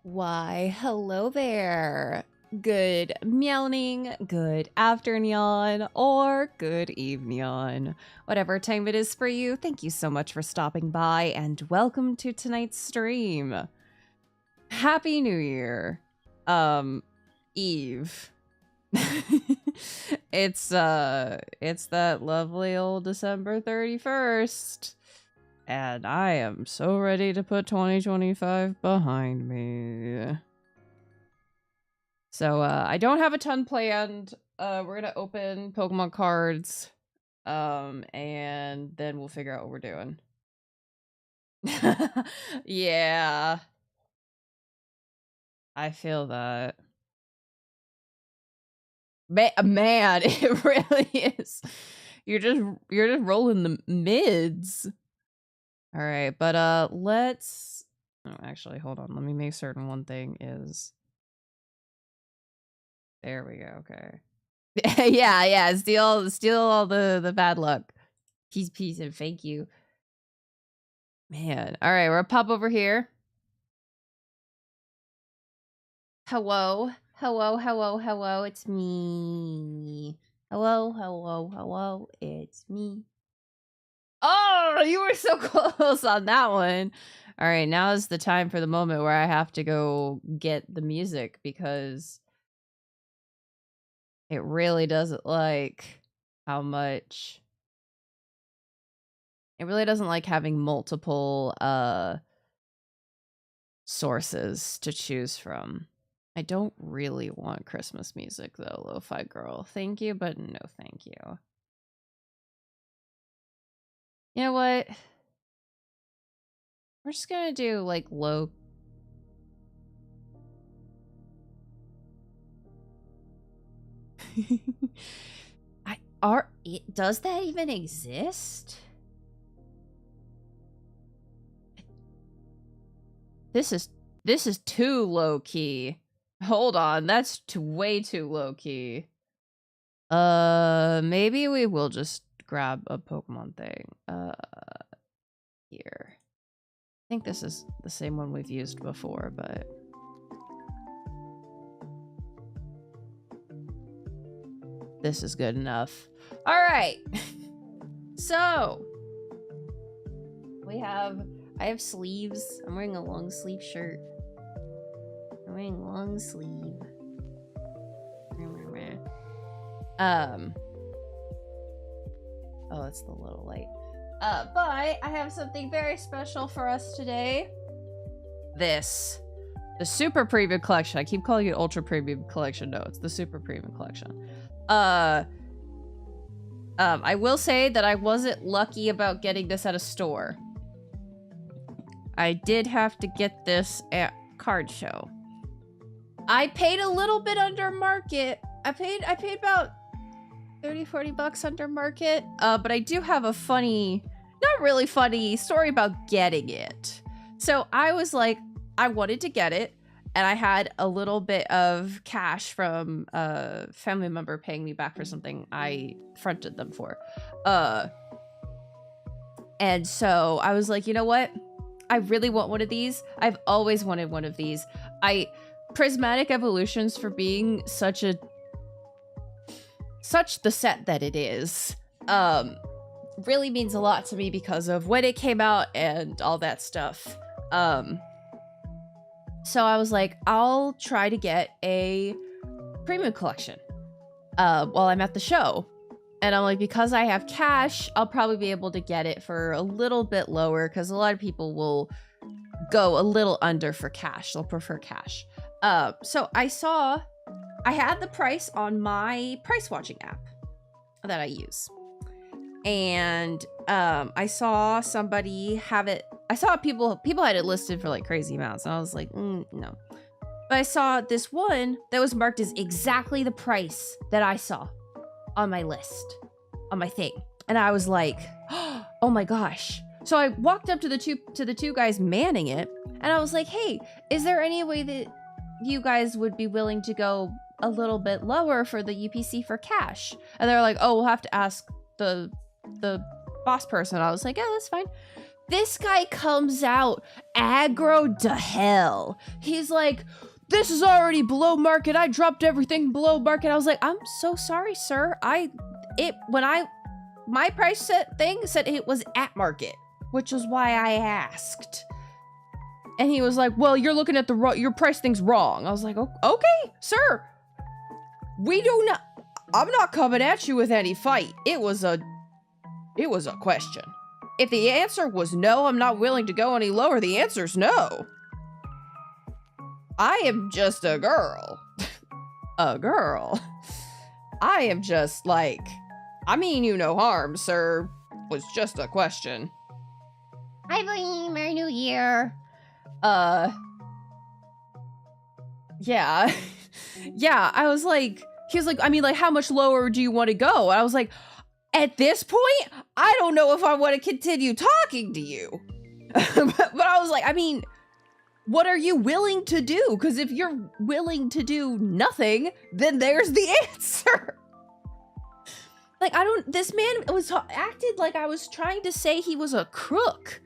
Why, hello there. Good morning, good afternoon, or good evening. Whatever time it is for you, thank you so much for stopping by and welcome to tonight's stream. Happy New Year. Eve. It's that lovely old December 31st. And I am so ready to put 2025 behind me. So, I don't have a ton planned. We're gonna open Pokemon cards. And then we'll figure out what we're doing. Yeah. I feel that. Man, it really is. You're just rolling the mids. All right, but let's actually hold on. Let me make certain one thing is there we go. Okay. yeah, steal all the bad luck. Peace and thank you. Man. All right, we're gonna pop over here. Hello, it's me. Hello, it's me. Oh, you were so close on that one. All right, now is the time for the moment where I have to go get the music because it really doesn't like how much. It really doesn't like having multiple sources to choose from. I don't really want Christmas music though, Lo-Fi Girl. Thank you, but no thank you. You know what? We're just gonna do like low. Does that even exist? This is too low key. Hold on, that's way too low key. Maybe we will just grab a Pokemon thing. Here. I think this is the same one we've used before, but this is good enough. All right. So I have sleeves. I'm wearing a long sleeve shirt. I'm wearing long sleeve. Oh, it's the little light. But I have something very special for us today. The Super Premium Collection. I keep calling it Ultra Premium Collection. No, it's the Super Premium Collection. I will say that I wasn't lucky about getting this at a store. I did have to get this at Card Show. I paid a little bit under market. I paid about 30-40 bucks under market. But I do have a funny, not really funny story about getting it. So I was like, I wanted to get it, and I had a little bit of cash from a family member paying me back for something I fronted them for. And so I was like, you know what? I really want one of these. I've always wanted one of these. Prismatic Evolutions, for being such the set that it is, really means a lot to me because of when it came out and all that stuff. So I was like, I'll try to get a premium collection while I'm at the show. And I'm like, because I have cash, I'll probably be able to get it for a little bit lower because a lot of people will go a little under for cash. They'll prefer cash. So I had the price on my price watching app that I use. And I saw somebody have it. I saw people had it listed for like crazy amounts. And I was like, no. But I saw this one that was marked as exactly the price that I saw on my list, on my thing. And I was like, oh my gosh. So I walked up to the two guys manning it, and I was like, hey, is there any way that you guys would be willing to go a little bit lower for the UPC for cash? And they're like, oh, we'll have to ask the boss person. I was like, yeah, that's fine. This guy comes out aggro to hell. He's like, this is already below market. I dropped everything below market. I was like, I'm so sorry, sir. My price set thing said it was at market, which is why I asked. And he was like, well, you're looking at your price thing's wrong. I was like, okay, sir. I'm not coming at you with any fight. It was a question. If the answer was no, I'm not willing to go any lower, the answer's no. I am just a girl. A girl. I am just like, I mean you no harm, sir. Was just a question. Hi, Boing, Merry New Year. Yeah. Yeah, I was like, he was like, I mean, like, how much lower do you want to go? And I was like, at this point, I don't know if I want to continue talking to you. But I was like, I mean, what are you willing to do? Because if you're willing to do nothing, then there's the answer. Like, this man acted like I was trying to say he was a crook.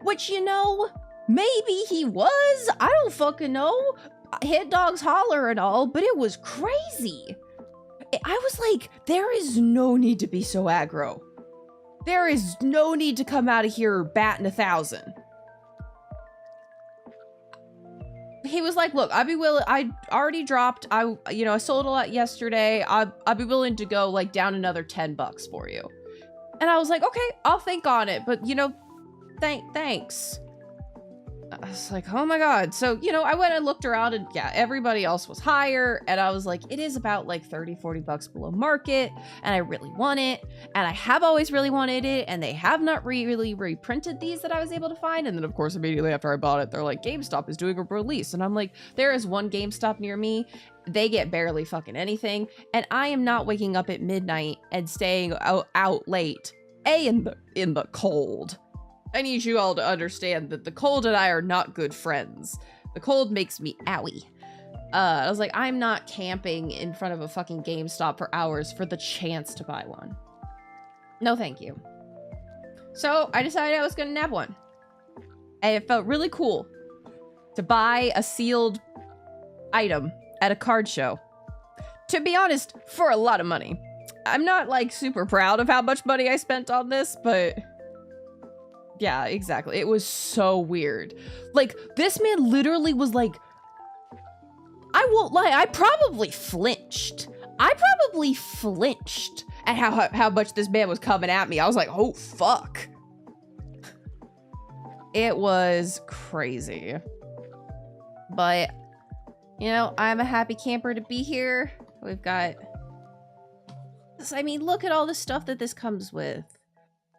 Which, you know, maybe he was. I don't fucking know. Hit dogs holler and all, but it was crazy. I was like, there is no need to be so aggro. There is no need to come out of here batting 1,000. He was like, look, I'd be willing, I already dropped, I sold a lot yesterday. I'd be willing to go like down another $10 for you. And I was like, okay, I'll think on it. But thanks. I was like, oh my God. So, I went and looked around and yeah, everybody else was higher. And I was like, it is about like $30-40 below market. And I really want it. And I have always really wanted it. And they have not really reprinted these that I was able to find. And then of course, immediately after I bought it, they're like, GameStop is doing a release. And I'm like, there is one GameStop near me. They get barely fucking anything. And I am not waking up at midnight and staying out late. In the cold. I need you all to understand that the cold and I are not good friends. The cold makes me owie. I was like, I'm not camping in front of a fucking GameStop for hours for the chance to buy one. No, thank you. So I decided I was gonna nab one. And it felt really cool to buy a sealed item at a card show. To be honest, for a lot of money. I'm not like super proud of how much money I spent on this, but yeah, exactly. It was so weird. Like, this man literally was like, I won't lie, I probably flinched. At how much this man was coming at me. I was like, oh, fuck. It was crazy. But, I'm a happy camper to be here. We've got... I mean, look at all the stuff that this comes with.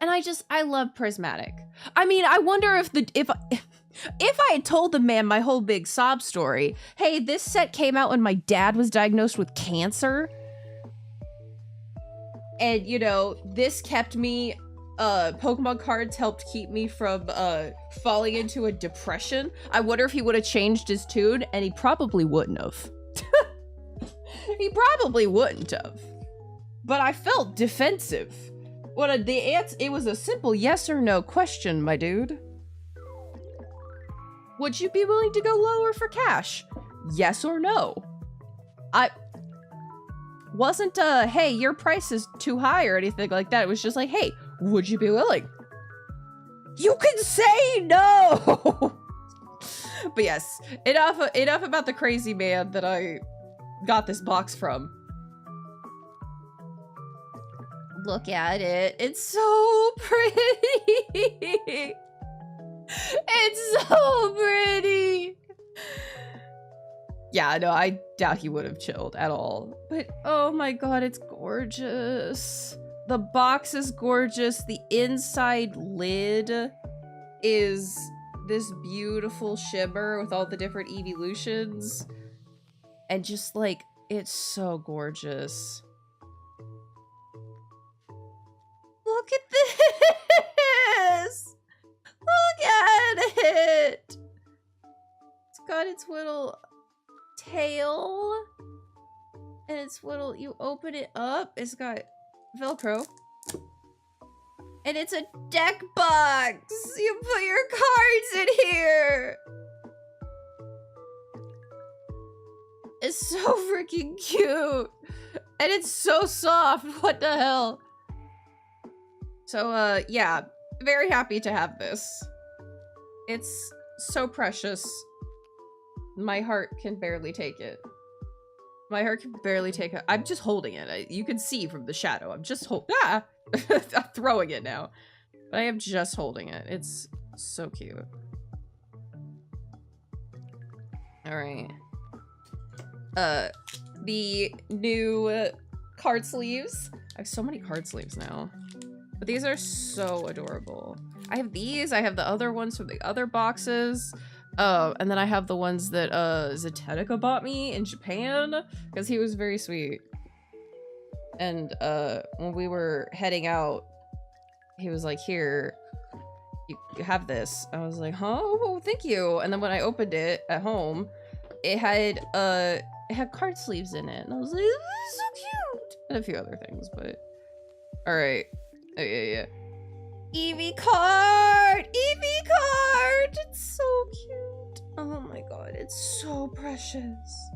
And I love Prismatic. I mean, I wonder if I had told the man my whole big sob story, hey, this set came out when my dad was diagnosed with cancer. And, this kept me, Pokemon cards helped keep me from, falling into a depression. I wonder if he would have changed his tune, and he probably wouldn't have. He probably wouldn't have. But I felt defensive. It was a simple yes or no question, my dude. Would you be willing to go lower for cash? Yes or no? I wasn't hey, your price is too high or anything like that. It was just like, hey, would you be willing? You can say no. But yes, enough about the crazy man that I got this box from. Look at it. It's so pretty. It's so pretty. Yeah, no, I doubt he would have chilled at all. But oh my God, it's gorgeous. The box is gorgeous. The inside lid is this beautiful shimmer with all the different evolutions. And just like, it's so gorgeous. Look at this! Look at it! It's got its little tail. And its little, you open it up, it's got Velcro. And it's a deck box! You put your cards in here! It's so freaking cute! And it's so soft, what the hell? So, yeah, very happy to have this. It's so precious. My heart can barely take it. My heart can barely take it. I'm just holding it. You can see from the shadow. I'm just I'm throwing it now. But I am just holding it. It's so cute. Alright. The new card sleeves. I have so many card sleeves now. But these are so adorable. I have these. I have the other ones from the other boxes. And then I have the ones that Zetetica bought me in Japan because he was very sweet. And when we were heading out, he was like, "Here, you have this." I was like, "Huh? Oh, thank you." And then when I opened it at home, it had card sleeves in it, and I was like, "This is so cute," and a few other things. But all right, oh, yeah. Eevee card! Eevee card! It's so cute. Oh my god, it's so precious.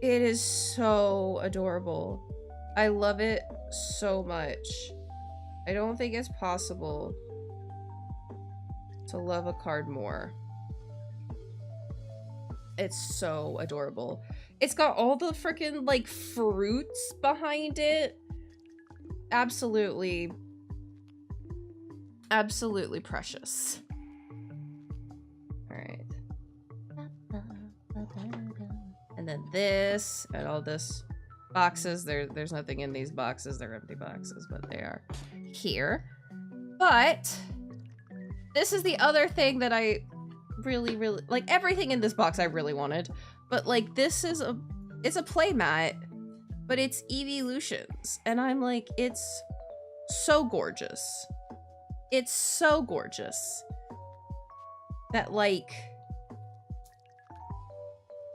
It is so adorable. I love it so much. I don't think it's possible to love a card more. It's so adorable. It's got all the freaking, like, fruits behind it. Absolutely precious. All right. And then this and all this boxes. There's nothing in these boxes. They're empty boxes, but they are here. But this is the other thing that I really like. Everything in this box I really wanted, but like this is it's a play mat, but it's Eeveelutions, and I'm like, it's so gorgeous. It's so gorgeous that, like,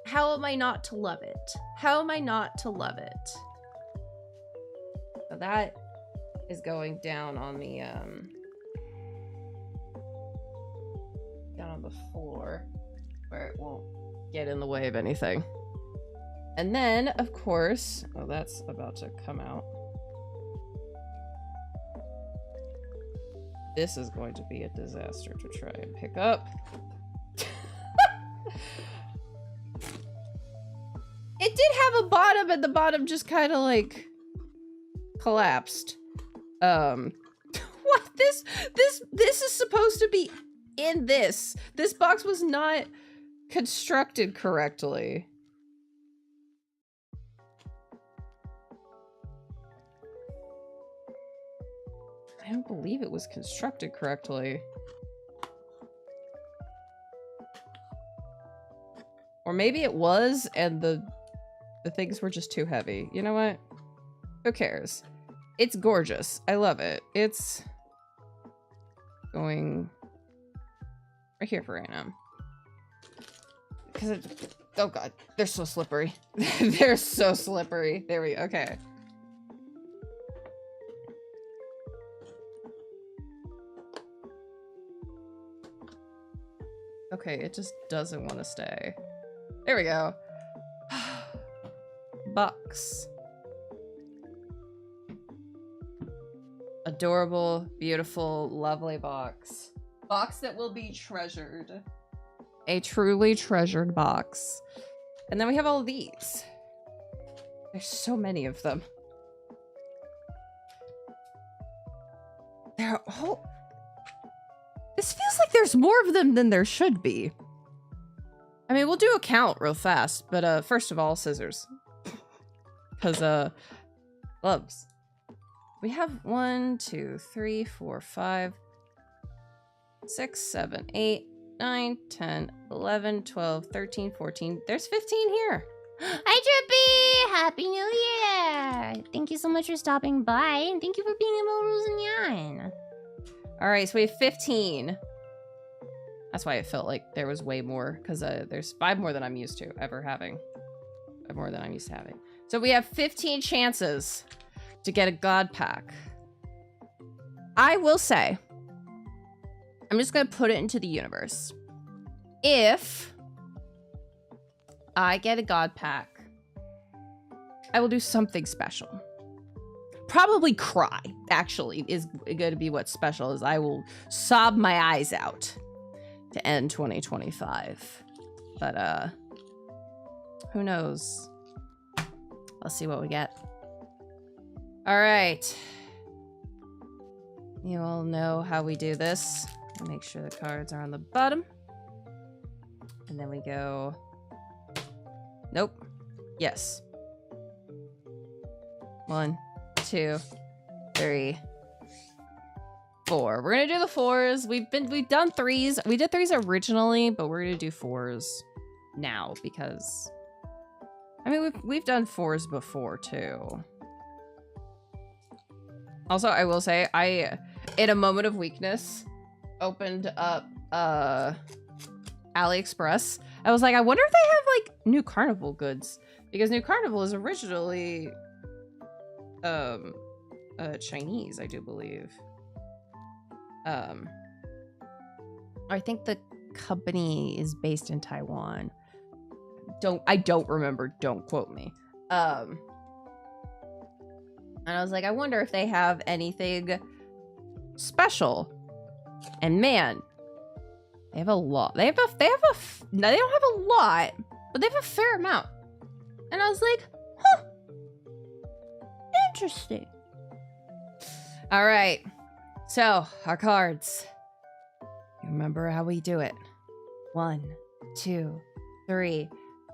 how am I not to love it? How am I not to love it? So that is going down on the floor where it won't get in the way of anything. And then, of course, oh, that's about to come out. This is going to be a disaster to try and pick up. It did have a bottom, and the bottom just kind of like collapsed. What? This is supposed to be in this. This box was not constructed correctly. I don't believe it was constructed correctly. Or maybe it was, and the things were just too heavy. You know what? Who cares? It's gorgeous. I love it. It's going right here for right now. Because oh god, they're so slippery. They're so slippery. There we go. Okay. Okay, it just doesn't want to stay. There we go. Box. Adorable, beautiful, lovely box. Box that will be treasured. A truly treasured box. And then we have all of these. There's so many of them. They're all... This feels like there's more of them than there should be. I mean, we'll do a count real fast, but first of all, scissors. Because, gloves. We have 1, 2, 3, 4, 5, 6, 7, 8, 9, 10, 11, 12, 13, 14. There's 15 here. Hi, Drippy! Happy New Year! Thank you so much for stopping by, and thank you for being a Melrose and Yarn. All right, so we have 15. That's why it felt like there was way more, because there's 5 more than I'm used to ever having. 5 more than I'm used to having. So we have 15 chances to get a god pack. I will say, I'm just going to put it into the universe. If I get a god pack, I will do something special. Probably cry, actually, is going to be what's special, is I will sob my eyes out to end 2025. But, who knows? Let's see what we get. All right. You all know how we do this. Make sure the cards are on the bottom. And then we go... Nope. Yes. 1, 2, 3, 4. We're gonna do the 4s. We've done 3s. We did 3s originally, but we're gonna do 4s now because I mean we've done 4s before too. Also, I will say I, in a moment of weakness, opened up AliExpress. I was like, I wonder if they have like New Carnival goods, because New Carnival is originally Chinese, I do believe. I think the company is based in Taiwan. I don't remember, don't quote me. And I was like, I wonder if they have anything special. And man, they have a lot. They don't have a lot, but they have a fair amount. And I was like, huh, interesting. All right, so our cards. You remember how we do it. 1, 2, 3.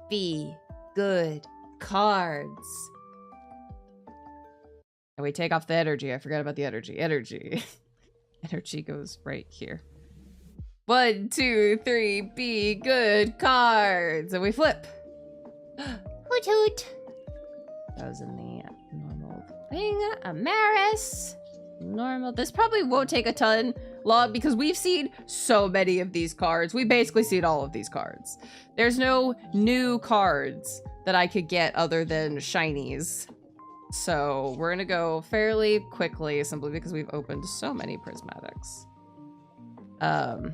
Be good cards. And we take off the energy. I forgot about the energy. Energy goes right here. 1, 2, 3. Be good cards. And we flip. Hoot hoot. That was in the normal thing. Amaris. Normal. This probably won't take a ton long because we've seen so many of these cards. We basically seen all of these cards. There's no new cards that I could get other than shinies. So we're gonna go fairly quickly simply because we've opened so many prismatics. Oh,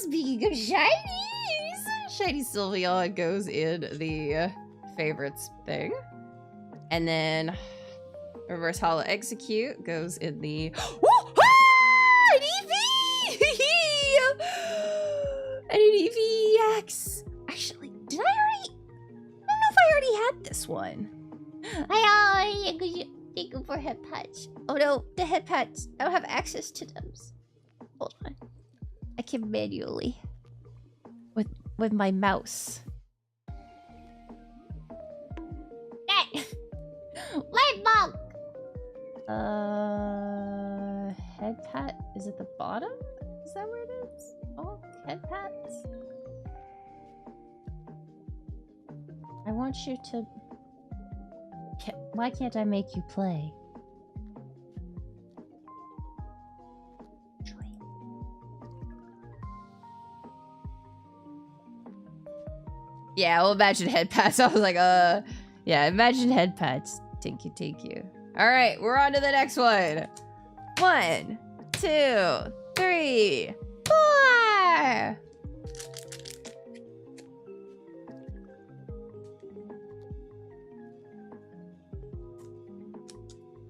speaking of shinies, Shiny Sylveon goes in the favorites thing. And then Reverse Holo Execute goes in the... Oh, ah, an EV! And an EVX! Actually, did I already... I don't know if I already had this one. thank you for head patch. Oh no, the head patch. I don't have access to them. Hold on. I can manually. With my mouse. Light bulb! Head pat is at the bottom? Is that where it is? Oh, head pats. I want you to... Why can't I make you play? Yeah, well, imagine head pats. I was like, yeah, imagine head pats. Thank you. All right, we're on to the next one. 1, 2, 3, 4.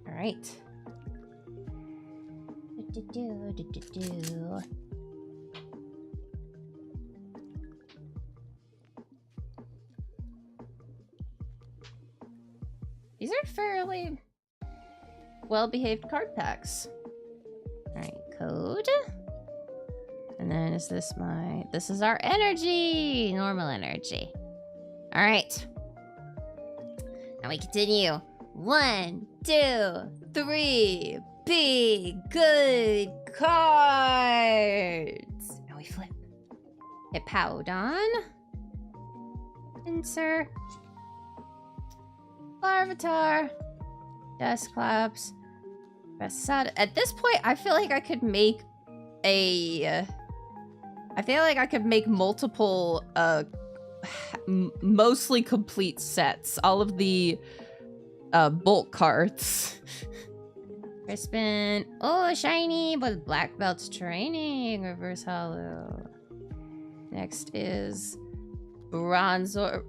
All right. These are fairly well-behaved card packs. All right, code. And then is this this is our energy, normal energy. All right. Now we continue. 1, 2, 3. Be good cards. Now we flip. Hit Powdon. Insert. Larvitar. Dusclops. Rassada. At this point, I feel like I could make multiple, mostly complete sets. All of the bulk cards. Crispin. Oh, shiny with black belts training. Reverse hollow. Next is Bronzor.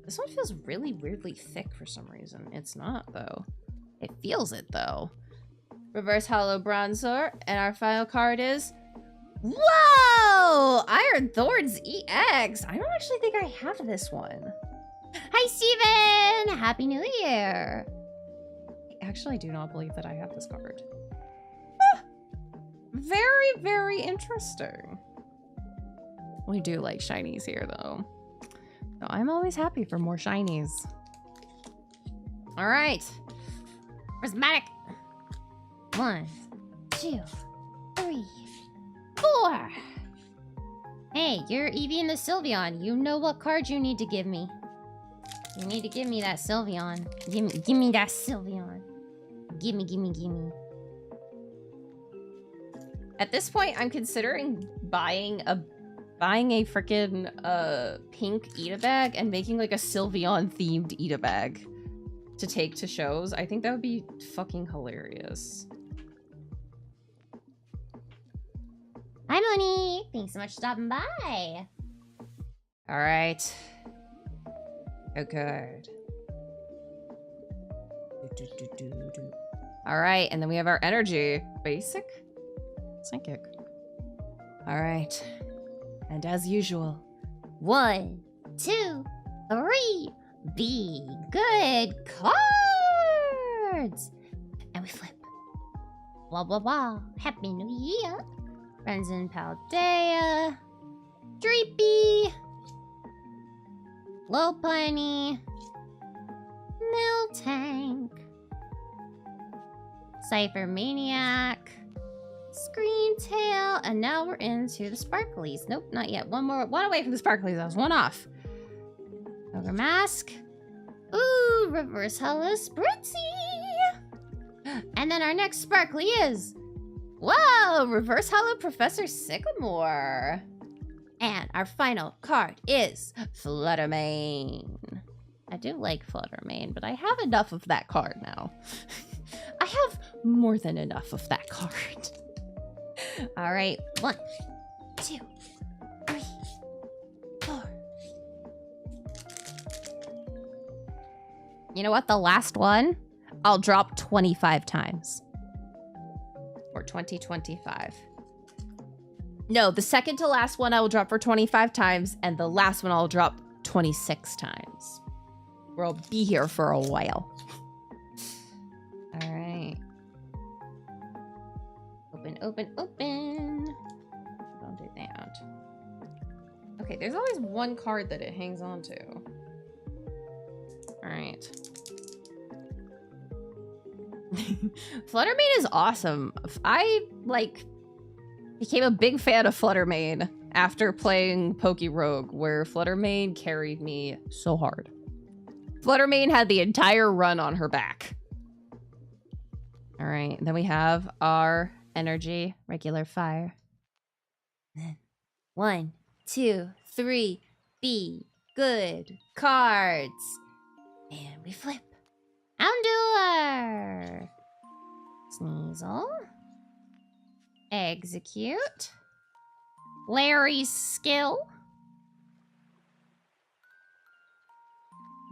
This one feels really weirdly thick for some reason. It's not, though. It feels it, though. Reverse hollow Bronzor. And our final card is... Whoa! Iron Thorns EX. I don't actually think I have this one. Hi, Steven! Happy New Year! I actually do not believe that I have this card. Very, very interesting. We do like shinies here, though. So I'm always happy for more shinies. All right. Prismatic. 1, 2, 3, 4. Hey, you're Eevee and the Sylveon. You know what card you need to give me. You need to give me that Sylveon. Give me that Sylveon. Gimme. At this point, I'm considering buying a freaking pink Ita bag and making like a Sylveon themed Ita bag to take to shows. I think that would be fucking hilarious. Hi, Moni. Thanks so much for stopping by. All right. Oh, good. All right, and then we have our energy. Basic? Psychic. All right. And as usual, 1, 2, 3. Be good cards. And we flip. Blah, blah, blah. Happy New Year. Friends in Paldea. Dreepy. Lopunny. Miltank. Cypher Maniac. Screentail. And now we're into the sparklies. Nope, not yet. One away from the sparklies. That was one off. Ogre Mask. Ooh, Reverse Hollow Spritzy. And then our next sparkly is... Whoa, Reverse Hollow Professor Sycamore. And our final card is Fluttermane. I do like Fluttermane, but I have enough of that card now. I have more than enough of that card. All right, 1, 2, 3, 4. You know what? The last one, I'll drop 25 times. For 2025. No, the second to last one I will drop for 25 times, and the last one I'll drop 26 times. Where I'll be here for a while. All right. Open. Don't do that. Okay, there's always one card that it hangs on to. All right. Fluttermane is awesome. I, became a big fan of Fluttermane after playing Pokerogue, where Fluttermane carried me so hard. Fluttermane had the entire run on her back. All right, then we have our energy, regular fire. 1, 2, 3, be good cards. And we flip. Houndour. Sneasel. Execute. Larry's Skill.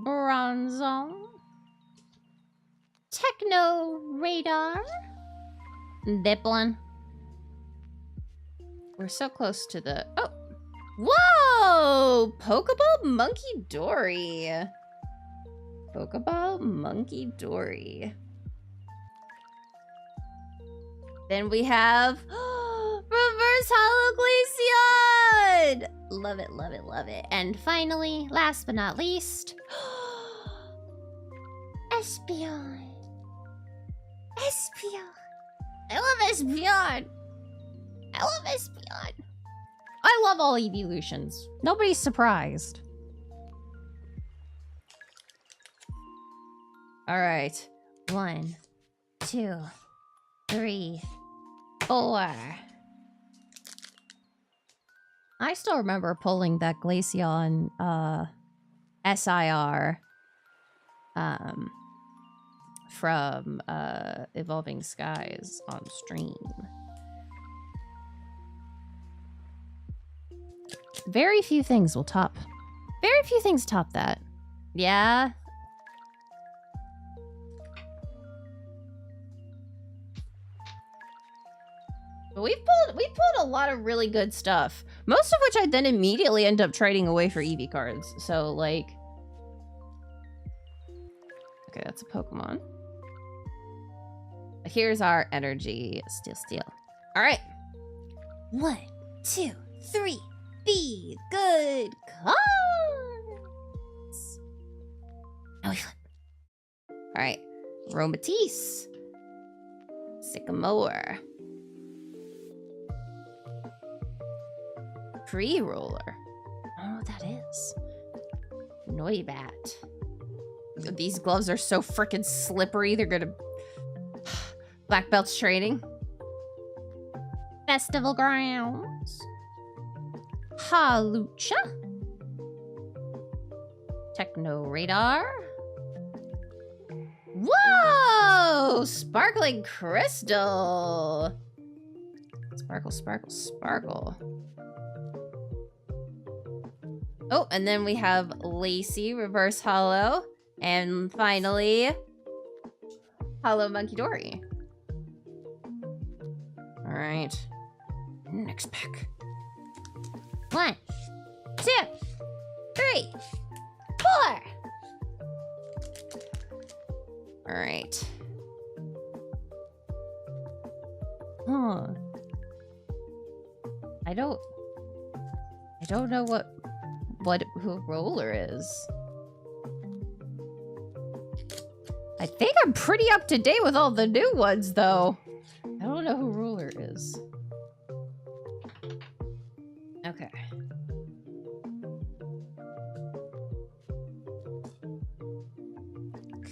Bronzong. Techno Radar. Diplin. We're so close to the... Oh! Whoa! Pokeball Monkey Dory. Pokeball Monkey Dory. Then we have... Reverse Hollow Glaceon! Love it, love it, love it. And finally, last but not least... Espeon. Espeon. I love Espeon. I love Espeon. I love all evolutions. Nobody's surprised. All right. 1, 2, 3, 4. I still remember pulling that Glaceon SIR from Evolving Skies on stream. Very few things will top. Very few things top that. Yeah. But we pulled a lot of really good stuff. Most of which I then immediately end up trading away for Eevee cards. So like, okay, that's a Pokemon. Here's our energy. Steel. All right. 1, 2, 3. Be good cards. Now we flip. All right. Romatisse. Sycamore. Pre-roller. I don't know what that is. Noibat. These gloves are so freaking slippery. They're gonna... Black Belt's training. Festival Grounds. Halucha. Techno Radar. Whoa! Sparkling Crystal. Sparkle. Oh, and then we have Lacey, Reverse Hollow. And finally, Hollow Monkey Dory. All right. Next pack. 1, 2, 3, 4. All right. Huh. I don't know who Roller is. I think I'm pretty up to date with all the new ones, though. I don't know who Roller is. Okay.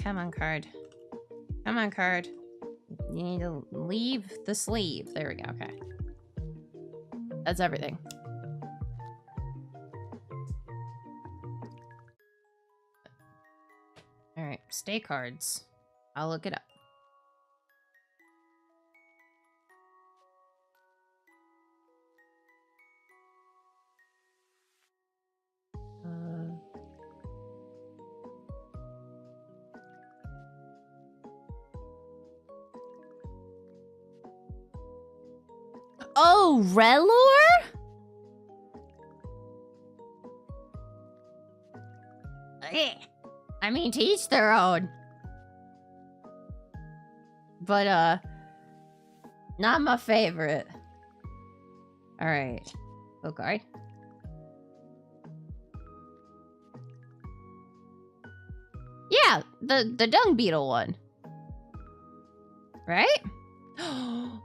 Come on, card. Come on, card. You need to leave the sleeve. There we go. Okay. That's everything. All right. Stay cards. I'll look it up. Oh, Relor? I mean, to each their own. But, not my favorite. Alright. Okay. Yeah, the dung beetle one. Right?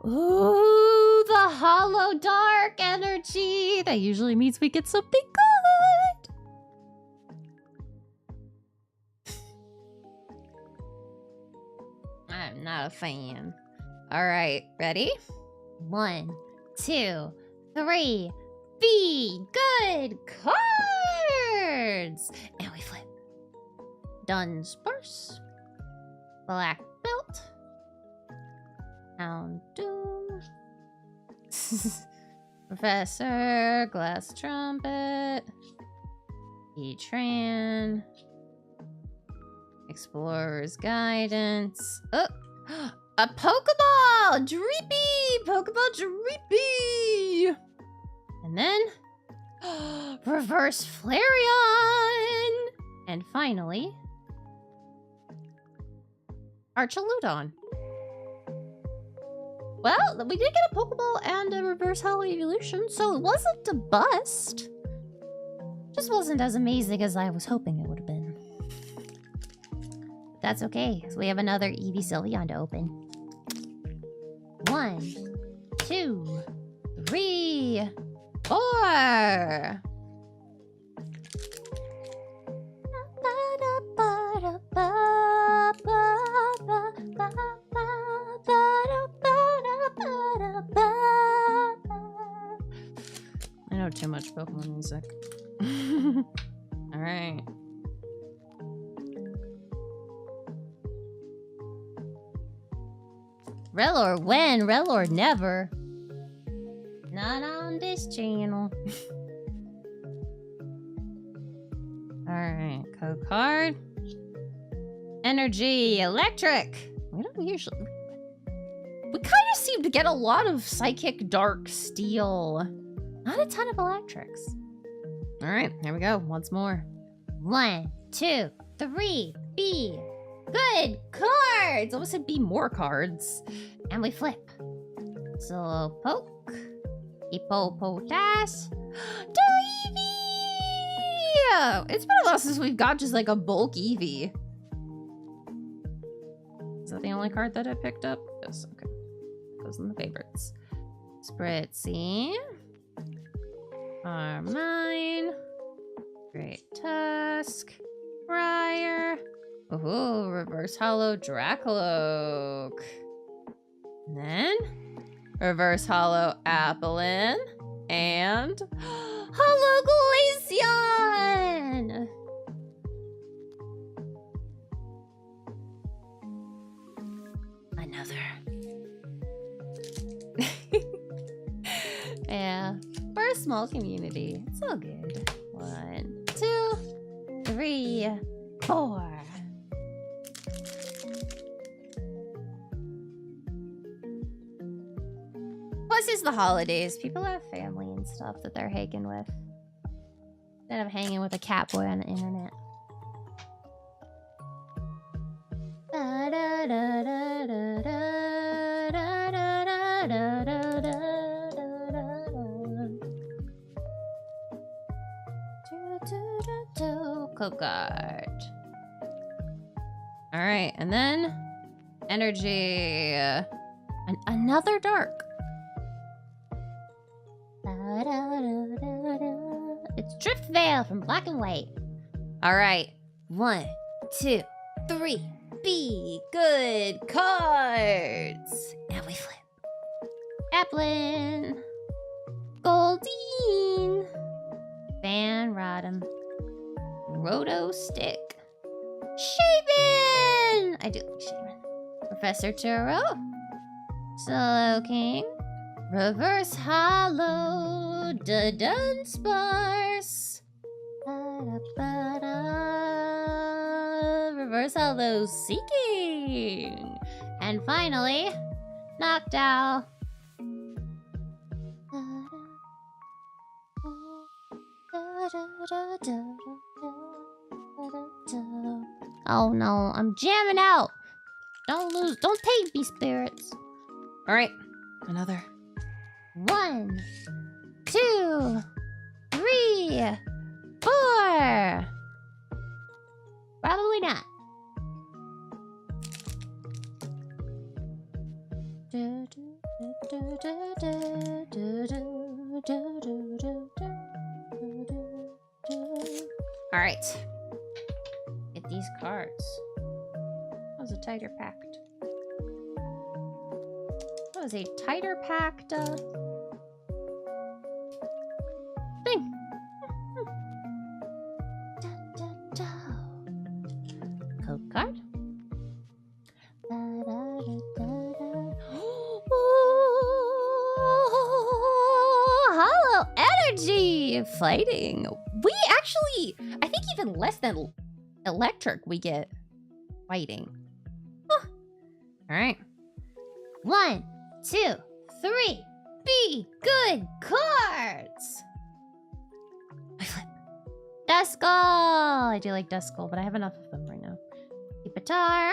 Ooh, the hollow dark energy. That usually means we get something good. I'm not a fan. All right, ready? 1, 2, 3. Be good cards. And we flip. Dunsparce. Black Belt. Houndoom. Professor, Glass Trumpet, E-Tran, Explorer's Guidance. Oh, a Pokeball! Dreepy! Pokeball Dreepy! And then, Reverse Flareon! And finally, Archaludon. Well, we did get a Pokeball and a Reverse Hollow Evolution, so it wasn't a bust. Just wasn't as amazing as I was hoping it would have been. That's okay, so we have another Eevee Sylveon to open. 1, 2, 3, 4! I know too much Pokemon music. Alright. Rel or when, rel or never. Not on this channel. Alright, code card. Energy, electric. We don't usually... We kind of seem to get a lot of psychic, dark, steel. Not a ton of electrics. Alright, here we go. Once more. 1, 2, 3, B. Good cards! Almost said be more cards. And we flip. Slow poke. Hippopotas. Eevee! It's been a while since we've got just like a bulk Eevee. Is that the only card that I picked up? Yes, okay. Goes in the favorites. Spritzy. Armine. Great Tusk. Briar. Oh, reverse hollow Dracoloak. And then reverse hollow Applin. And hollow Glaceon! Another. Yeah, we're a small community. It's all good. 1, 2, 3, 4. Plus, it's the holidays. People have family and stuff that they're hanging with. Instead of hanging with a cat boy on the internet. Code card. All right, and then energy. Another dark. It's Drift Veil from Black and White. All right, 1, 2, 3. B. Good cards. And we flip. Applin. Goldeen. Van Rodham. Roto Stick. Shaman! I do like Shaman. Professor Turo. Solo King. Reverse Hollow. Dunsparce. Reverse Hollow Seeking. And finally, Noctowl. Oh no, I'm jamming out. Don't take me, spirits. All right, another. 1, 2, 3, 4. Probably not. All right. Get these cards. That was a tighter pact. That was a tighter packed thing. Code card. Hollow energy fighting. We actually, I think even less than electric, we get fighting. Huh. All right. 1, 2, 3. Be good cards. I flip. Duskull. I do like Duskull, but I have enough of them right now. Pupitar.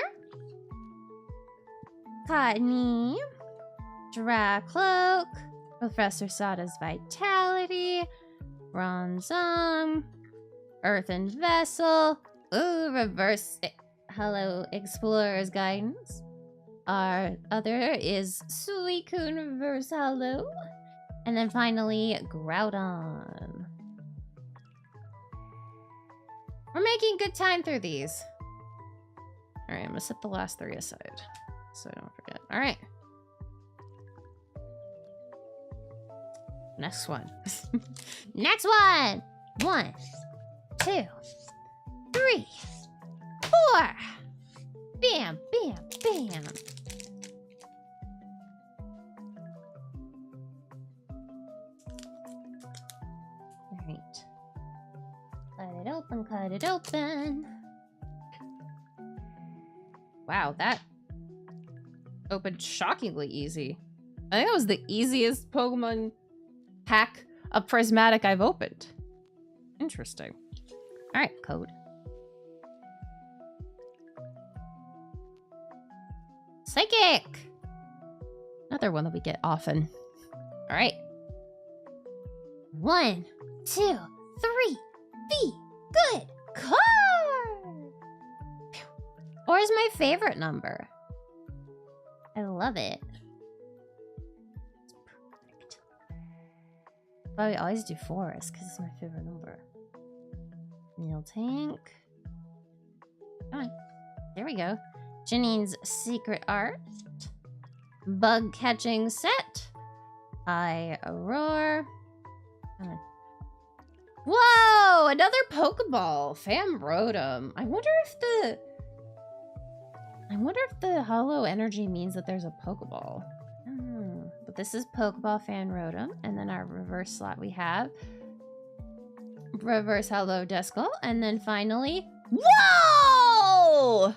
Cottony. Dracloak. Professor Sada's Vitality. Bronzong. Earthen Vessel. Ooh, reverse Hello Explorer's Guidance. Our other is Suicune Reverse Hollow. And then finally, Groudon. We're making good time through these. All right, I'm gonna set the last 3 aside so I don't forget. All right. Next one. Next one. 1, 2, 3, 4. Bam, bam, bam. open. Wow, that opened shockingly easy. I think that was the easiest Pokemon pack of Prismatic I've opened. Interesting. All right, code. Psychic! Another one that we get often. All right. 1, 2, 3. Be good card. 4 is my favorite number. I love it. It's perfect. But we always do 4s because it's my favorite number. Meal tank. Come on. There we go. Janine's secret art. Bug catching set. I roar. Come on. Whoa! Another Pokeball. Famrotom. I wonder if the hollow energy means that there's a Pokeball. But this is Pokeball Famrotom. And then our reverse slot we have reverse hollow Duskull. And then finally, whoa!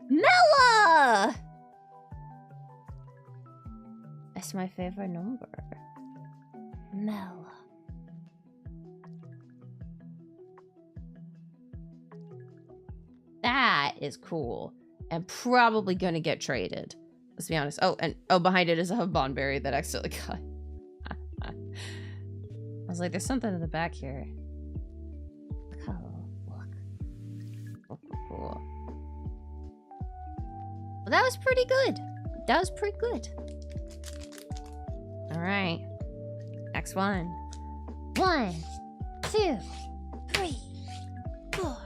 Mela! That's my favorite number. Mela. That is cool. And probably gonna get traded. Let's be honest. Oh, and behind it is a Bonberry that I accidentally got. I was like, there's something in the back here. Oh, look. Cool. Well, that was pretty good. That was pretty good. All right. Next one. 1, 2, 3, 4.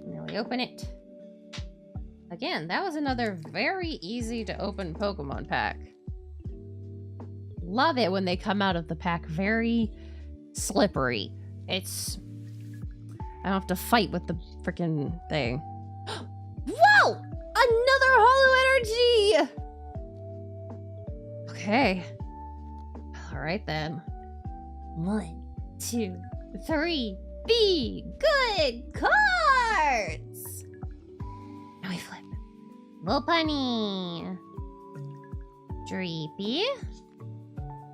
Now we open it. Again, that was another very easy to open Pokemon pack. Love it when they come out of the pack very slippery. It's... I don't have to fight with the freaking thing. Whoa! Another hollow energy! Okay. All right then. 1, 2, 3. Be good cards! Now we flip. Lopunny. Dreepy.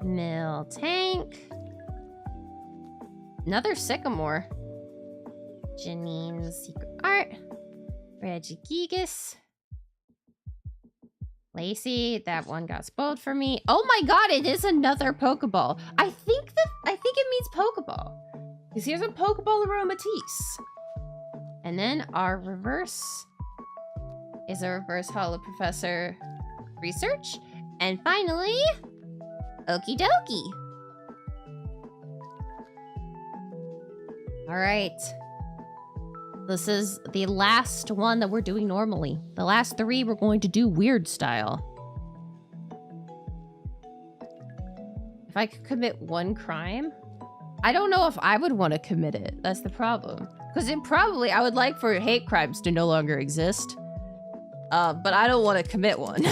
Mill Tank. Another Sycamore. Janine's secret art. Regigigas. Lacey, that one got spoiled for me. Oh my god, it is another Pokeball. I think it means Pokeball. Because here's a Pokeball Aromatisse. And then our reverse is a reverse Hollow Professor Research. And finally, Okie dokie. All right. This is the last one that we're doing normally. The last 3 we're going to do weird style. If I could commit one crime, I don't know if I would want to commit it. That's the problem. Because I would like for hate crimes to no longer exist. But I don't want to commit one.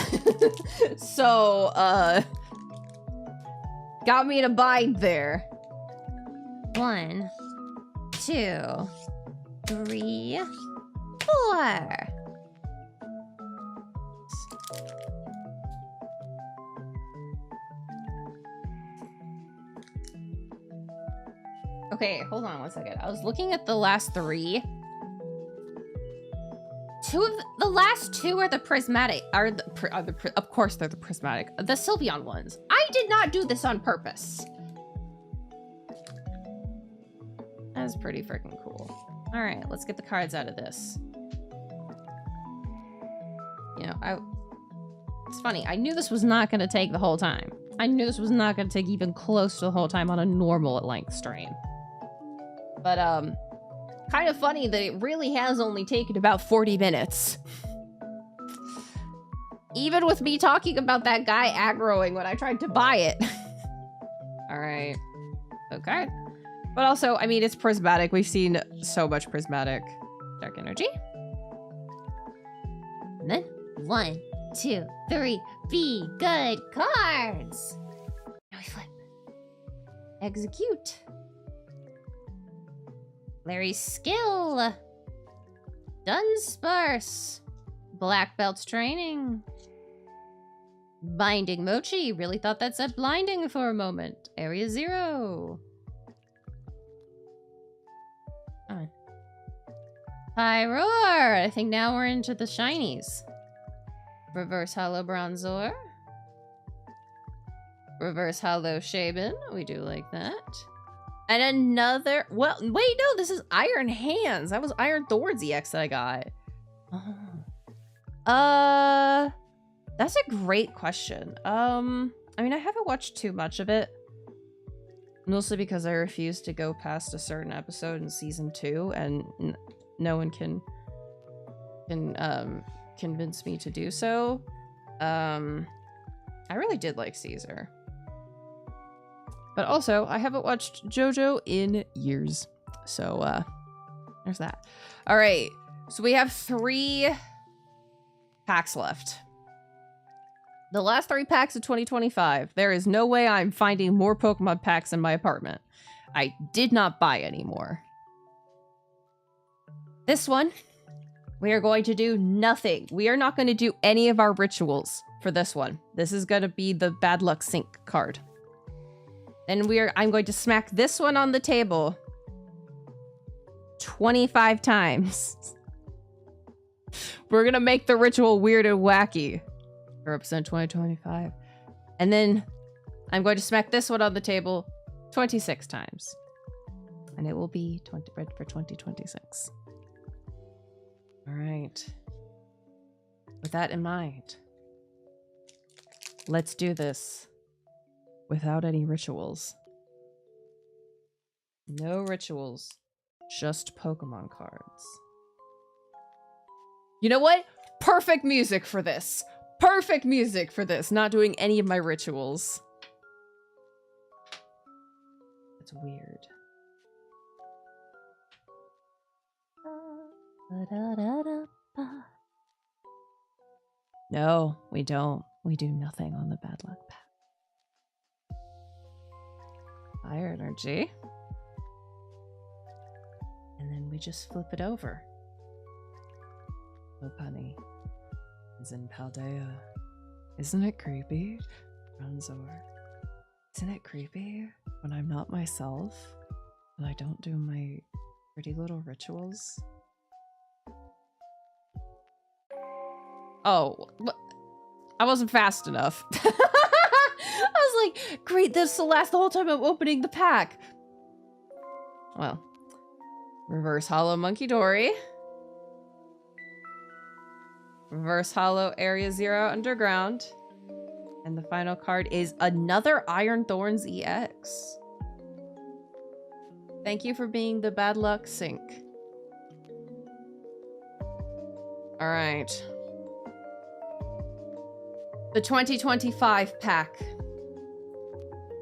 So, got me in a bind there. 1, 2, 3, 4. Okay, hold on one second. I was looking at the last 3. The last 2 are the prismatic. Of course, they're the prismatic. The Sylveon ones. I did not do this on purpose. That was pretty freaking cool. All right, let's get the cards out of this. You know, it's funny. I knew this was not going to take the whole time. I knew this was not going to take even close to the whole time on a normal length stream. But, kind of funny that it really has only taken about 40 minutes. Even with me talking about that guy aggroing when I tried to buy it. All right. Okay. But also, I mean, it's prismatic. We've seen so much prismatic dark energy. And then 1, 2, 3, be good cards. Now we flip. Execute. Larry's skill. Dunsparce. Black belt's training. Binding Mochi. Really thought that said blinding for a moment. Area 0. Oh. Pyroar. I think now we're into the shinies. Reverse Hollow Bronzor. Reverse Hollow Shaben. We do like that. And another... Well, wait, no. This is Iron Hands. That was Iron Thorns EX that I got. Oh. That's a great question. I mean, I haven't watched too much of it. Mostly because I refuse to go past a certain episode in season 2, and no one can convince me to do so. I really did like Caesar. But also, I haven't watched JoJo in years. So, there's that. All right. So we have 3 packs left. The last 3 packs of 2025. There is no way I'm finding more Pokemon packs in my apartment. I did not buy any more. This one, we are going to do nothing. We are not going to do any of our rituals for this one. This is going to be the Bad Luck Sync card. Then I'm going to smack this one on the table 25 times. We're going to make the ritual weird and wacky. Represent 2025. And then I'm going to smack this one on the table 26 times. And it will be ready for 2026. All right. With that in mind, let's do this without any rituals. No rituals, just Pokemon cards. You know what? Perfect music for this. Perfect music for this. Not doing any of my rituals. It's weird. No, we don't. We do nothing on the Bad Luck pack. Fire energy. And then we just flip it over. Lopunny is in Paldea. Isn't it creepy? Bronzor. Isn't it creepy when I'm not myself and I don't do my pretty little rituals? Oh, I wasn't fast enough. I was like, great, this will last the whole time I'm opening the pack. Well, Reverse Hollow Monkey Dory. Reverse Hollow Area 0 Underground. And the final card is another Iron Thorns EX. Thank you for being the Bad Luck Sync. Alright. The 2025 pack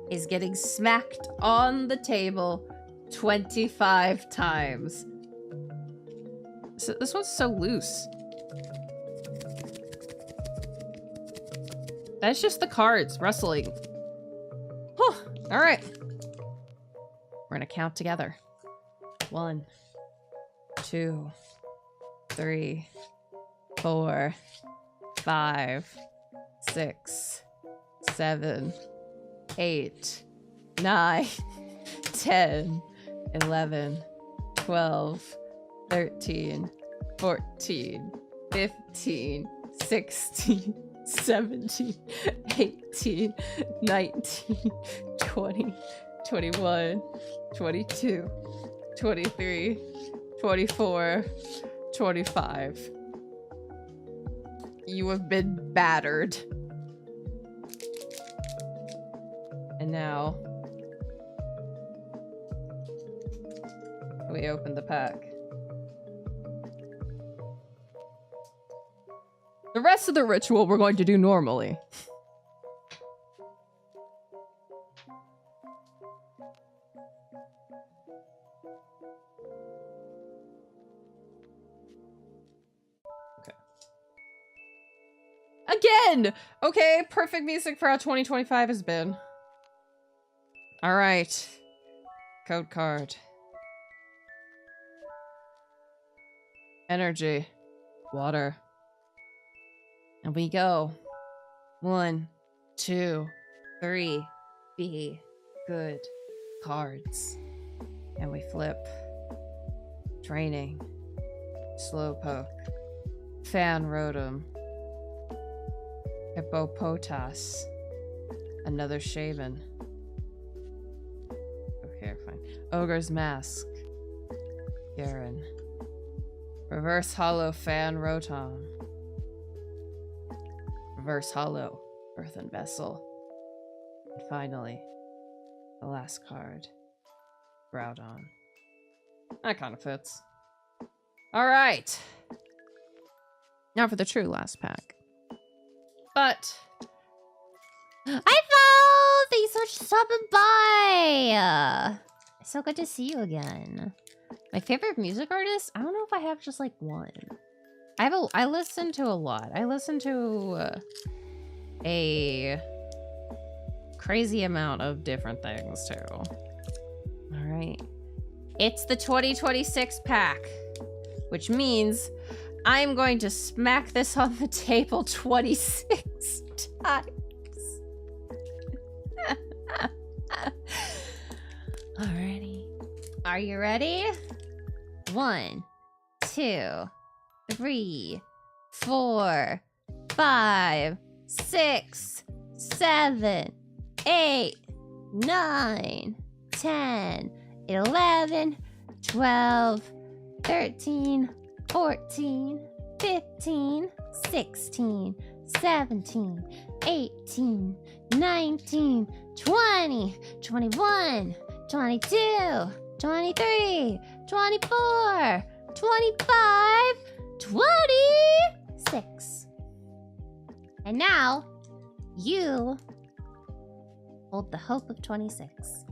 is getting smacked on the table 25 times. So this one's so loose. That's just the cards rustling. Whew. All right. We're gonna count together. 1, 2, 3, 4, 5, 6, 7, 8, 9, 10, 11, 12, 13, 14, 15, 16, 17, 18, 19, 20, 21, 22, 23, 24, 25. You have been battered. And now we open the pack. The rest of the ritual we're going to do normally. Again! Okay, perfect music for how 2025 has been. Alright. Code card. Energy. Water. And we go. 1, 2, 3. Be good cards. And we flip. Training. Slowpoke. Fan Rotom. Hippopotas. Another Shaman. Okay, fine. Ogre's Mask. Garen. Reverse Hollow Fan Rotom. Reverse Hollow Earthen Vessel. And finally, the last card. Groudon. That kind of fits. Alright. Now for the true last pack. But I found! Thanks so much for stopping by! It's so good to see you again. My favorite music artist? I don't know if I have just like one. I listen to a lot. I listen to a crazy amount of different things too. All right. It's the 2026 pack, which means I'm going to smack this on the table 26 times. Alrighty. Are you ready? 1, 2, 3, 4, 5, 6, 7, 8, 9, 10, 11, 12, 13, 14, 15, 16, 17, 18, 19, 20, 21, 22, 23, 24, 25, 26. And now, you hold the hope of 26.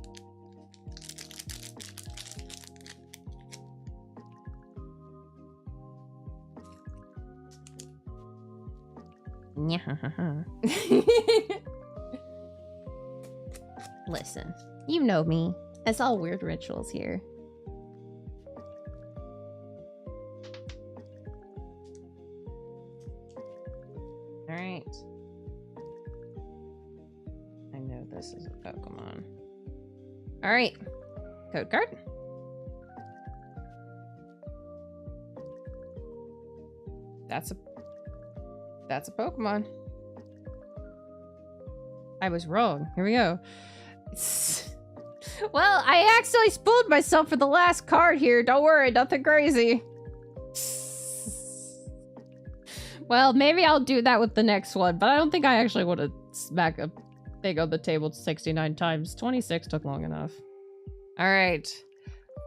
Listen, you know me. It's all weird rituals here. Alright. I know this is a Pokemon. Alright. Code card. That's a Pokemon. I was wrong. Here we go. Well, I accidentally spoiled myself for the last card here. Don't worry, nothing crazy. Well, maybe I'll do that with the next one, but I don't think I actually want to smack a thing on the table 69 times. 26 took long enough. All right.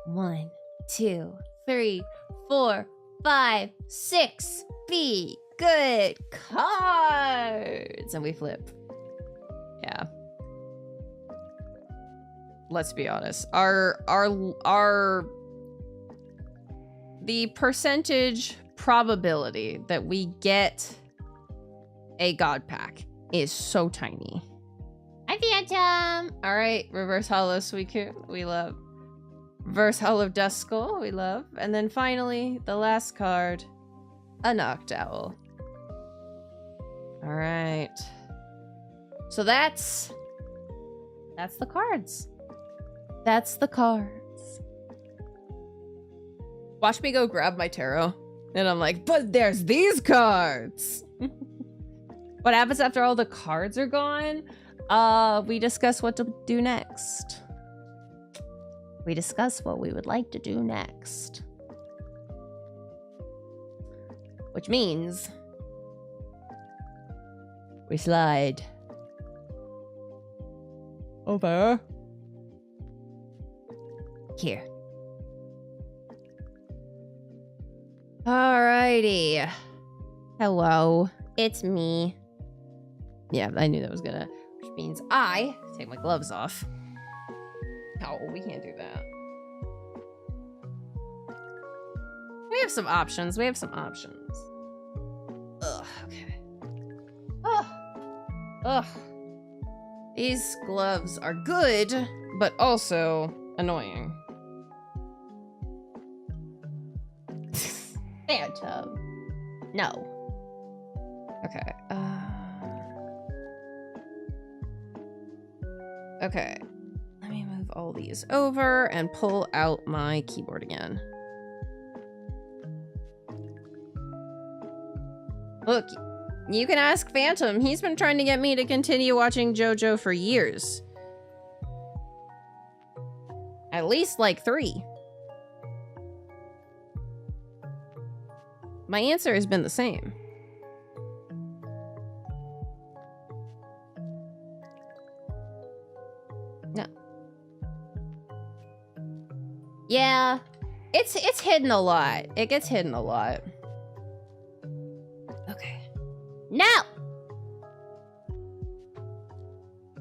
1, 2, 3, 4, 5, 6. Be good cards. And we flip. Yeah. Let's be honest. The percentage probability that we get a god pack is so tiny. Hi, Phantom. All right, reverse hollow Suicune, we love. Reverse hollow Duskull, we love. And then finally, the last card, a Noctowl. All right. So that's the cards. That's the cards. Watch me go grab my tarot. And I'm like, but there's these cards. What happens after all the cards are gone? We discuss what to do next. We discuss what we would like to do next. Which means we slide over here. Alrighty. Hello, it's me. Yeah, I knew that was gonna, which means I take my gloves off. No, we can't do that. We have some options. Ugh, okay. Ugh. These gloves are good, but also annoying. Phantom. No. Okay. Okay. Let me move all these over and pull out my keyboard again. Look, you can ask Phantom. He's been trying to get me to continue watching JoJo for years. At least like 3. My answer has been the same. No. Yeah, it's hidden a lot. It gets hidden a lot. Okay. No!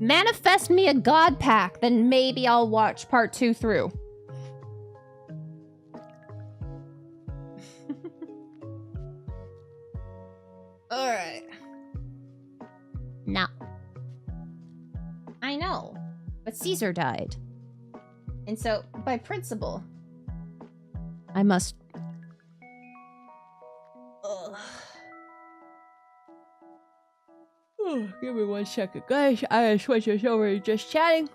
Manifest me a god pack, then maybe I'll watch part 2 through. Alright. No. I know. But Caesar died. And so, by principle, I must... Ugh. Oh, give me 1 second, guys. I gotta switch this over to just chatting.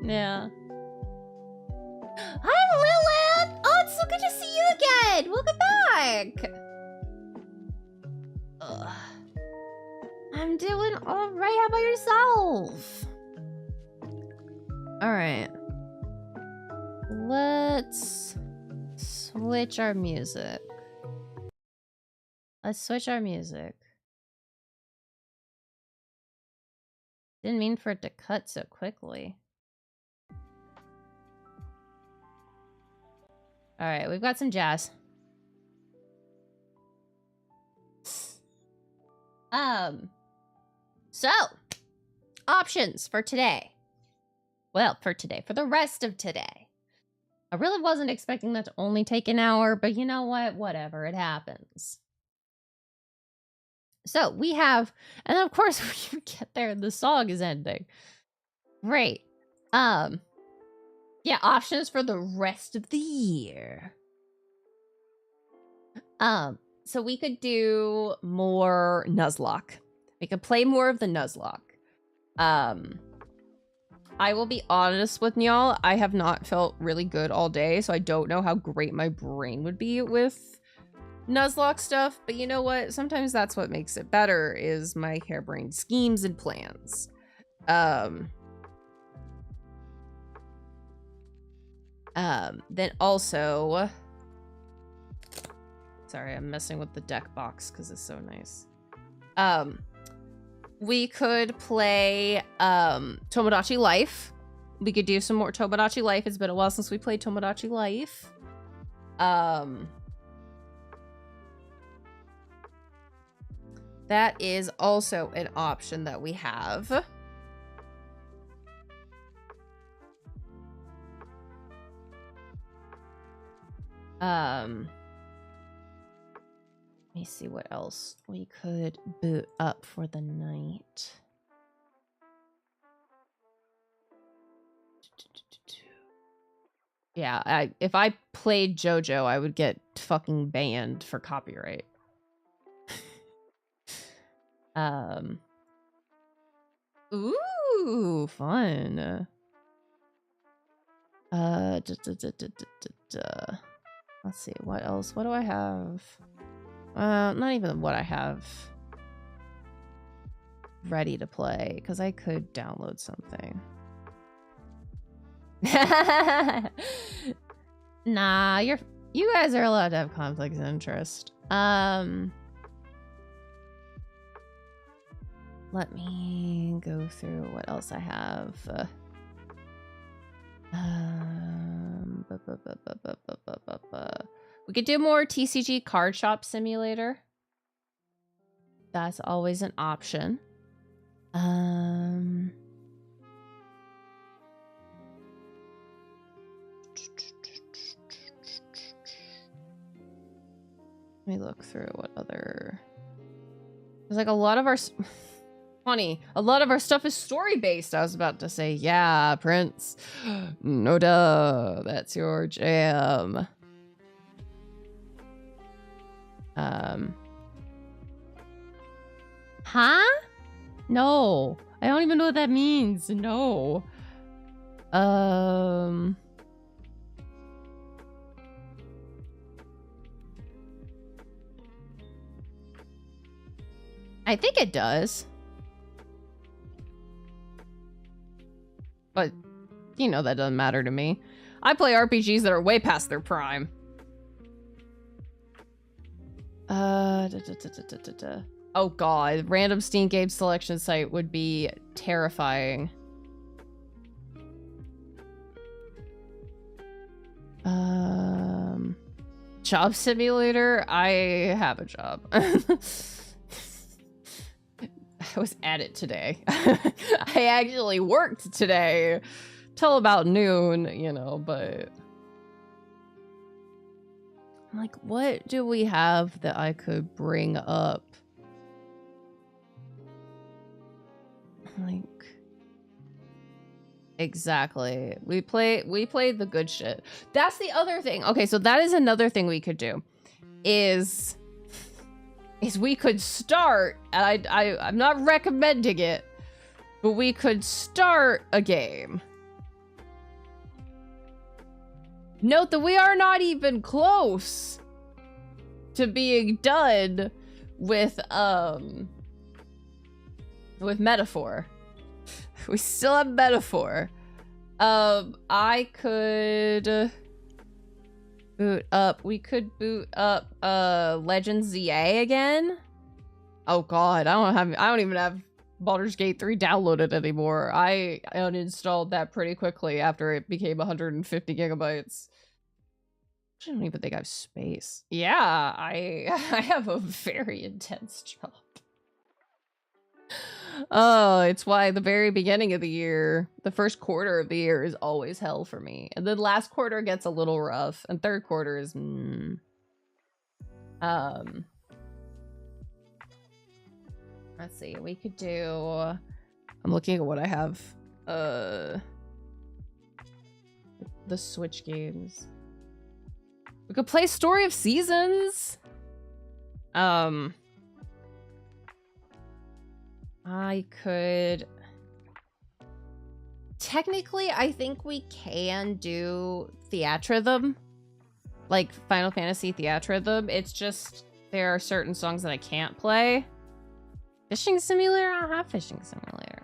Yeah. Hi, Lilith! Oh, it's so good to see you again! Welcome back! Ugh. I'm doing alright. How about yourself? Alright. Let's switch our music. Didn't mean for it to cut so quickly. Alright, we've got some jazz. So, options for today. Well, for the rest of today. I really wasn't expecting that to only take an hour, but you know what? Whatever, it happens. So, we have, and of course, we get there and the song is ending. Great. Yeah, options for the rest of the year. So we could do more Nuzlocke. We could play more of the Nuzlocke. I will be honest with y'all, I have not felt really good all day, so I don't know how great my brain would be with Nuzlocke stuff, but you know what? Sometimes that's what makes it better, is my harebrained schemes and plans. Then also... Sorry, I'm messing with the deck box because it's so nice. We could play Tomodachi Life. We could do some more Tomodachi Life. It's been a while since we played Tomodachi Life. That is also an option that we have. Let me see what else we could boot up for the night. Yeah, if I played JoJo, I would get fucking banned for copyright. Ooh, fun. Let's see, what else? What do I have? Not even what I have ready to play, because I could download something. Nah, you guys are allowed to have conflicts of interest. Let me go through what else I have. We could do more TCG Card Shop Simulator. That's always an option. Let me look through what other... There's like a lot of our... Funny, a lot of our stuff is story-based. I was about to say, yeah, Prince. No duh, that's your jam. Huh? No. I don't even know what that means. No. I think it does. But, you know, that doesn't matter to me. I play RPGs that are way past their prime. Oh god, random Steam game selection site would be terrifying. Job simulator? I have a job. I was at it today. I actually worked today till about noon, you know, but I'm like, what do we have that I could bring up? Like, exactly. We played the good shit. That's the other thing. Okay, so that is another thing we could do. Is we could start, and I'm not recommending it, but we could start a game. Note that we are not even close to being done with Metaphor. We still have Metaphor. I could boot up. We could boot up Legends ZA again. Oh god, I don't even have Baldur's Gate 3 downloaded anymore. I uninstalled that pretty quickly after it became 150 gigabytes. I don't even think I have space. Yeah, I have a very intense job. Oh, it's why the very beginning of the year, the first quarter of the year is always hell for me. And then last quarter gets a little rough. And third quarter is... Let's see, we could do... I'm looking at what I have. The Switch games. We could play Story of Seasons. I could... Technically, I think we can do Theatrhythm. Like Final Fantasy Theatrhythm. It's just there are certain songs that I can't play. Fishing Simulator? I don't have Fishing Simulator.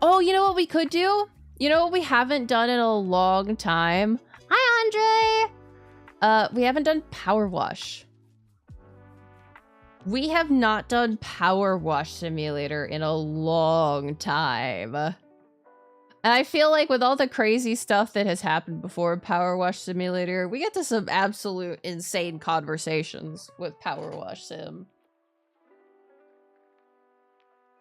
Oh, you know what we could do? You know what we haven't done in a long time? Hi, Andre! We haven't done Power Wash. We have not done Power Wash Simulator in a long time. And I feel like with all the crazy stuff that has happened before Power Wash Simulator, we get to some absolute insane conversations with Power Wash Sim.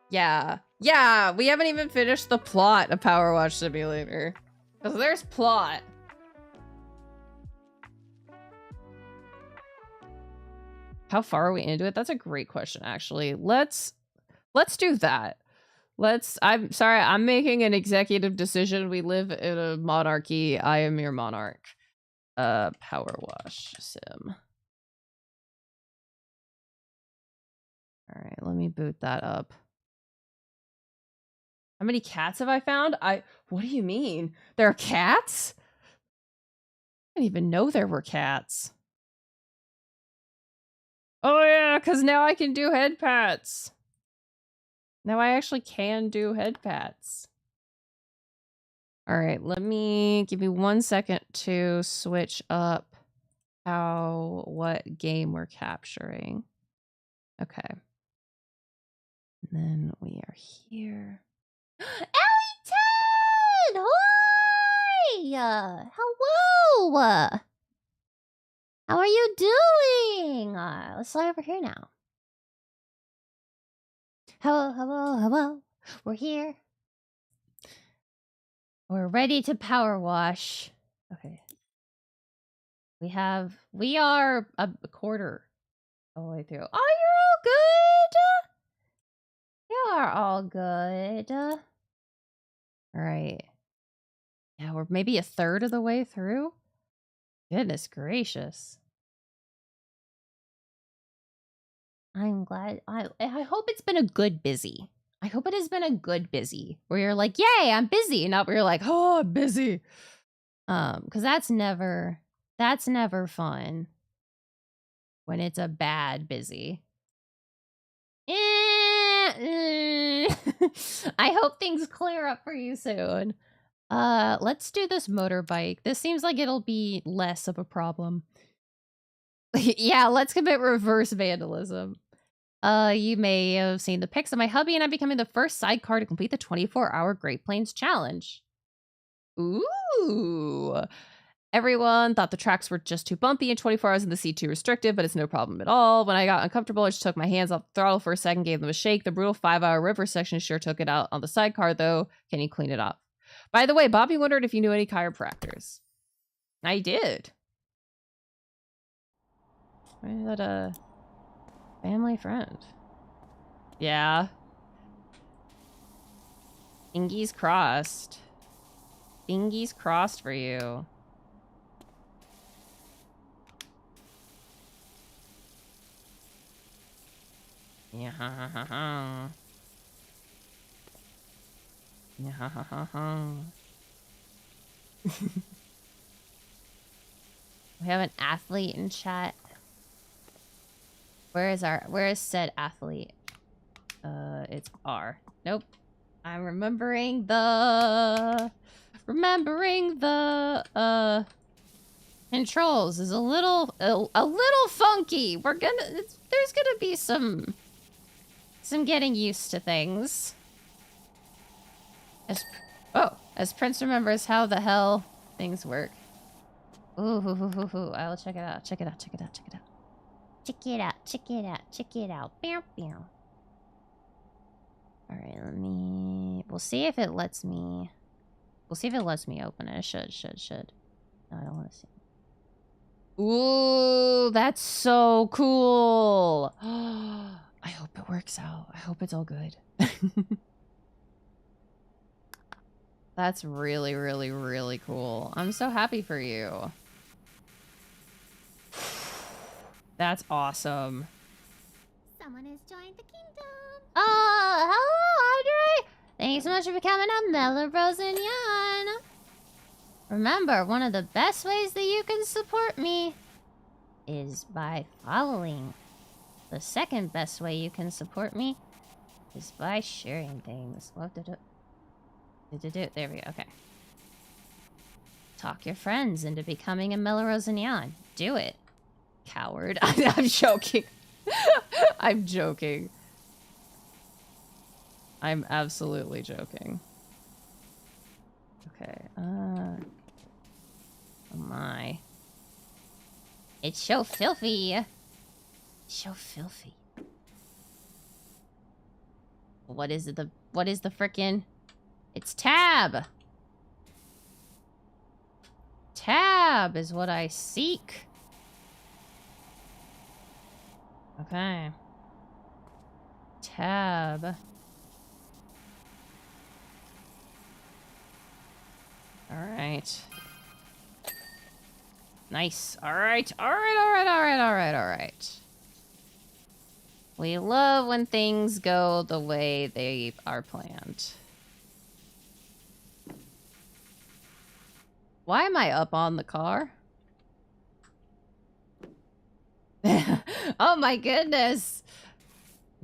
Yeah. Yeah, we haven't even finished the plot of Power Wash Simulator. Because there's plot. How far are we into it? That's a great question, actually. Let's do that. I'm sorry, I'm making an executive decision. We live in a monarchy. I am your monarch. Power Wash Sim. All right, let me boot that up. How many cats have I found? What do you mean? There are cats? I didn't even know there were cats. Oh yeah, because now I can do head pats. Now I actually can do head pats. All right, give me 1 second to switch up what game we're capturing. Okay. And then we are here. Ellie 10! Hello! How are you doing? Let's fly over here now. Hello. We're here. We're ready to power wash. Okay. We are a quarter all the way through. Oh, you're all good. You are all good. All right. Yeah, we're maybe a third of the way through. Goodness gracious. I'm glad. I hope it's been a good busy. I hope it has been a good busy where you're like, yay, I'm busy. Not where you're like, oh, I'm busy. Because that's never fun when it's a bad busy. I hope things clear up for you soon. Let's do this motorbike. This seems like it'll be less of a problem. Yeah, let's commit reverse vandalism. You may have seen the pics of my hubby and I becoming the first sidecar to complete the 24-hour Great Plains Challenge. Ooh. Everyone thought the tracks were just too bumpy and 24 hours in the seat too restrictive, but it's no problem at all. When I got uncomfortable, I just took my hands off the throttle for a second, gave them a shake. The brutal 5-hour river section sure took it out on the sidecar, though. Can you clean it up? By the way, Bobby wondered if you knew any chiropractors. I did. I had a family friend. Yeah. Fingies crossed. Fingies crossed for you. Yeah, ha, ha, ha, ha. Yeah, ha, ha, ha, ha. We have an athlete in chat. Where is said athlete? It's R. Nope. I'm remembering the controls is a little funky. There's gonna be some getting used to things. As Prince remembers how the hell things work. Ooh, I'll check it out. Check it out. Bow. All right, we'll see if it lets me open it. It should. No, I don't want to see. Ooh, that's so cool. I hope it works out. I hope it's all good. That's really, really, really cool. I'm so happy for you. That's awesome. Someone has joined the kingdom. Oh, hello, Audrey. Thanks so much for becoming a Melrose and Yan. Remember, one of the best ways that you can support me is by following. The second best way you can support me is by sharing things. There we go. Okay. Talk your friends into becoming a Melrose and Yan. Do it. Coward. I'm joking. I'm joking. I'm absolutely joking. Okay. Oh my. It's so filthy. So filthy. What is the frickin'? It's tab. Tab is what I seek. Okay. Tab. All right. Nice. All right. We love when things go the way they are planned. Why am I up on the car? Oh my goodness.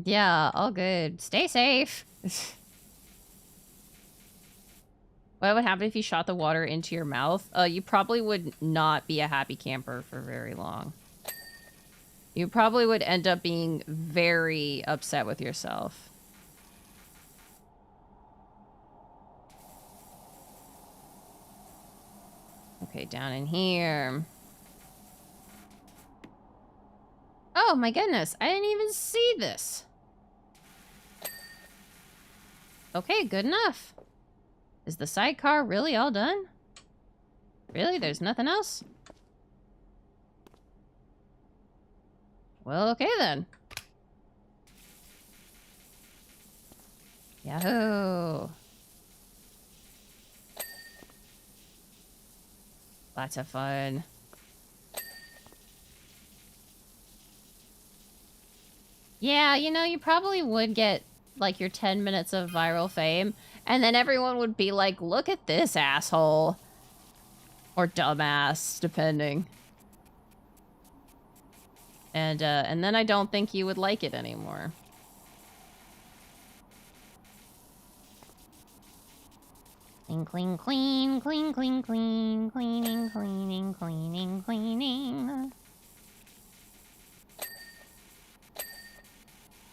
Yeah, all good. Stay safe. What would happen if you shot the water into your mouth? You probably would not be a happy camper for very long. You probably would end up being very upset with yourself. Okay, down in here. Oh my goodness, I didn't even see this. Okay, good enough. Is the sidecar really all done? Really? There's nothing else? Well, okay then. Yahoo! Lots of fun. Yeah, you know, you probably would get, like, your 10 minutes of viral fame, and then everyone would be like, look at this asshole. Or dumbass, depending. And then I don't think you would like it anymore. Clean, clean, clean, clean, clean, clean, cleaning, cleaning, cleaning, cleaning.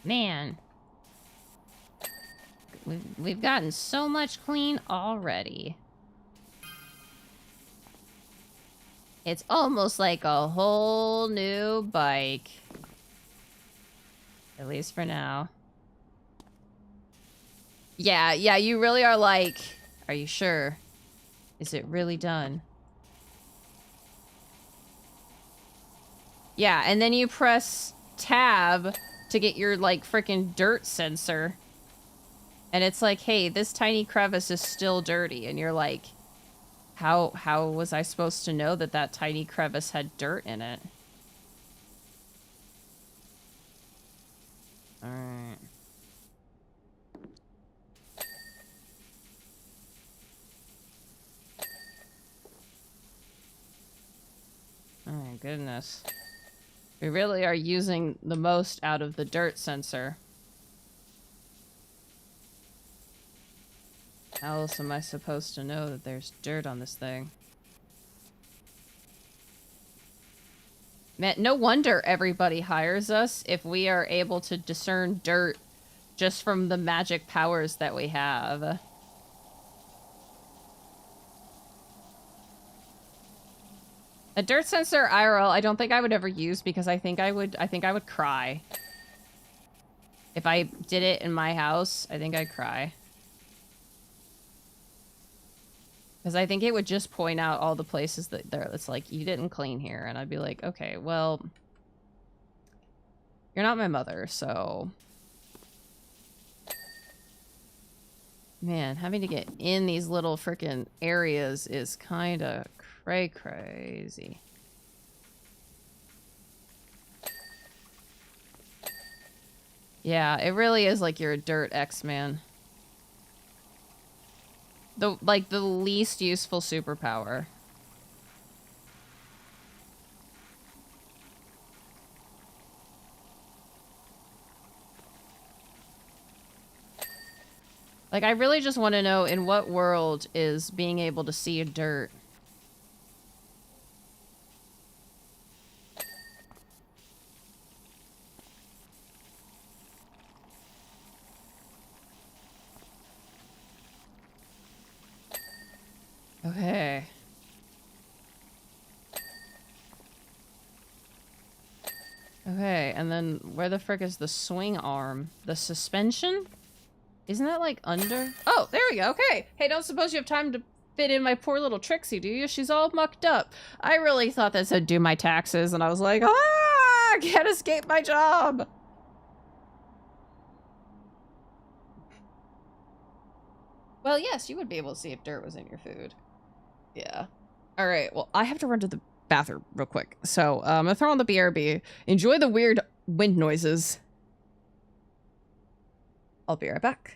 Man. We've gotten so much clean already. It's almost like a whole new bike. At least for now. Yeah, you really are like, are you sure? Is it really done? Yeah, and then you press tab to get your, like, freaking dirt sensor. And it's like, hey, this tiny crevice is still dirty. And you're like, how was I supposed to know that that tiny crevice had dirt in it? Alright. Oh my goodness. We really are using the most out of the dirt sensor. How else am I supposed to know that there's dirt on this thing? Man, no wonder everybody hires us if we are able to discern dirt just from the magic powers that we have. A dirt sensor IRL, I don't think I would ever use because I think I would cry. If I did it in my house, I think I'd cry. Because I think it would just point out all the places that it's like, you didn't clean here. And I'd be like, okay, well, you're not my mother, so... Man, having to get in these little frickin' areas is kind of crazy. Yeah, it really is like you're a dirt X-Man. The least useful superpower. Like, I really just want to know in what world is being able to see dirt. Okay. Okay, and then where the frick is the swing arm? The suspension? Isn't that like under? Oh, there we go. Okay. Hey, don't suppose you have time to fit in my poor little Trixie, do you? She's all mucked up. I really thought that said do my taxes, and I was like, I can't escape my job. Well, yes, you would be able to see if dirt was in your food. Yeah. All right. Well, I have to run to the bathroom real quick. So I'm going to throw on the BRB. Enjoy the weird wind noises. I'll be right back.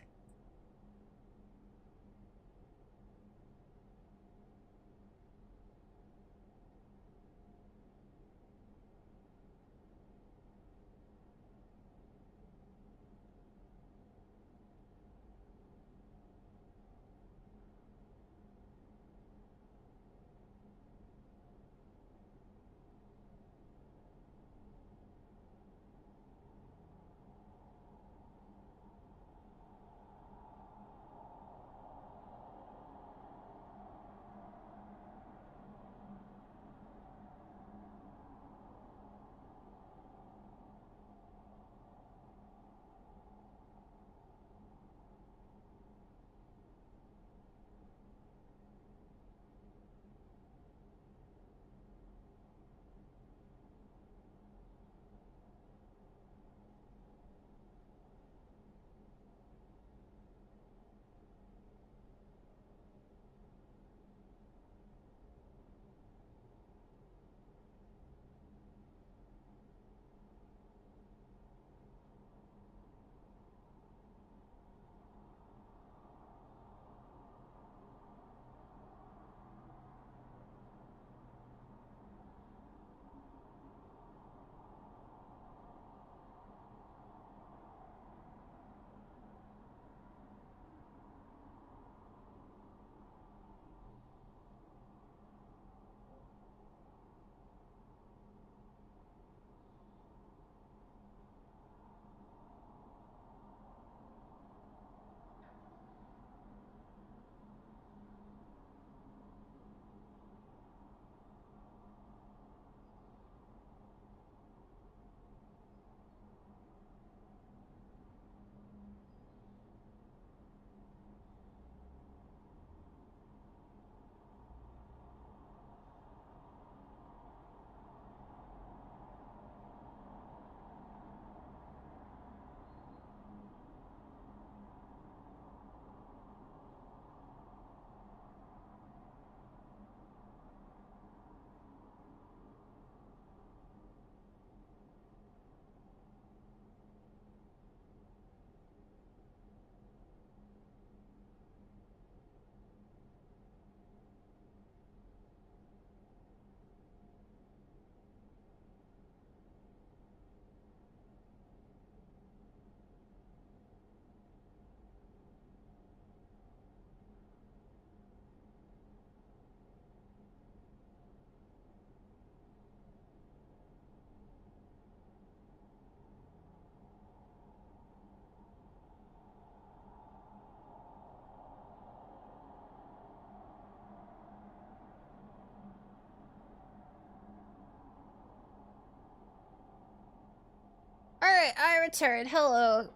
Alright, I returned. Hello.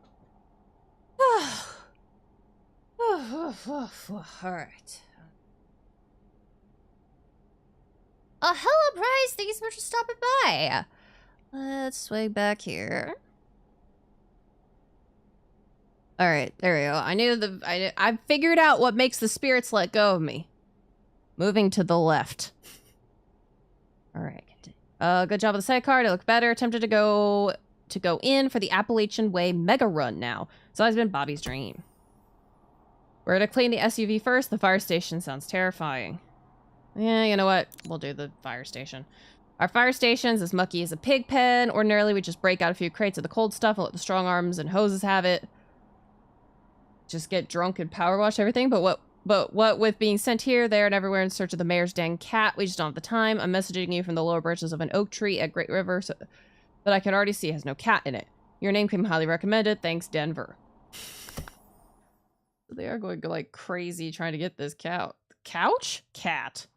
Alright. Hello, Bryce. Thank you so much for stopping by. Let's swing back here. Alright, there we go. I figured out what makes the spirits let go of me. Moving to the left. Alright. Good job with the sidecar. It looked better. Tempted to go in for the Appalachian Way mega run now. It's always been Bobby's dream. We're gonna clean the SUV first. The fire station sounds terrifying. Yeah, you know what? We'll do the fire station. Our fire station's as mucky as a pig pen. Ordinarily, we just break out a few crates of the cold stuff and let the strong arms and hoses have it. Just get drunk and power wash everything. But what with being sent here, there, and everywhere in search of the mayor's dang cat, we just don't have the time. I'm messaging you from the lower branches of an oak tree at Great River that I can already see has no cat in it. Your name came highly recommended. Thanks, Denver. They are going like crazy trying to get this couch? Cat.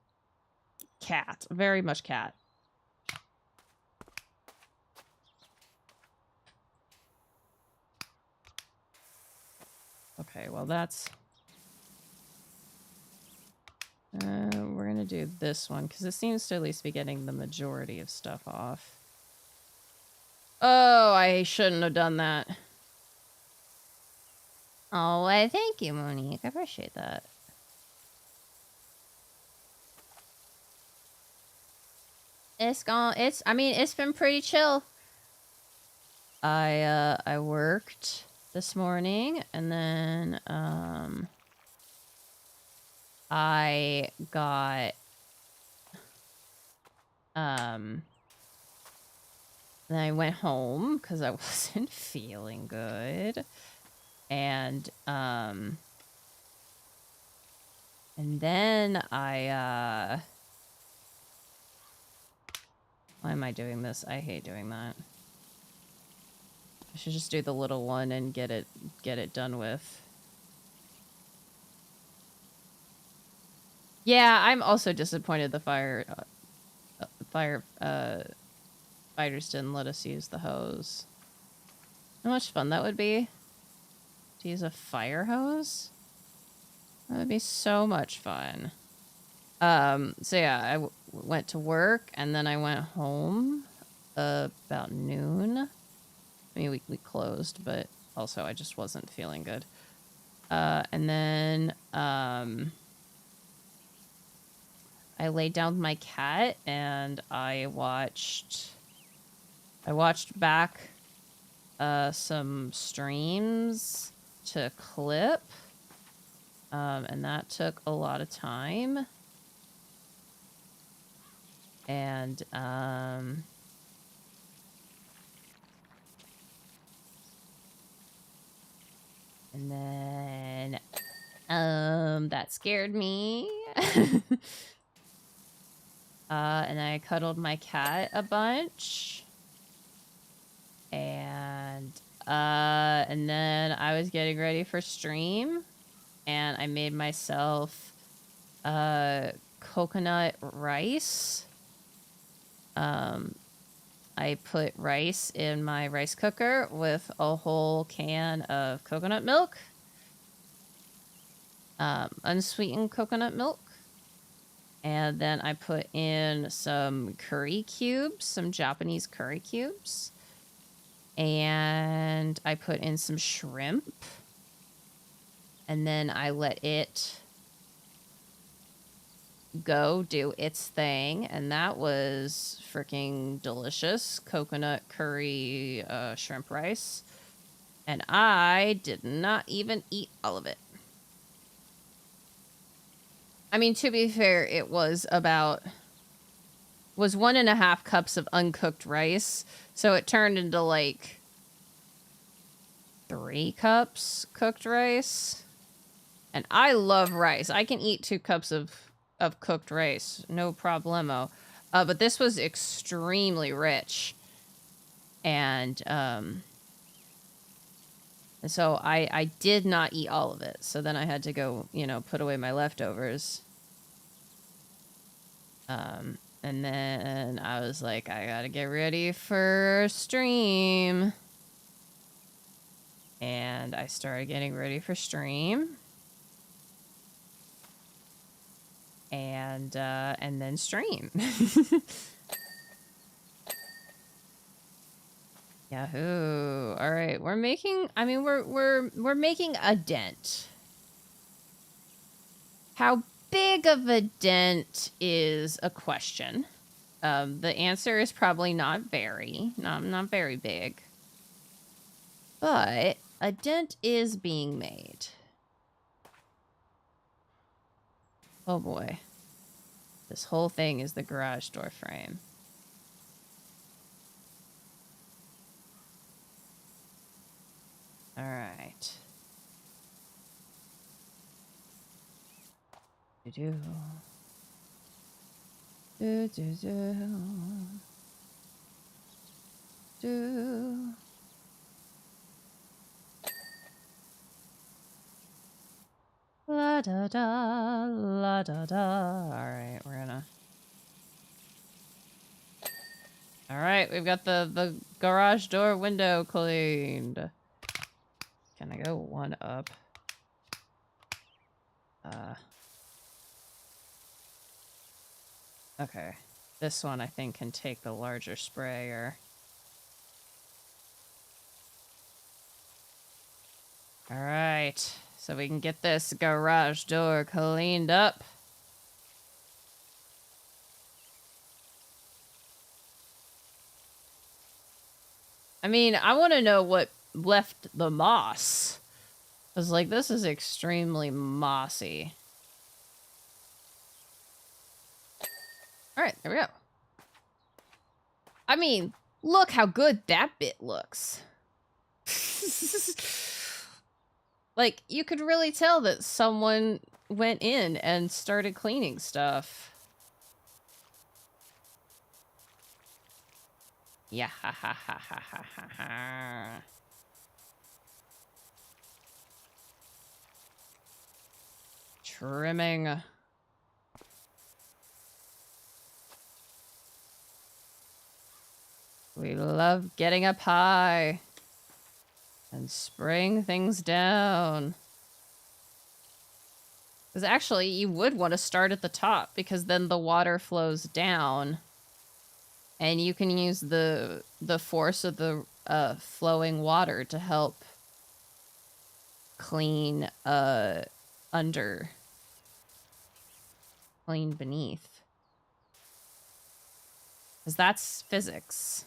Cat. Very much cat. Okay, well that's... we're gonna do this one, because it seems to at least be getting the majority of stuff off. Oh, I shouldn't have done that. Oh, well, thank you, Monique. I appreciate that. I mean, it's been pretty chill. I worked this morning, and then, I got, then I went home, because I wasn't feeling good. And then I, why am I doing this? I hate doing that. I should just do the little one and get it done with. Yeah, I'm also disappointed the fighters didn't let us use the hose. How much fun that would be to use a fire hose? That would be so much fun. So yeah, I went to work and then I went home about noon. I mean, we closed, but also I just wasn't feeling good. And then I laid down with my cat and I watched back some streams to clip. And that took a lot of time. And then that scared me. And I cuddled my cat a bunch. And then I was getting ready for stream. And I made myself coconut rice. I put rice in my rice cooker with a whole can of coconut milk. Unsweetened coconut milk. And then I put in some curry cubes, some Japanese curry cubes. And I put in some shrimp. And then I let it go do its thing. And that was freaking delicious. Coconut curry shrimp rice. And I did not even eat all of it. I mean, to be fair, it was 1.5 cups of uncooked rice. So it turned into like 3 cups cooked rice. And I love rice. I can eat 2 cups of cooked rice. No problemo. But this was extremely rich. And so I did not eat all of it. So then I had to go, put away my leftovers. And then I was like, I gotta get ready for stream. And I started getting ready for stream. And then stream. Yahoo! All right, we're making. I mean, we're making a dent. How big of a dent is a question. The answer is probably not very big. But a dent is being made. Oh boy. This whole thing is the garage door frame. All right. Do do do do. La da da, la da da. All right, we're gonna. All right, we've got the garage door window cleaned. Can I go one up? Okay. This one I think can take the larger sprayer. All right, so we can get this garage door cleaned up. I mean, I want to know what left the moss. Because, like, this is extremely mossy. Alright, there we go. I mean, look how good that bit looks. Like, you could really tell that someone went in and started cleaning stuff. Yeah, ha ha ha ha ha ha ha. Trimming. We love getting up high and spraying things down. Because actually, you would want to start at the top because then the water flows down. And you can use the force of the flowing water to help clean under, clean beneath. Because that's physics.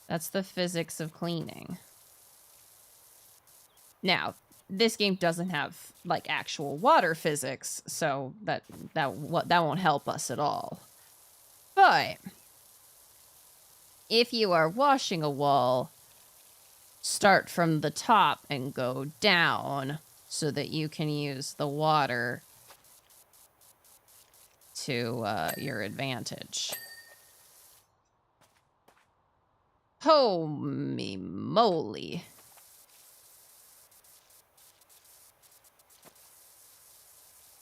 That's the physics of cleaning. Now, this game doesn't have like actual water physics, so that won't help us at all. But if you are washing a wall, start from the top and go down so that you can use the water to your advantage. Holy moly.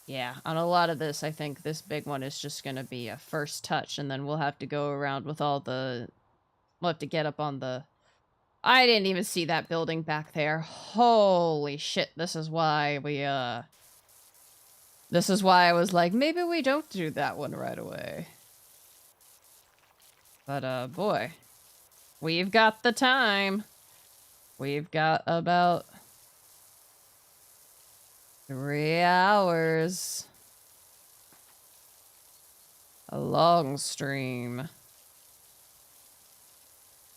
Yeah, on a lot of this, I think this big one is just going to be a first touch, and then we'll have to go around with all the... We'll have to get up on the... I didn't even see that building back there. Holy shit, this is why we, This is why I was like, maybe we don't do that one right away. But, boy. We've got the time. We've got about 3 hours. A long stream.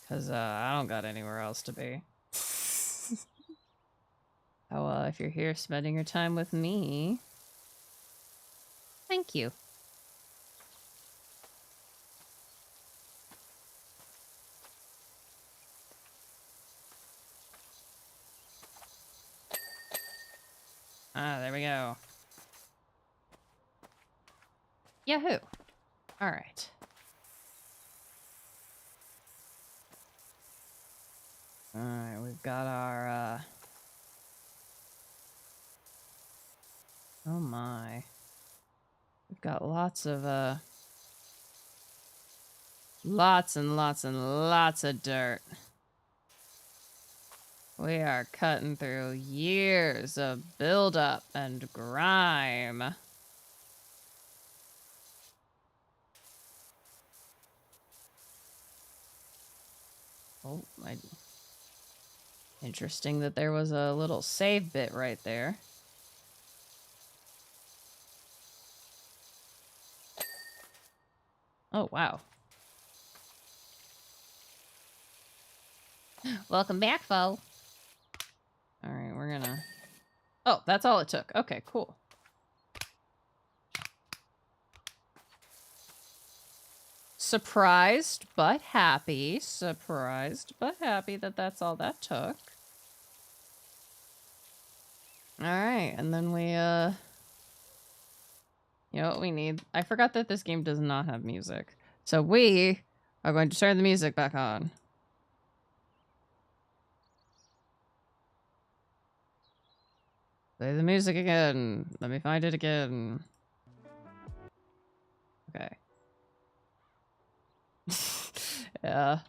Because, I don't got anywhere else to be. Oh, well, if you're here spending your time with me... Thank you. Ah, there we go. Yahoo! Alright. Alright, we've got our, oh my. We've got lots of, lots and lots and lots of dirt. We are cutting through years of buildup and grime. Oh, interesting that there was a little save bit right there. Oh, wow. Welcome back, foe. All right, we're gonna... Oh, that's all it took. Okay, cool. Surprised but happy. Surprised but happy that that's all that took. All right, and then we, you know what we need? I forgot that this game does not have music. So we are going to turn the music back on. Play the music again. Let me find it again. Okay. Yeah.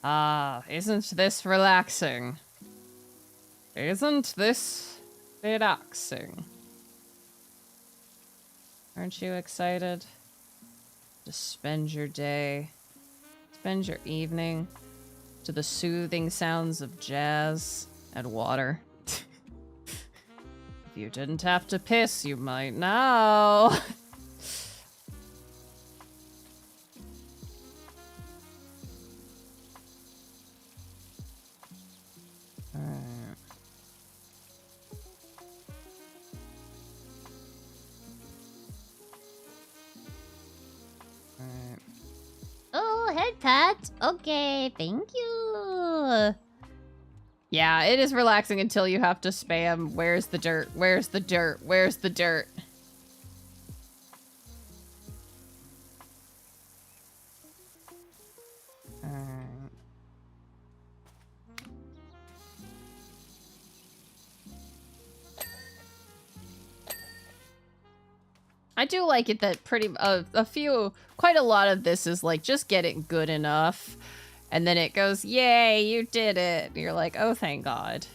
Ah, isn't this relaxing? Isn't this relaxing? Aren't you excited to spend your day, spend your evening to the soothing sounds of jazz and water? If you didn't have to piss, you might now. Alright. Alright. Oh, head pat. Okay, thank you. Yeah, it is relaxing until you have to spam, where's the dirt, where's the dirt, where's the dirt? Alright. I do like it that quite a lot of this is like just get it good enough. And then it goes, yay, you did it. And you're like, oh, thank God.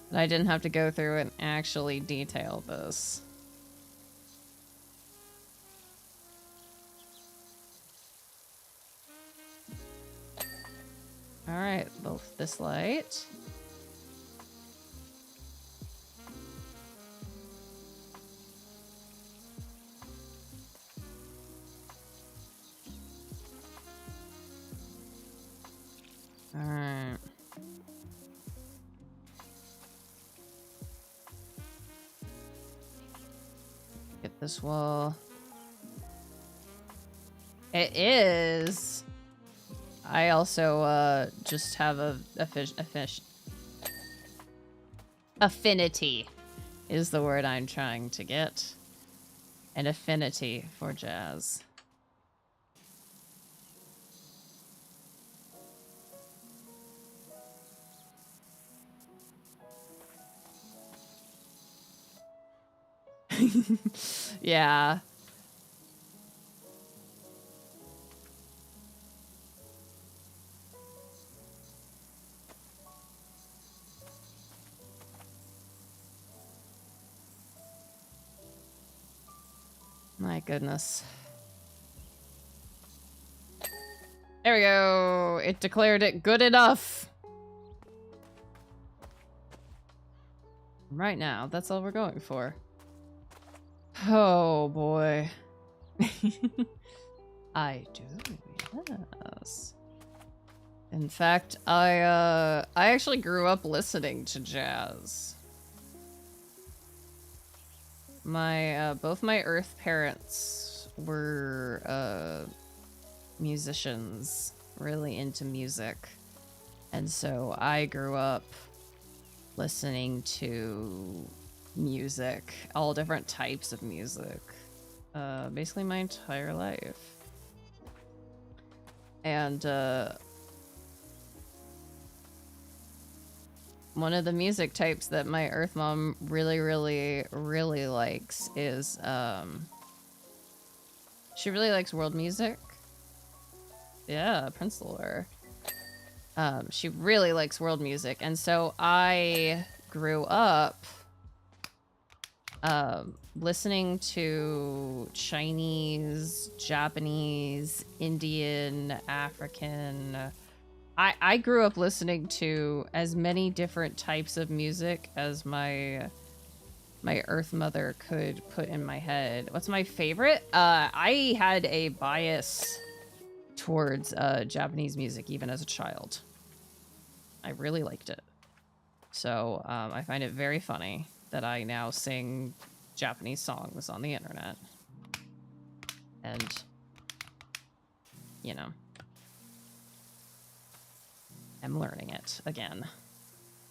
And I didn't have to go through and actually detail this. All right, both this light. All right. Get this wall. It is. I also just have a affinity is the word I'm trying to get. An affinity for jazz. Yeah. My goodness. There we go. It declared it good enough. Right now, that's all we're going for. Oh boy. I do, yes. In fact, I actually grew up listening to jazz. Both my Earth parents were, musicians, really into music. And so I grew up listening to music, all different types of music, basically my entire life. And, one of the music types that my Earth mom really, really, really likes is, She really likes world music. Yeah, Prince Lore. She really likes world music, and so I grew up listening to Chinese, Japanese, Indian, African. I grew up listening to as many different types of music as my Earth Mother could put in my head. What's my favorite? I had a bias towards Japanese music even as a child. I really liked it. So I find it very funny that I now sing Japanese songs on the internet. And, you know, I'm learning it again.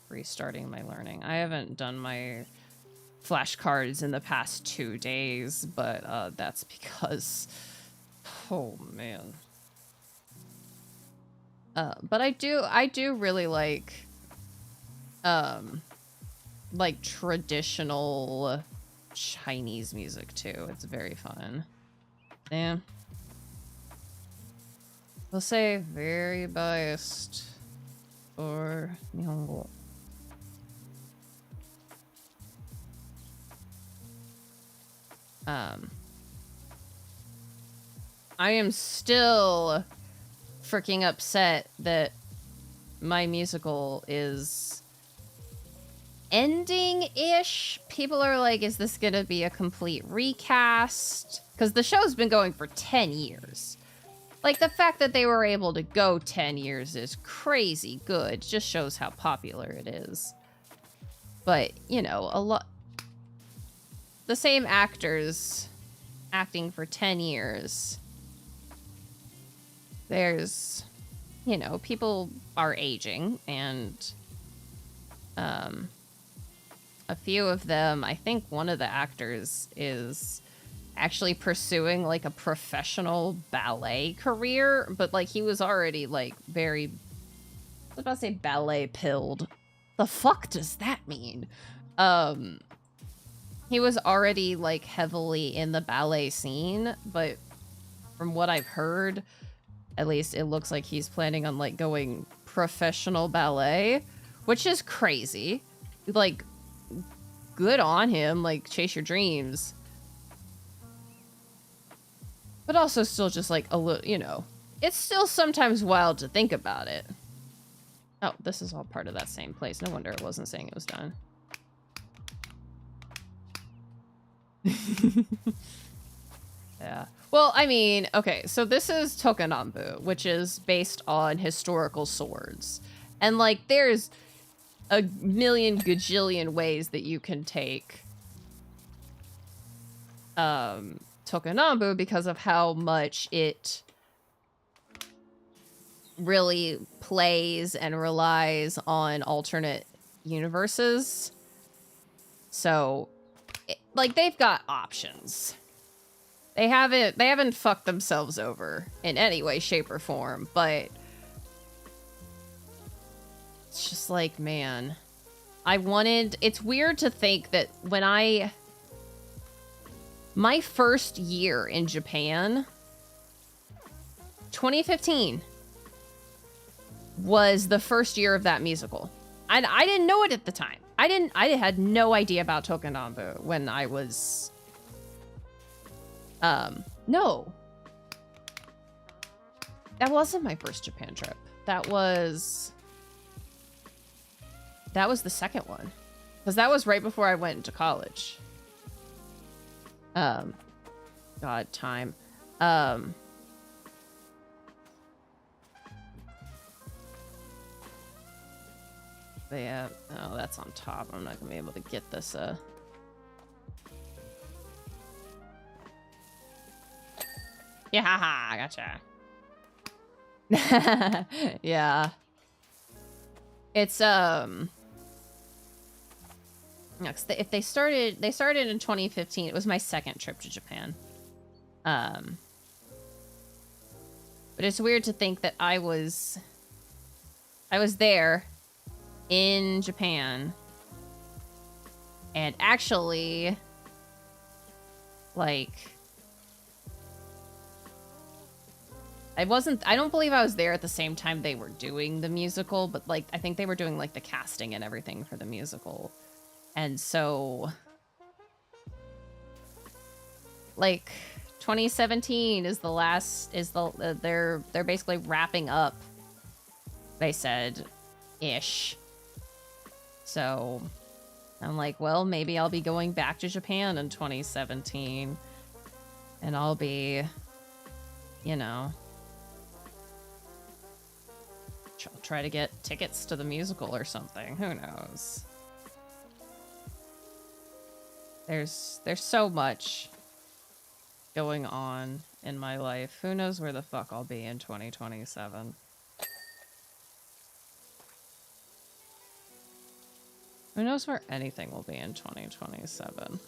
Restarting my learning. I haven't done my flashcards in the past 2 days, but that's because, oh man. But I do really like traditional Chinese music too. It's very fun. Yeah. We'll say very biased for Nihongo. I am still freaking upset that my musical is ending-ish. People are like, is this gonna be a complete recast? Because the show's been going for 10 years. Like, the fact that they were able to go 10 years is crazy good. Just shows how popular it is. But, you know, the same actors acting for 10 years. There's, you know, people are aging, and a few of them, I think one of the actors is actually pursuing like a professional ballet career, but like he was already like I was about to say ballet pilled. The fuck does that mean? He was already like heavily in the ballet scene, but from what I've heard, at least it looks like he's planning on like going professional ballet, which is crazy. Like, good on him, like chase your dreams. But also still just like a little, you know, it's still sometimes wild to think about it. Oh, this is all part of that same place. No wonder it wasn't saying it was done. Yeah. Well, I mean, okay, so this is Tokonanbu, which is based on historical swords. And like, there's a million gajillion ways that you can take Tokonanbu because of how much it really plays and relies on alternate universes. So, like, they've got options. They haven't fucked themselves over in any way, shape, or form, but it's just like, man, it's weird to think that when my first year in Japan, 2015, was the first year of that musical. And I didn't know it at the time. I had no idea about Tokonanbu when I was, no. That wasn't my first Japan trip. That was the second one. Because that was right before I went into college. God, time. Yeah, oh, that's on top. I'm not gonna be able to get this, Yeah, haha, gotcha. Yeah. It's, if they started in 2015. It was my second trip to Japan. But it's weird to think that I was there in Japan and actually like I don't believe I was there at the same time they were doing the musical, but like I think they were doing like the casting and everything for the musical. And so like 2017 is the last they're basically wrapping up, they said, ish. So I'm like, well, maybe I'll be going back to Japan in 2017 and I'll be, you know, try to get tickets to the musical or something. Who knows? There's so much going on in my life. Who knows where the fuck I'll be in 2027? Who knows where anything will be in 2027?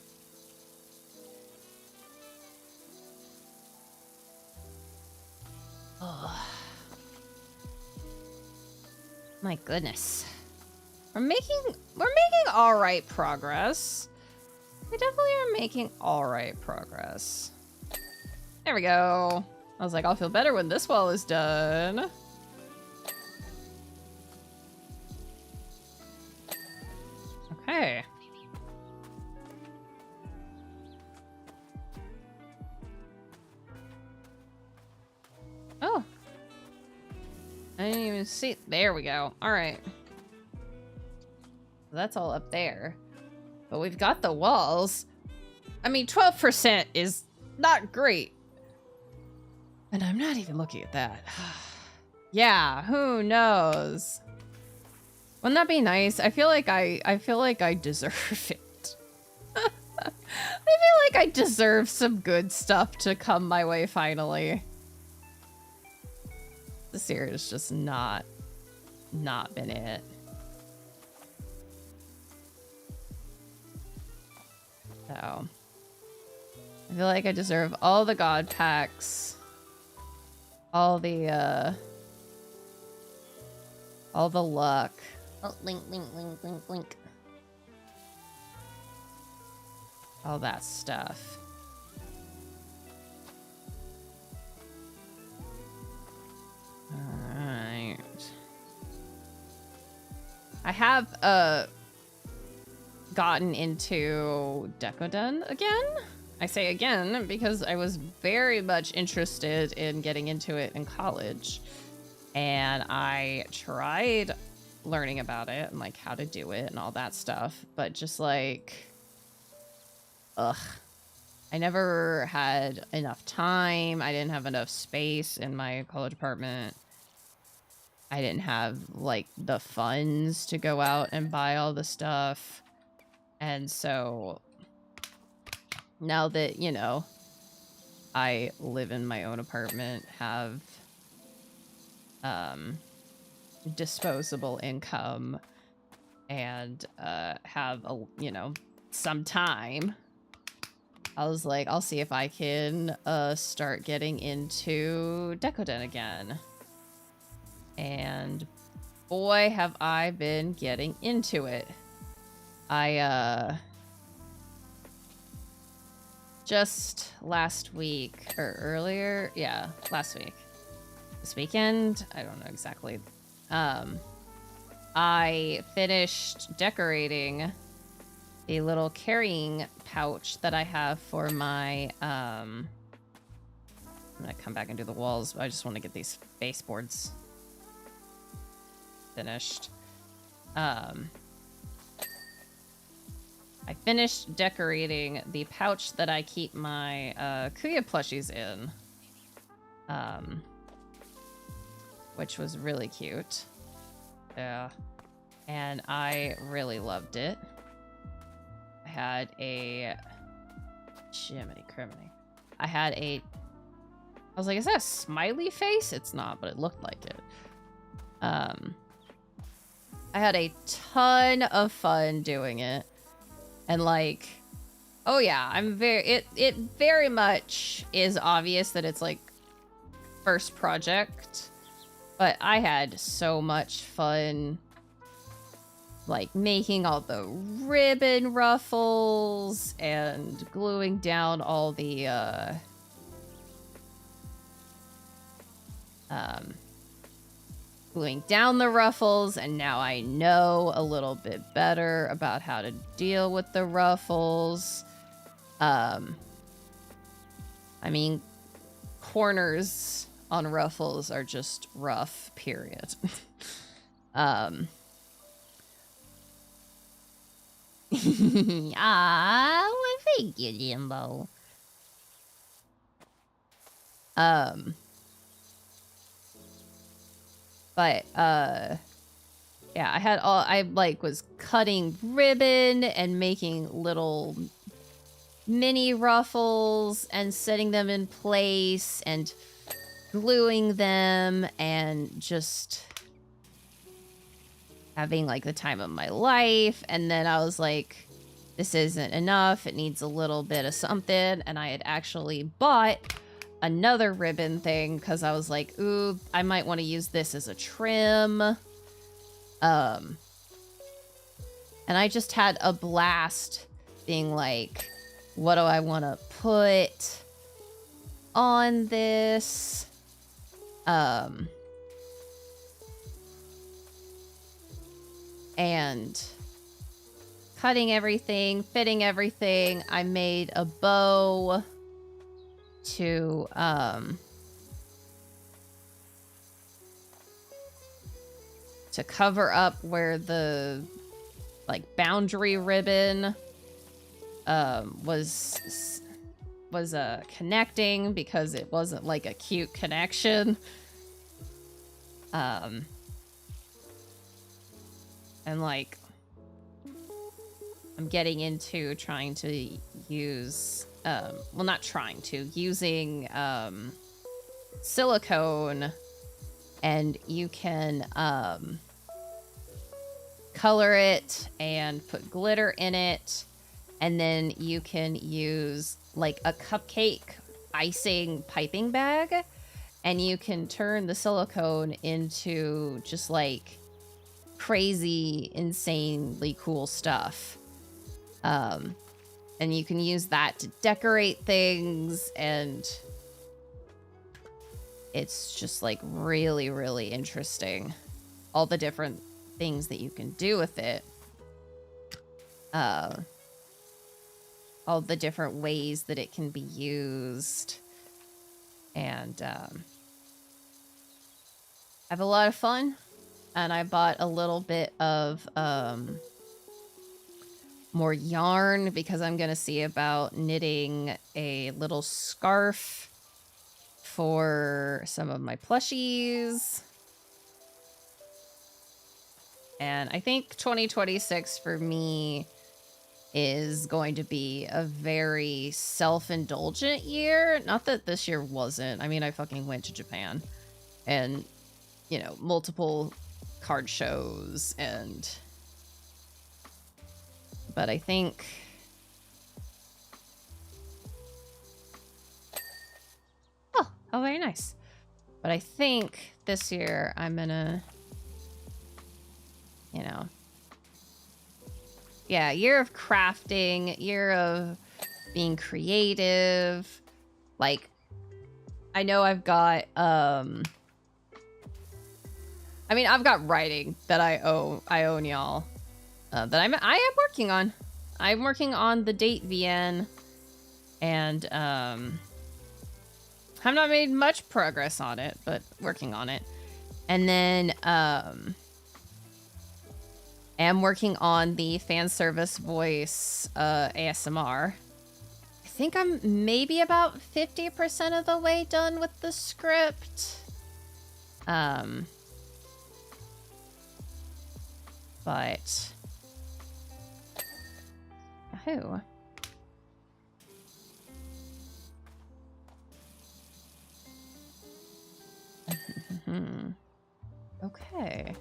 Oh. My goodness. We're making all right progress. We definitely are making all right progress. There we go. I was like, I'll feel better when this wall is done. Okay. Oh. I didn't even see. There we go. All right. That's all up there. But we've got the walls. I mean, 12% is not great. And I'm not even looking at that. Yeah, who knows? Wouldn't that be nice? I feel like I deserve it. I feel like I deserve some good stuff to come my way finally. This year has just not been it. So I feel like I deserve all the god packs, all the luck. Oh, link. All that stuff. Alright. I have gotten into Decoden again. I say again because I was very much interested in getting into it in college. And I tried learning about it and like how to do it and all that stuff, but just like, ugh. I never had enough time. I didn't have enough space in my college apartment. I didn't have like the funds to go out and buy all the stuff. And so now that, you know, I live in my own apartment, have disposable income, and have a, you know, some time, I was like, I'll see if I can start getting into Decoden again. And boy, have I been getting into it. I just last week or earlier, yeah, last week. This weekend, I don't know exactly. I finished decorating a little carrying pouch that I have for my, I'm gonna come back and do the walls, but I just want to get these baseboards finished. I finished decorating the pouch that I keep my Kuya plushies in, which was really cute. Yeah, and I really loved it. I had a Jiminy Criminy. I was like, is that a smiley face? It's not, but it looked like it. I had a ton of fun doing it. And like, oh yeah, it very much is obvious that it's like first project, but I had so much fun like making all the ribbon ruffles and gluing down all the gluing down the ruffles, and now I know a little bit better about how to deal with the ruffles. I mean, corners on ruffles are just rough, period. Ah, well, thank you, Jimbo. But yeah, I like was cutting ribbon and making little mini ruffles and setting them in place and gluing them and just having like the time of my life. And then I was like, this isn't enough. It needs a little bit of something. And I had actually bought another ribbon thing because I was like, ooh, I might want to use this as a trim. And I just had a blast being like, what do I want to put on this? And cutting everything, fitting everything. I made a bow to cover up where the like boundary ribbon was connecting, because it wasn't like a cute connection. And like I'm getting into trying to use well, not trying to, using silicone, and you can color it and put glitter in it, and then you can use like a cupcake icing piping bag, and you can turn the silicone into just like crazy, insanely cool stuff. And you can use that to decorate things, and it's just like really, really interesting. All the different things that you can do with it. All the different ways that it can be used. And I have a lot of fun. And I bought a little bit of more yarn because I'm going to see about knitting a little scarf for some of my plushies. And I think 2026 for me is going to be a very self-indulgent year. Not that this year wasn't. I mean, I fucking went to Japan and, you know, multiple card shows, and but I think oh, very nice. But I think this year I'm gonna, you know, yeah, year of crafting, year of being creative. Like, I know I've got I mean, I've got writing that I own y'all, that I am working on. I'm working on the date VN, and have not made much progress on it, but working on it. And then am working on the fan service voice ASMR. I think I'm maybe about 50% of the way done with the script. But Yahoo. Okay.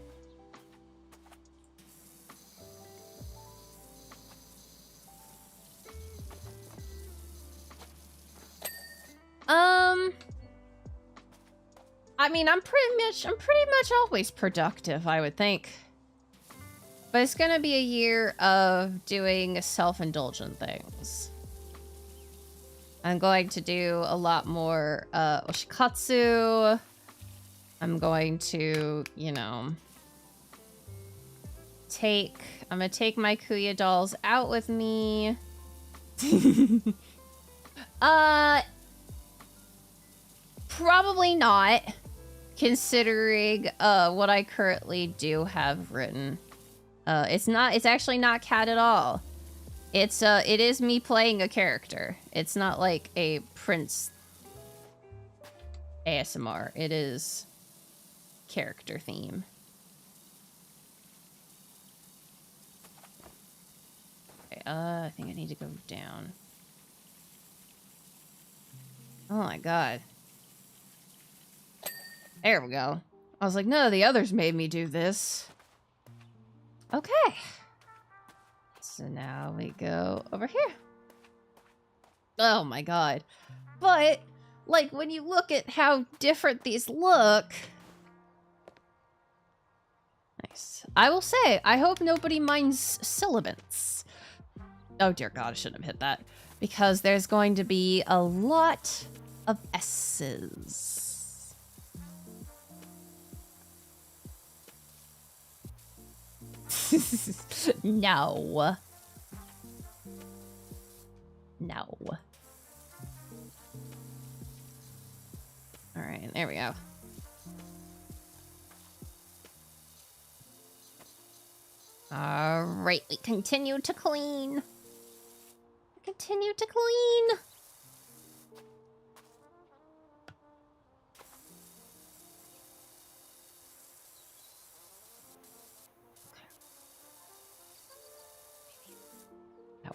I mean, I'm pretty much always productive, I would think. But it's gonna be a year of doing self-indulgent things. I'm going to do a lot more oshikatsu. I'm going to, you know, I'm gonna take my Kuya dolls out with me. Probably not, considering what I currently do have written. It's actually not cat at all. It is me playing a character. It's not like a Prince ASMR. It is character theme. Okay, I think I need to go down. Oh my god. There we go. I was like, no, the others made me do this. Okay. So now we go over here. Oh my god. But, like, when you look at how different these look... Nice. I will say, I hope nobody minds syllabants. Oh dear god, I shouldn't have hit that. Because there's going to be a lot of S's. No. No. Alright, there we go. Alright, we continue to clean. Continue to clean.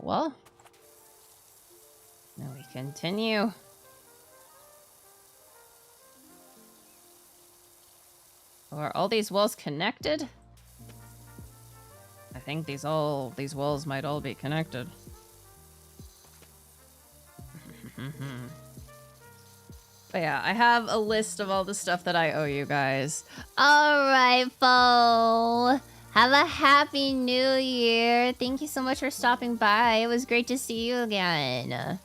Well, now we continue. Are all these walls connected? I think these walls might all be connected. But yeah, I have a list of all the stuff that I owe you guys. Alright, Fo. Have a happy new year. Thank you so much for stopping by. It was great to see you again.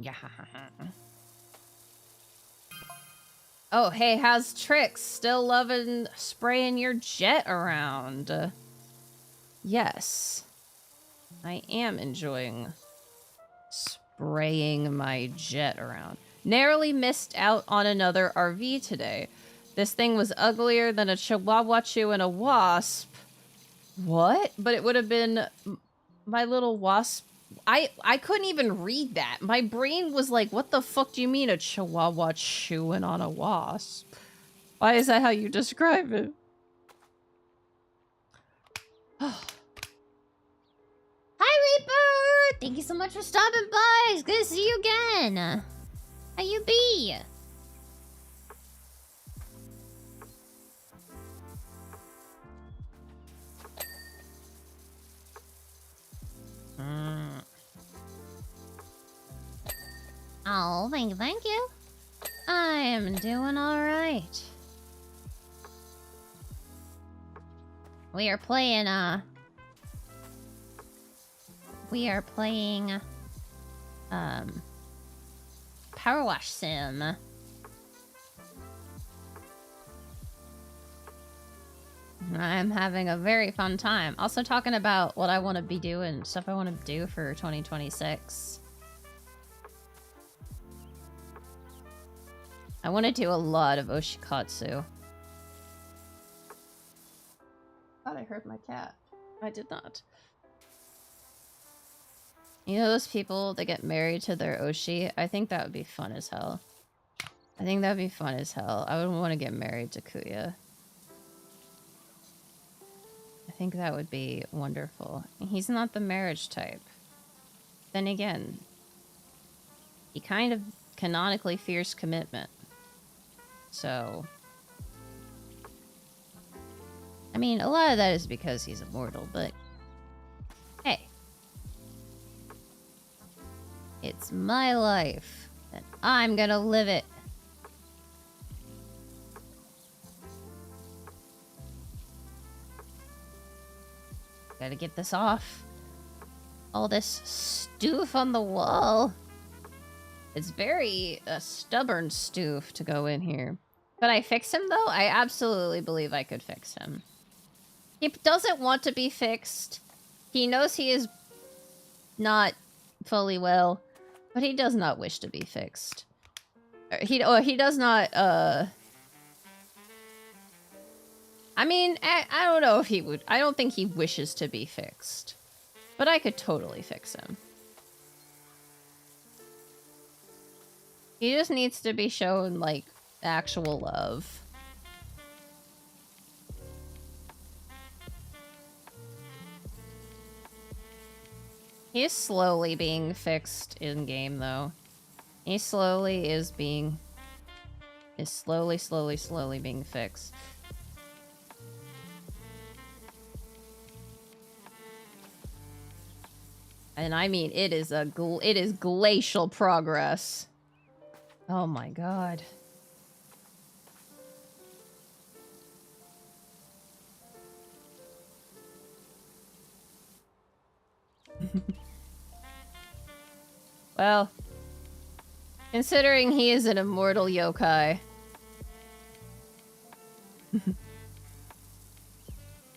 Yeah. Oh, hey, how's Trix? Still loving spraying your jet around? Yes. I am enjoying spraying my jet around. Narrowly missed out on another RV today. This thing was uglier than a chihuahua chew and a wasp. What? But it would have been my little wasp. I couldn't even read that. My brain was like, what the fuck do you mean a chihuahua chewing on a wasp? Why is that how you describe it? Hi, Reaper! Thank you so much for stopping by. It's good to see you again. How you be? Oh, thank you. I am doing all right. We are playing Power Wash Sim. I'm having a very fun time. Also talking about what I want to be doing, stuff I want to do for 2026. I want to do a lot of Oshikatsu. Thought I heard my cat. I did not. You know those people that get married to their Oshi? I think that would be fun as hell. I think that would be fun as hell. I would want to get married to Kuya. I think that would be wonderful. He's not the marriage type. Then again, he kind of canonically fears commitment. So... I mean, a lot of that is because he's immortal, but... Hey. It's my life, and I'm gonna live it. Gotta get this off. all this stoof on the wall. It's very stubborn stoof to go in here. Could I fix him, though? I absolutely believe I could fix him. He doesn't want to be fixed. He knows he is not fully well, but he does not wish to be fixed. He does not, I mean, I don't know if he would. I don't think he wishes to be fixed. But I could totally fix him. He just needs to be shown, like, actual love. He is slowly being fixed in-game, though. He slowly is being... is slowly being fixed. And I mean, it is glacial progress. Oh my god. Well, considering he is an immortal yokai,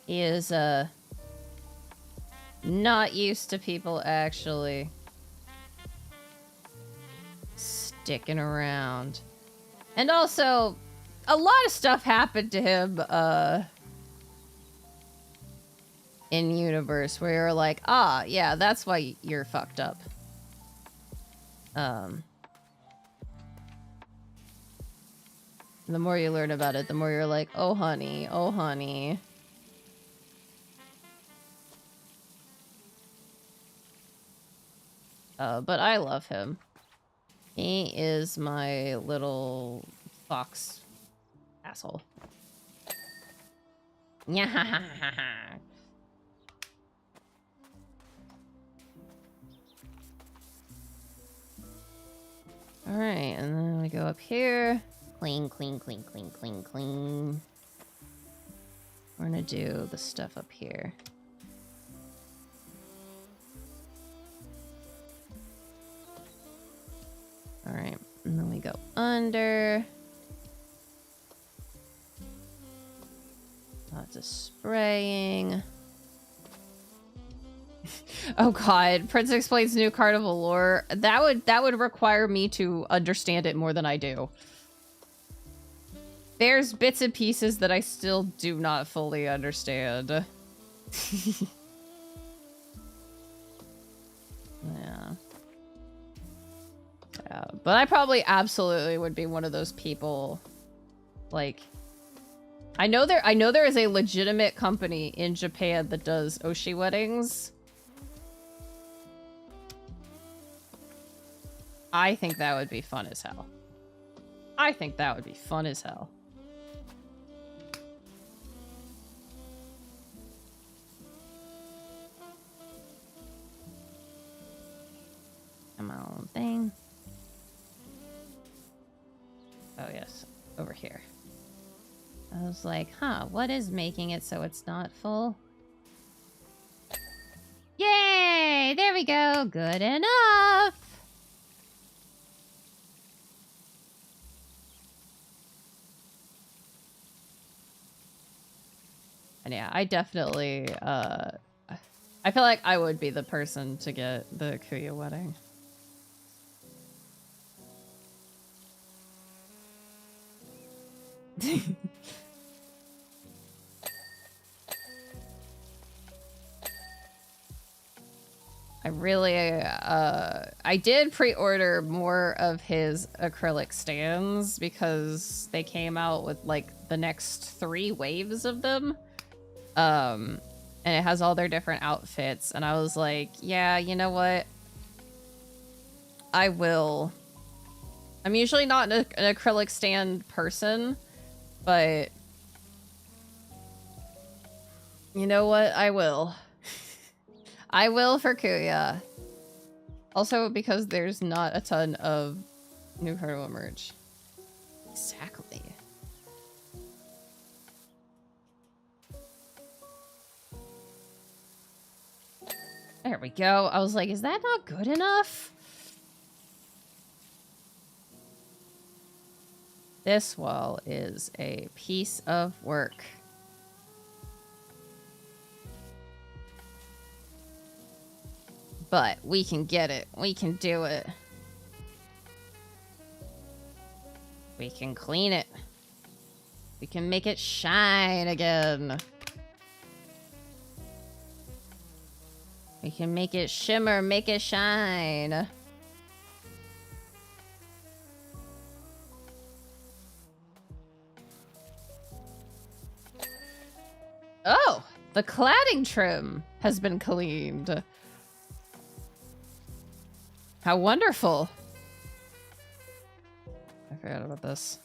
he is, not used to people actually sticking around. And also, a lot of stuff happened to him, in universe where you're like, ah, yeah, that's why you're fucked up. The more you learn about it, the more you're like, oh honey, oh honey. But I love him. He is my little fox asshole. Yeah. Alright, and then we go up here. Clean, clean, clean, clean, clean, clean. We're gonna do the stuff up here. Alright, and then we go under. Lots of spraying. Oh god, Prince explains new carnival lore. That would require me to understand it more than I do. There's bits and pieces that I still do not fully understand. Yeah. Yeah, but I probably absolutely would be one of those people. Like, I know there is a legitimate company in Japan that does Oshi weddings. I think that would be fun as hell. I think that would be fun as hell. Come on, thing. Oh yes, over here. I was like, huh, what is making it so it's not full? Yay! There we go. Good enough. And yeah, I definitely, I feel like I would be the person to get the Kuya wedding. I really, I did pre-order more of his acrylic stands because they came out with like the next 3 waves of them. And it has all their different outfits. And I was like, yeah, you know what? I will. I'm usually not an acrylic stand person, but you know what? I will. I will for Kuya. Also because there's not a ton of new carnival merch. Exactly. There we go. I was like, is that not good enough? This wall is a piece of work. But we can get it. We can do it. We can clean it. We can make it shine again. We can make it shimmer, make it shine. Oh, the cladding trim has been cleaned. How wonderful. I forgot about this.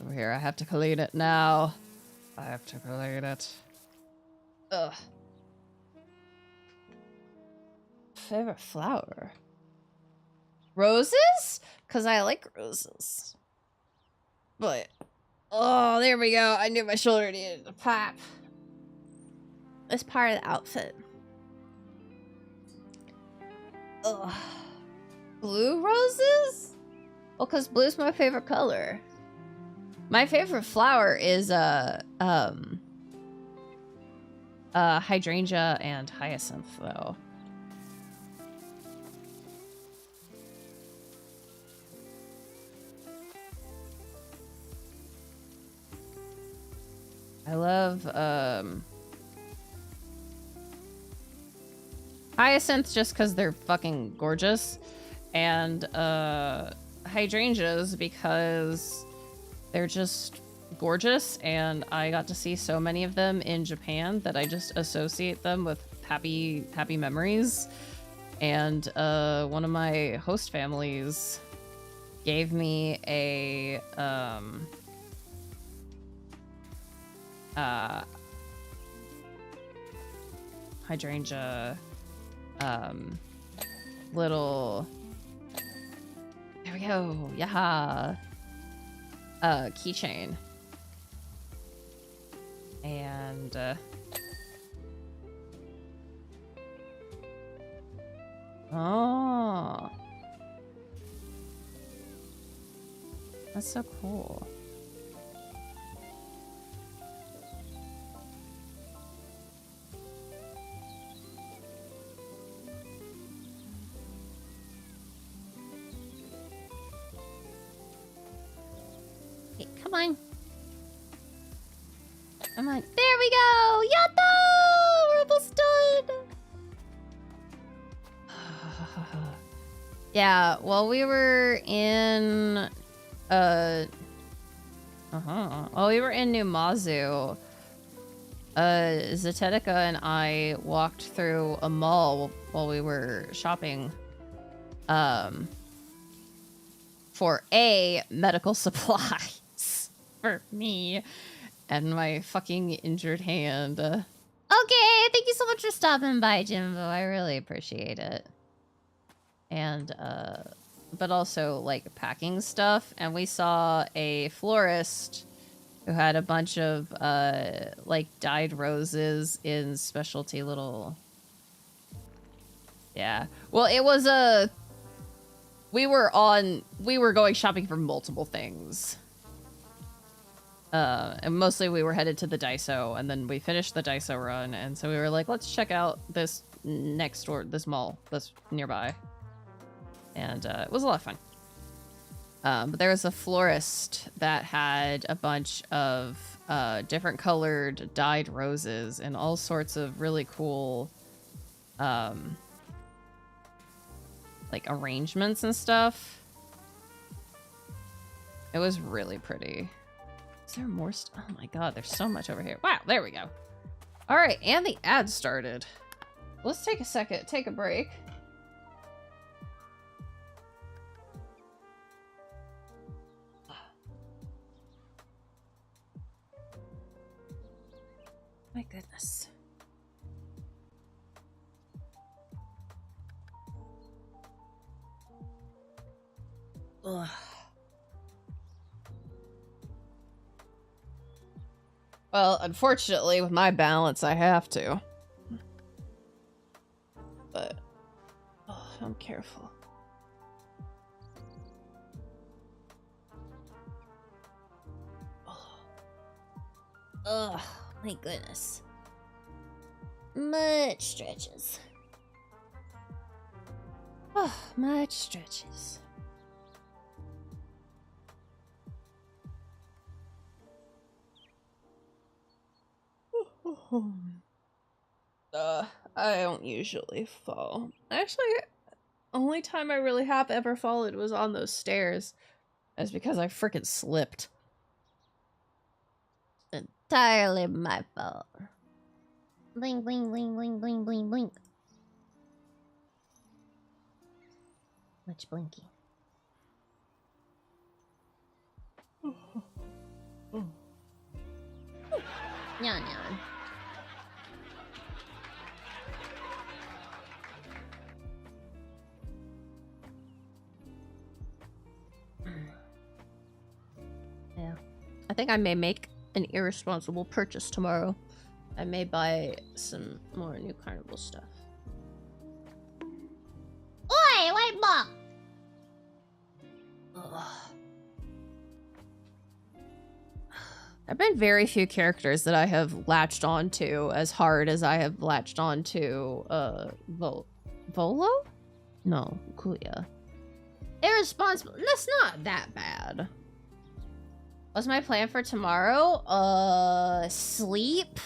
Over here, I have to clean it now. I have to clean it. Ugh. Favorite flower? Roses? Because I like roses. But, oh, there we go. I knew my shoulder needed a pop. It's part of the outfit. Ugh. Blue roses? Well, because blue's my favorite color. My favorite flower is hydrangea and hyacinth, though. I love hyacinths just because they're fucking gorgeous, and hydrangeas because they're just gorgeous, and I got to see so many of them in Japan that I just associate them with happy memories. And one of my host families gave me a hydrangea little, there we go, yeah, keychain. And oh, that's so cool. Okay, come on. Come on. There we go! Yatta! We're almost done! Yeah, well, we were in... Well, we were in New Mazu. Zetetica and I walked through a mall while we were shopping. For medical supplies. For me. And my fucking injured hand. Okay, thank you so much for stopping by, Jimbo. I really appreciate it. And, but also, like, packing stuff. And we saw a florist who had a bunch of, like, dyed roses in specialty little... Yeah. Well, it was a... We were going shopping for multiple things. And mostly we were headed to the Daiso, and then we finished the Daiso run, and so we were like, let's check out this next door, this mall that's nearby. And it was a lot of fun. But there was a florist that had a bunch of different colored dyed roses and all sorts of really cool like arrangements and stuff. It was really pretty. Is there more oh my god, there's so much over here. Wow, there we go. All right, and the ad started. Let's take a second, take a break. My goodness. Ugh. Well, unfortunately, with my balance, I have to. I'm careful. Oh, my goodness. Much stretches. Oh, much stretches. I don't usually fall. Actually, only time I really have ever fallen was on those stairs. That's because I freaking slipped. Entirely my fault. Bling, bling, bling, bling, bling, bling, blink. Much blinky. Nyan, nyan. Yeah. I think I may make an irresponsible purchase tomorrow. I may buy some more new carnival stuff. Oi, wait, Ma! There have been very few characters that I have latched onto as hard as I have latched onto Volo? No, Kuya. Irresponsible. That's not that bad. What's my plan for tomorrow? Sleep.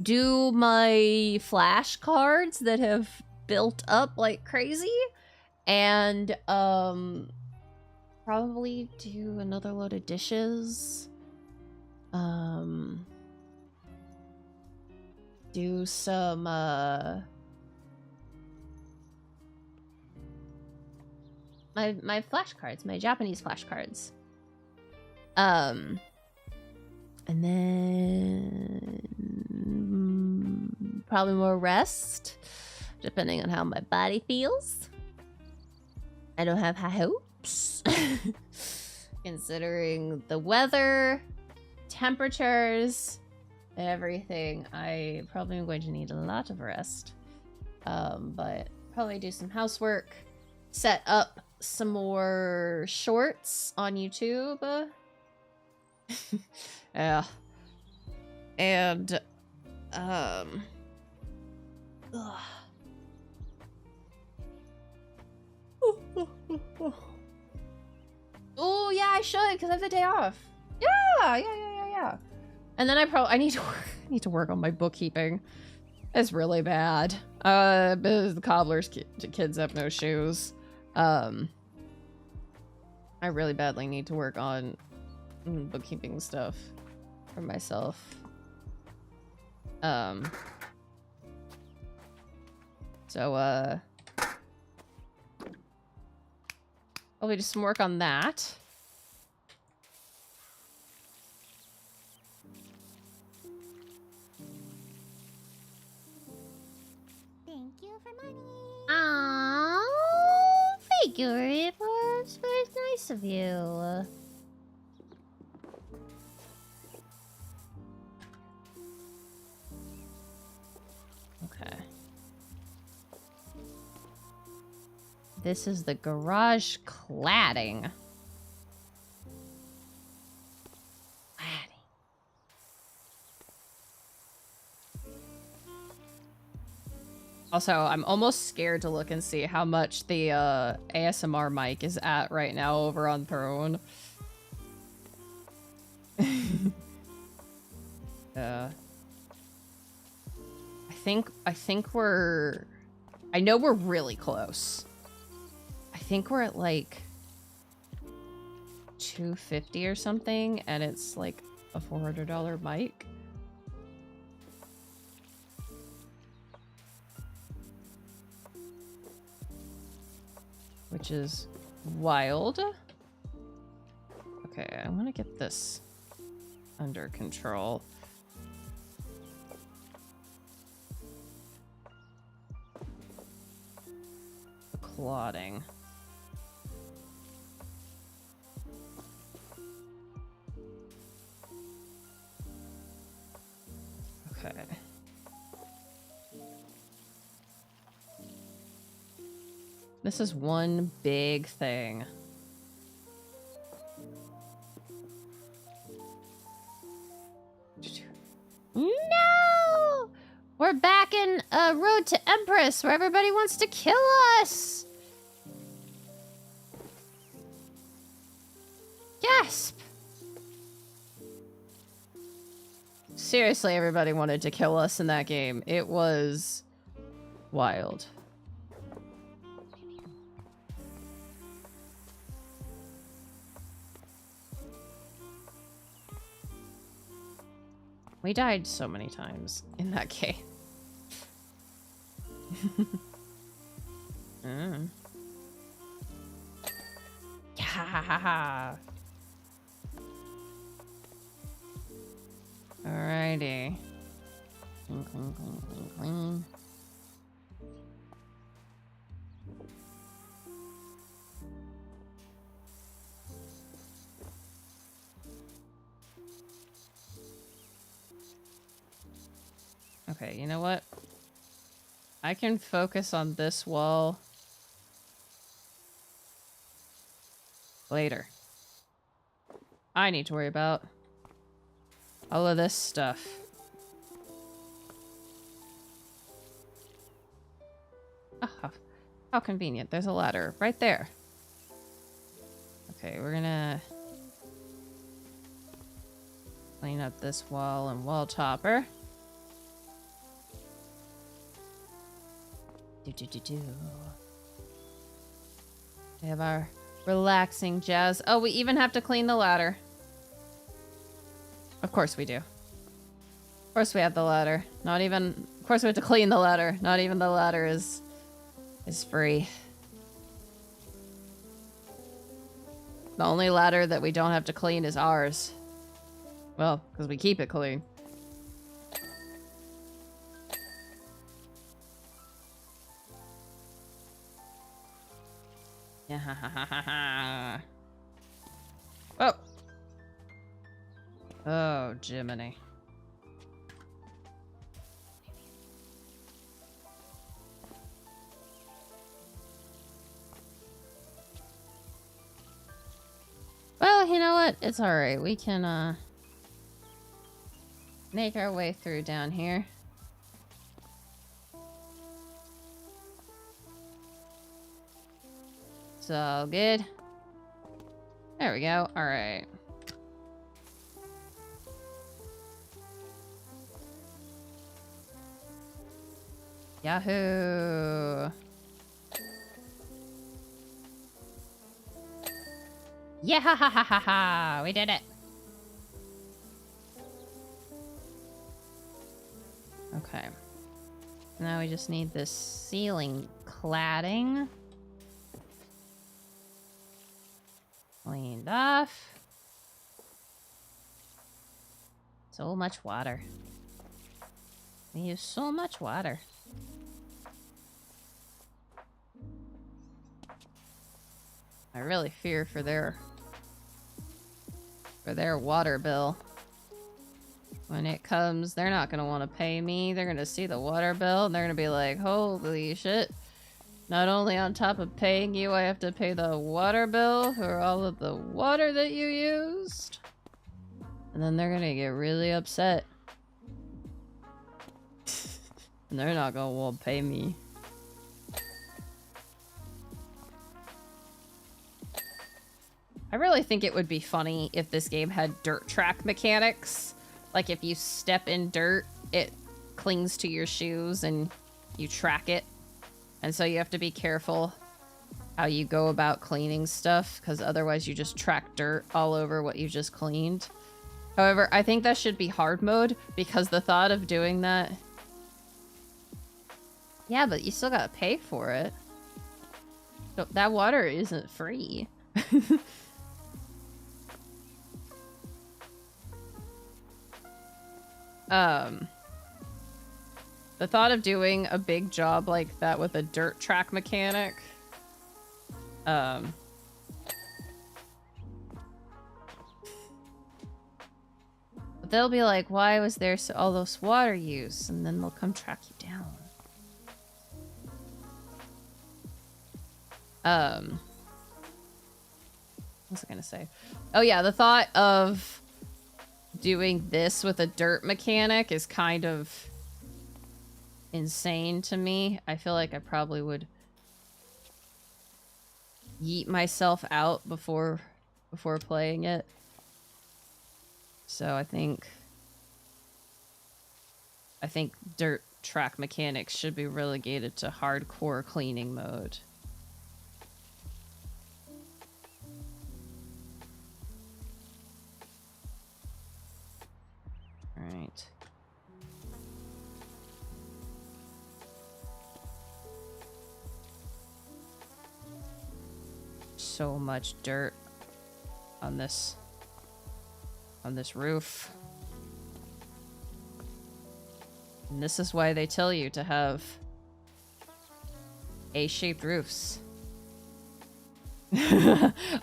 Do my flashcards that have built up like crazy. And, probably do another load of dishes. Do some, my flashcards, my Japanese flashcards. And then probably more rest, depending on how my body feels. I don't have high hopes, considering the weather, temperatures, everything. I probably am going to need a lot of rest, but probably do some housework, set up some more shorts on YouTube. Yeah. And ugh. Oh yeah, I should, because I have the day off. Yeah. And then I need to work on my bookkeeping. It's really bad. Because the cobbler's kids have no shoes. I really badly need to work on bookkeeping stuff for myself. So probably do some work on that. Thank you for money. Oh, thank you. It was very nice of you. Okay. This is the garage cladding. Also, I'm almost scared to look and see how much the ASMR mic is at right now over on Throne. I think we're... I know we're really close. I think we're at like 250 or something, and it's like a $400 mic. Which is wild. Okay, I want to get this under control. The clotting. Okay. This is one big thing. No! We're back in Road to Empress, where everybody wants to kill us! Gasp! Seriously, everybody wanted to kill us in that game. It was wild. We died so many times in that game. Yeah. Alrighty. Clean, clean, clean, clean, clean. Okay, you know what? I can focus on this wall later. I need to worry about all of this stuff. Oh, how convenient. There's a ladder right there. Okay, we're gonna clean up this wall and wall topper. We have our relaxing jazz. Oh, we even have to clean the ladder. Of course we do. Of course we have the ladder. Not even... Of course we have to clean the ladder. Not even the ladder is free. The only ladder that we don't have to clean is ours. Well, because we keep it clean. Yeah. Oh. Oh, Jiminy. Well, you know what? It's alright. We can, make our way through down here. It's all good. There we go. Alright. Yahoo! Yeah, ha ha ha ha ha! We did it! Okay. Now we just need this ceiling cladding cleaned off. So much water. We use so much water. I really fear for their water bill. When it comes, they're not gonna want to pay me. They're gonna see the water bill and they're gonna be like, holy shit. Not only on top of paying you, I have to pay the water bill for all of the water that you used. And then they're gonna get really upset. And they're not gonna want to pay me. I really think it would be funny if this game had dirt track mechanics. Like if you step in dirt, it clings to your shoes and you track it. And so you have to be careful how you go about cleaning stuff, because otherwise you just track dirt all over what you just cleaned. However, I think that should be hard mode, because the thought of doing that... Yeah, but you still gotta pay for it. So that water isn't free. The thought of doing a big job like that with a dirt track mechanic, but they'll be like, why was there all this water use? And then they'll come track you down. What was I gonna say? Oh yeah, the thought of doing this with a dirt mechanic is kind of insane to me. I feel like I probably would yeet myself out before playing it. So I think dirt track mechanics should be relegated to hardcore cleaning mode. All right. So much dirt on this roof. And this is why they tell you to have A-shaped roofs.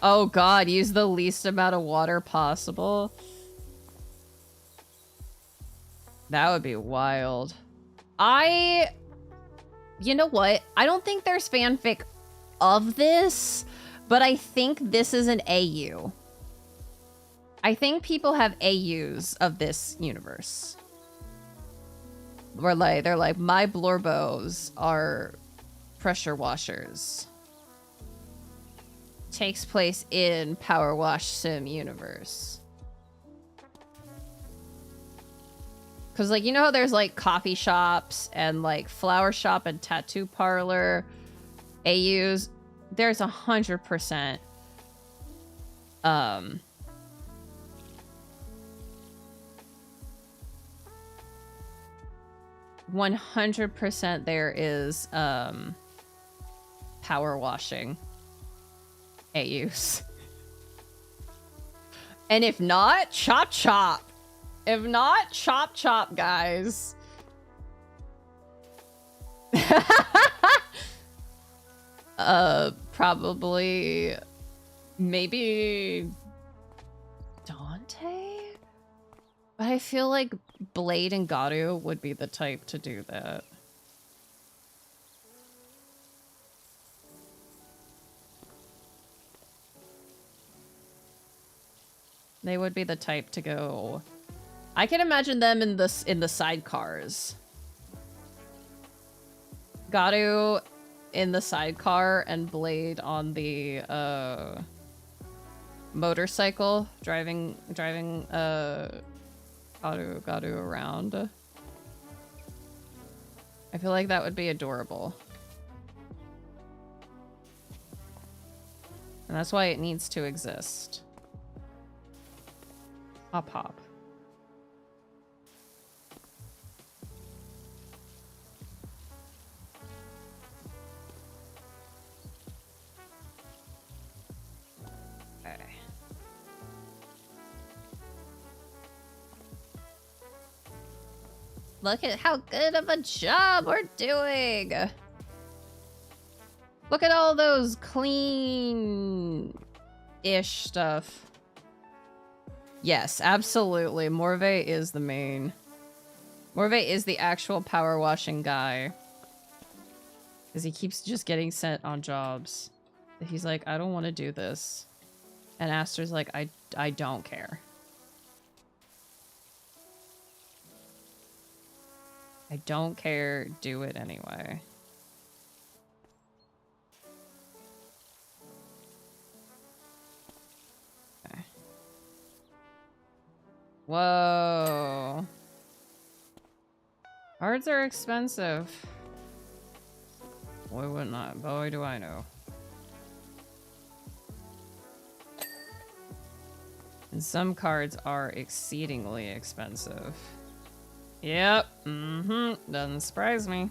Oh god, use the least amount of water possible. That would be wild. You know what? I don't think there's fanfic of this, but I think this is an AU. I think people have AUs of this universe. Where they're like, my Blorbos are pressure washers. Takes place in Power Wash Sim universe. Cause like, you know how there's like coffee shops and like flower shop and tattoo parlor AUs? There's 100% 100% there is power washing AUs. And if not, chop chop. If not, chop chop, guys. Probably maybe Dante? But I feel like Blade and Garu would be the type to do that. They would be the type to go. I can imagine them in the sidecars. Garu in the sidecar and Blade on the motorcycle driving Garu around. I feel like that would be adorable. And that's why it needs to exist. Hop hop. Okay. Look at how good of a job we're doing. Look at all those clean-ish stuff. Yes, absolutely. Morve is the main. Morve is the actual power washing guy. Because he keeps just getting sent on jobs. He's like, I don't want to do this. And Aster's like, I don't care. I don't care. Do it anyway. Okay. Whoa. Cards are expensive. Boy, wouldn't I? Boy, do I know. And some cards are exceedingly expensive. Yep. Mm-hmm. Doesn't surprise me.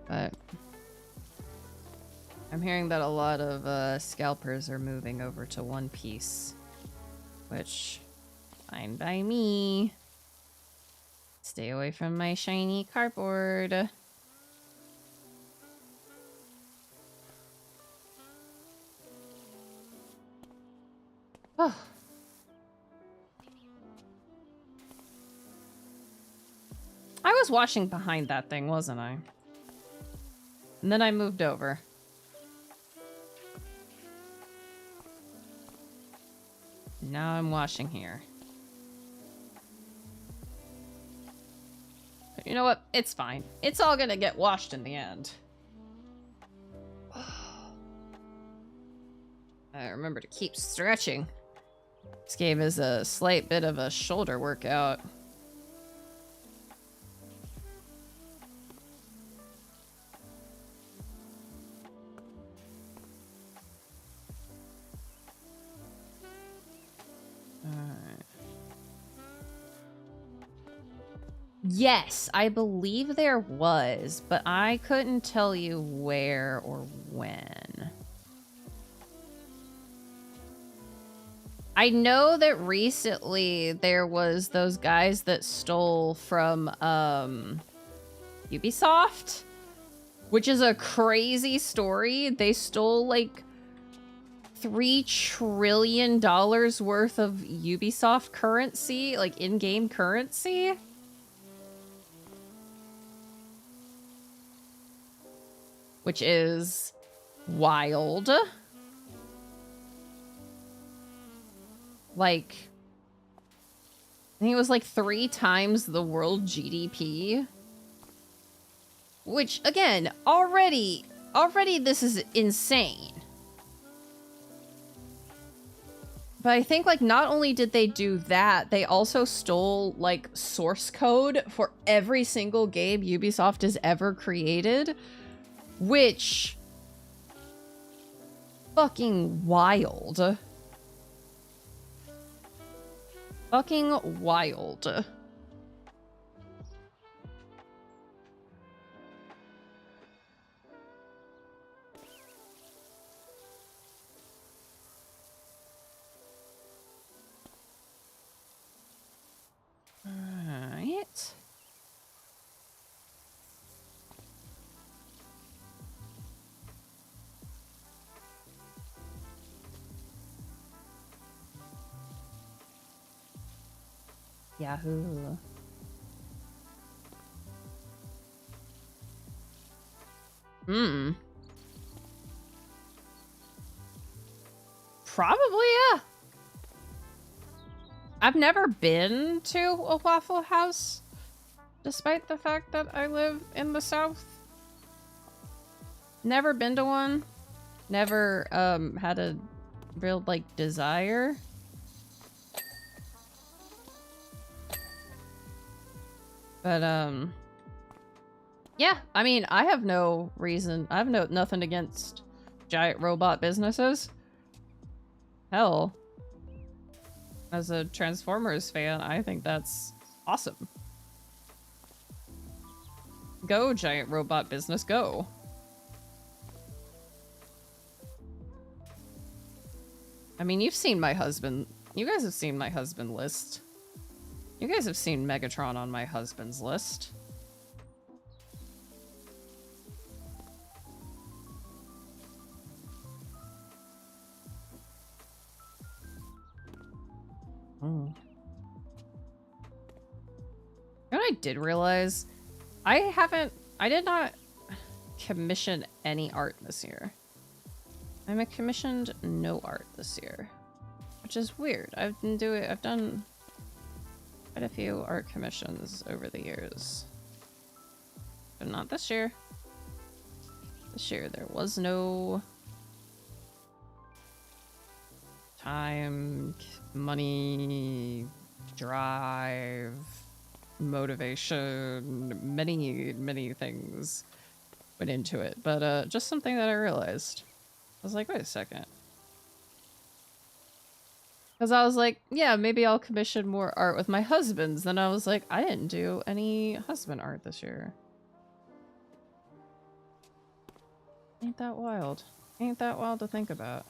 But I'm hearing that a lot of scalpers are moving over to One Piece, which fine by me. Stay away from my shiny cardboard. Oh. was washing behind that thing, wasn't I? And then I moved over. Now I'm washing here. But you know what? It's fine. It's all gonna get washed in the end. I remember to keep stretching. This game is a slight bit of a shoulder workout. Yes, I believe there was, but I couldn't tell you where or when. I know that recently there was those guys that stole from Ubisoft, which is a crazy story. They stole like $3 trillion worth of Ubisoft currency, like in-game currency. Which is wild. Like, I think it was like 3 times the world GDP. Which, again, already this is insane. But I think, like, not only did they do that, they also stole, like, source code for every single game Ubisoft has ever created. Which... fucking wild. Fucking wild. Alright. Yahoo. Probably, yeah. I've never been to a Waffle House, despite the fact that I live in the South. Never been to one. Never, had a real, like, desire. But, yeah, I mean, I have no reason. I have nothing against giant robot businesses. Hell, as a Transformers fan, I think that's awesome. Go, giant robot business, go. I mean, you've seen my husband. You guys have seen my husband list. You guys have seen Megatron on my husband's list. You know what I did realize? I did not commission any art this year. I commissioned no art this year, which is weird. I've done quite a few art commissions over the years, but not this year. This year there was no time, money, drive, motivation, many things went into it. But just something that I realized. I was like, wait a second. Because I was like, yeah, maybe I'll commission more art with my husband's. Then I was like, I didn't do any husband art this year. Ain't that wild? Ain't that wild to think about?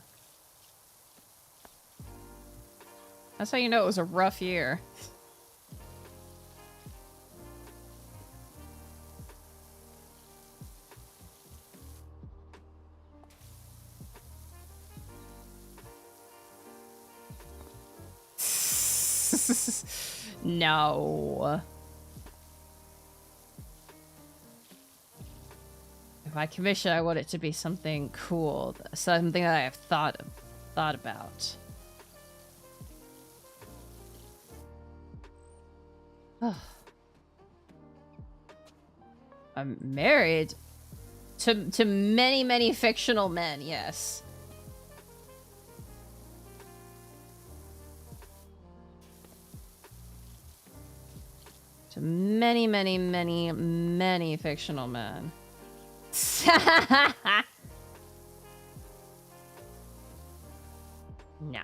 That's how you know it was a rough year. No. If I commission, I want it to be something cool, something that I have thought about. I'm married to many, many fictional men, yes. To many, many, many, many fictional men. No.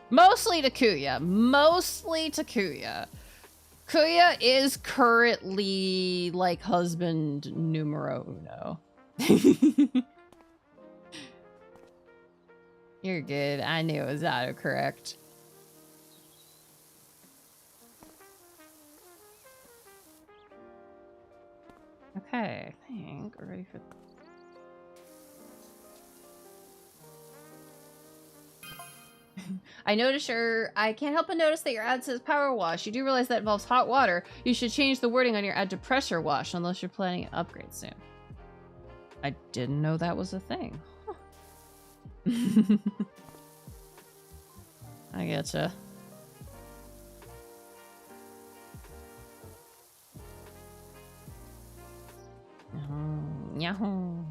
Mostly to Kuya. Mostly to Kuya. Kuya is currently like husband numero uno. You're good. I knew it was autocorrect. Okay, I think we're ready for... I can't help but notice that your ad says power wash. You do realize that involves hot water. You should change the wording on your ad to pressure wash unless you're planning an upgrade soon. I didn't know that was a thing. Huh. I getcha. Yahoo.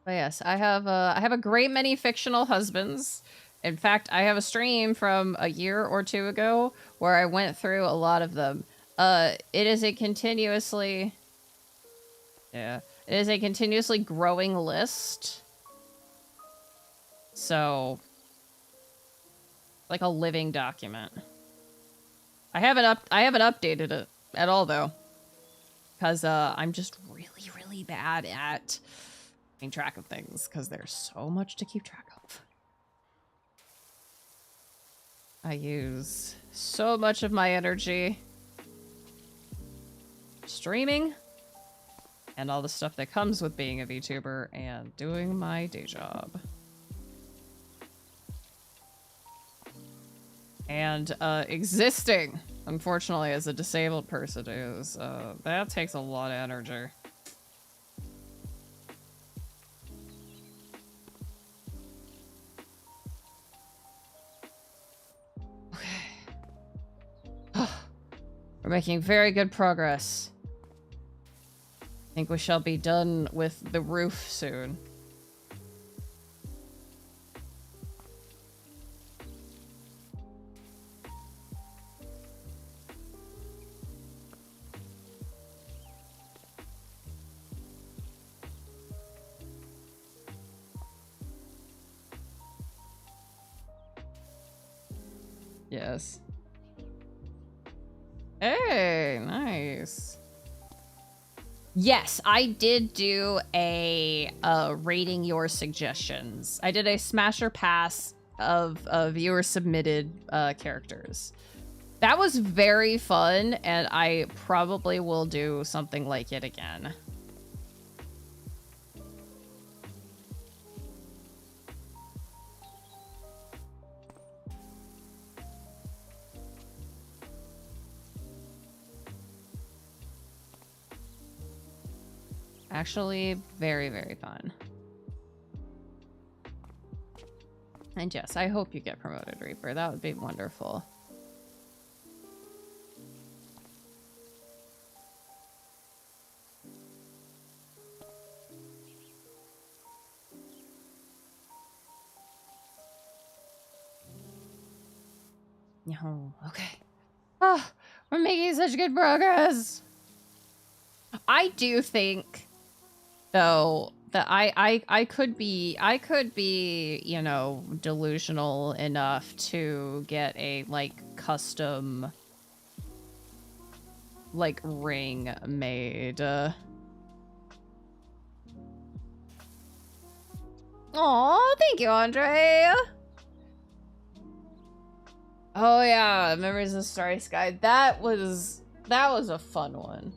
But yes, I have a great many fictional husbands. In fact, I have a stream from a year or two ago where I went through a lot of them. It is a continuously growing list. So, like a living document. I haven't updated it at all though, because I'm just really bad at keeping track of things because there's so much to keep track of. I use so much of my energy streaming and all the stuff that comes with being a VTuber and doing my day job. And existing, unfortunately, as a disabled person is, that takes a lot of energy. Okay. We're making very good progress. I think we shall be done with the roof soon. Yes. Hey, nice. Yes, I did do a rating your suggestions. I did a smash or pass of viewer submitted characters. That was very fun, and I probably will do something like it again. Actually, very, very fun. And yes, I hope you get promoted, Reaper. That would be wonderful. No, okay. Oh, we're making such good progress. I do think, though, that I could be, you know, delusional enough to get a, like, custom, like, ring made. Aw, thank you, Andre. Oh yeah, Memories of Starry Sky. That was a fun one.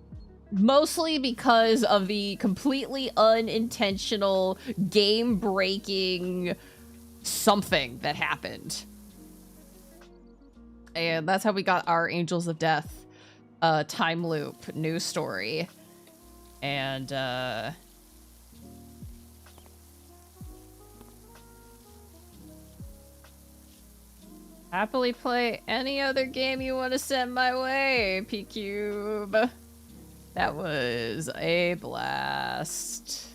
Mostly because of the completely unintentional, game-breaking something that happened. And that's how we got our Angels of Death time loop news story. And happily play any other game you want to send my way, P-Cube. That was a blast.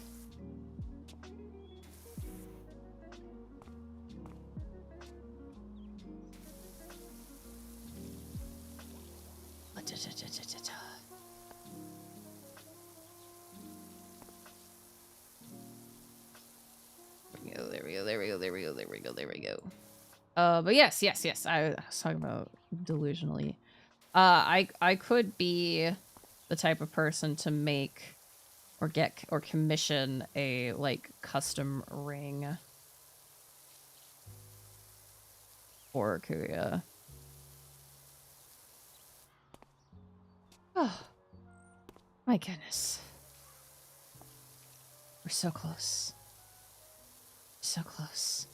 There we go. But yes. I was talking about delusionally. I could be the type of person to make or get or commission a like custom ring for Kuya. Oh my goodness. We're so close. So close.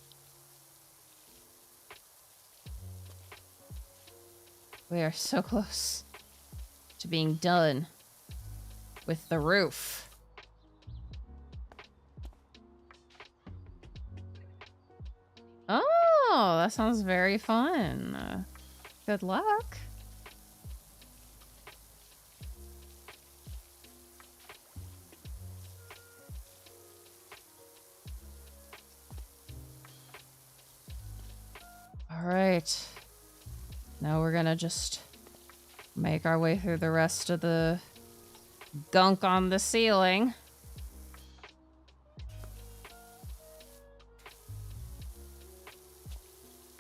We are so close to being done with the roof. Oh, that sounds very fun. Good luck. All right. Now we're gonna just make our way through the rest of the gunk on the ceiling.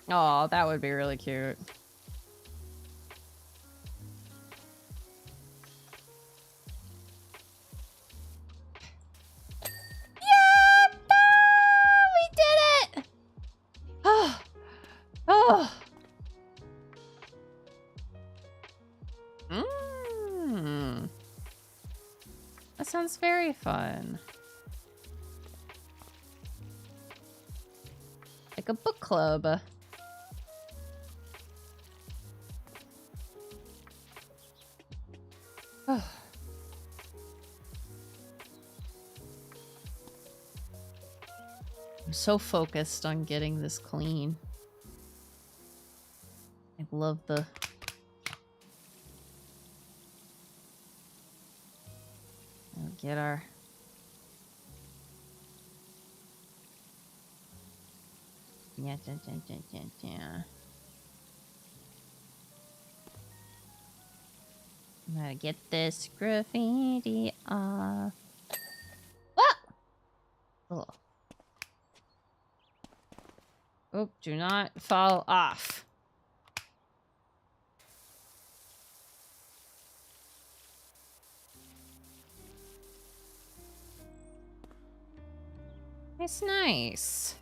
Oh, that would be really cute. Yeah! No! We did it! Oh! Oh! That sounds very fun. Like a book club. Oh. I'm so focused on getting this clean. I love the... We'll get our... Yeah. I'm gonna get this graffiti off. What? Oh. Oh, do not fall off. It's nice.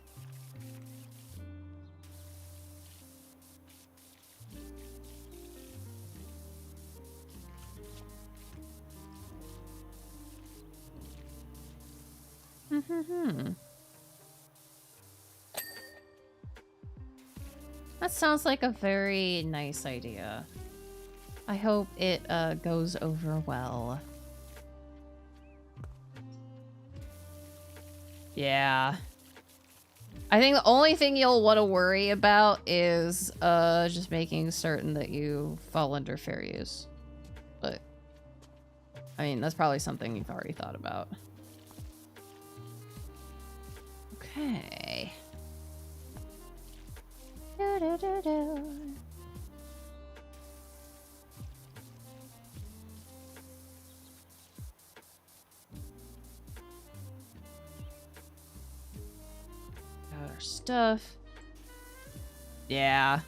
That sounds like a very nice idea. I hope it goes over well. Yeah. I think the only thing you'll want to worry about is just making certain that you fall under fair use. But I mean, that's probably something you've already thought about. Okay. Got our stuff. Yeah.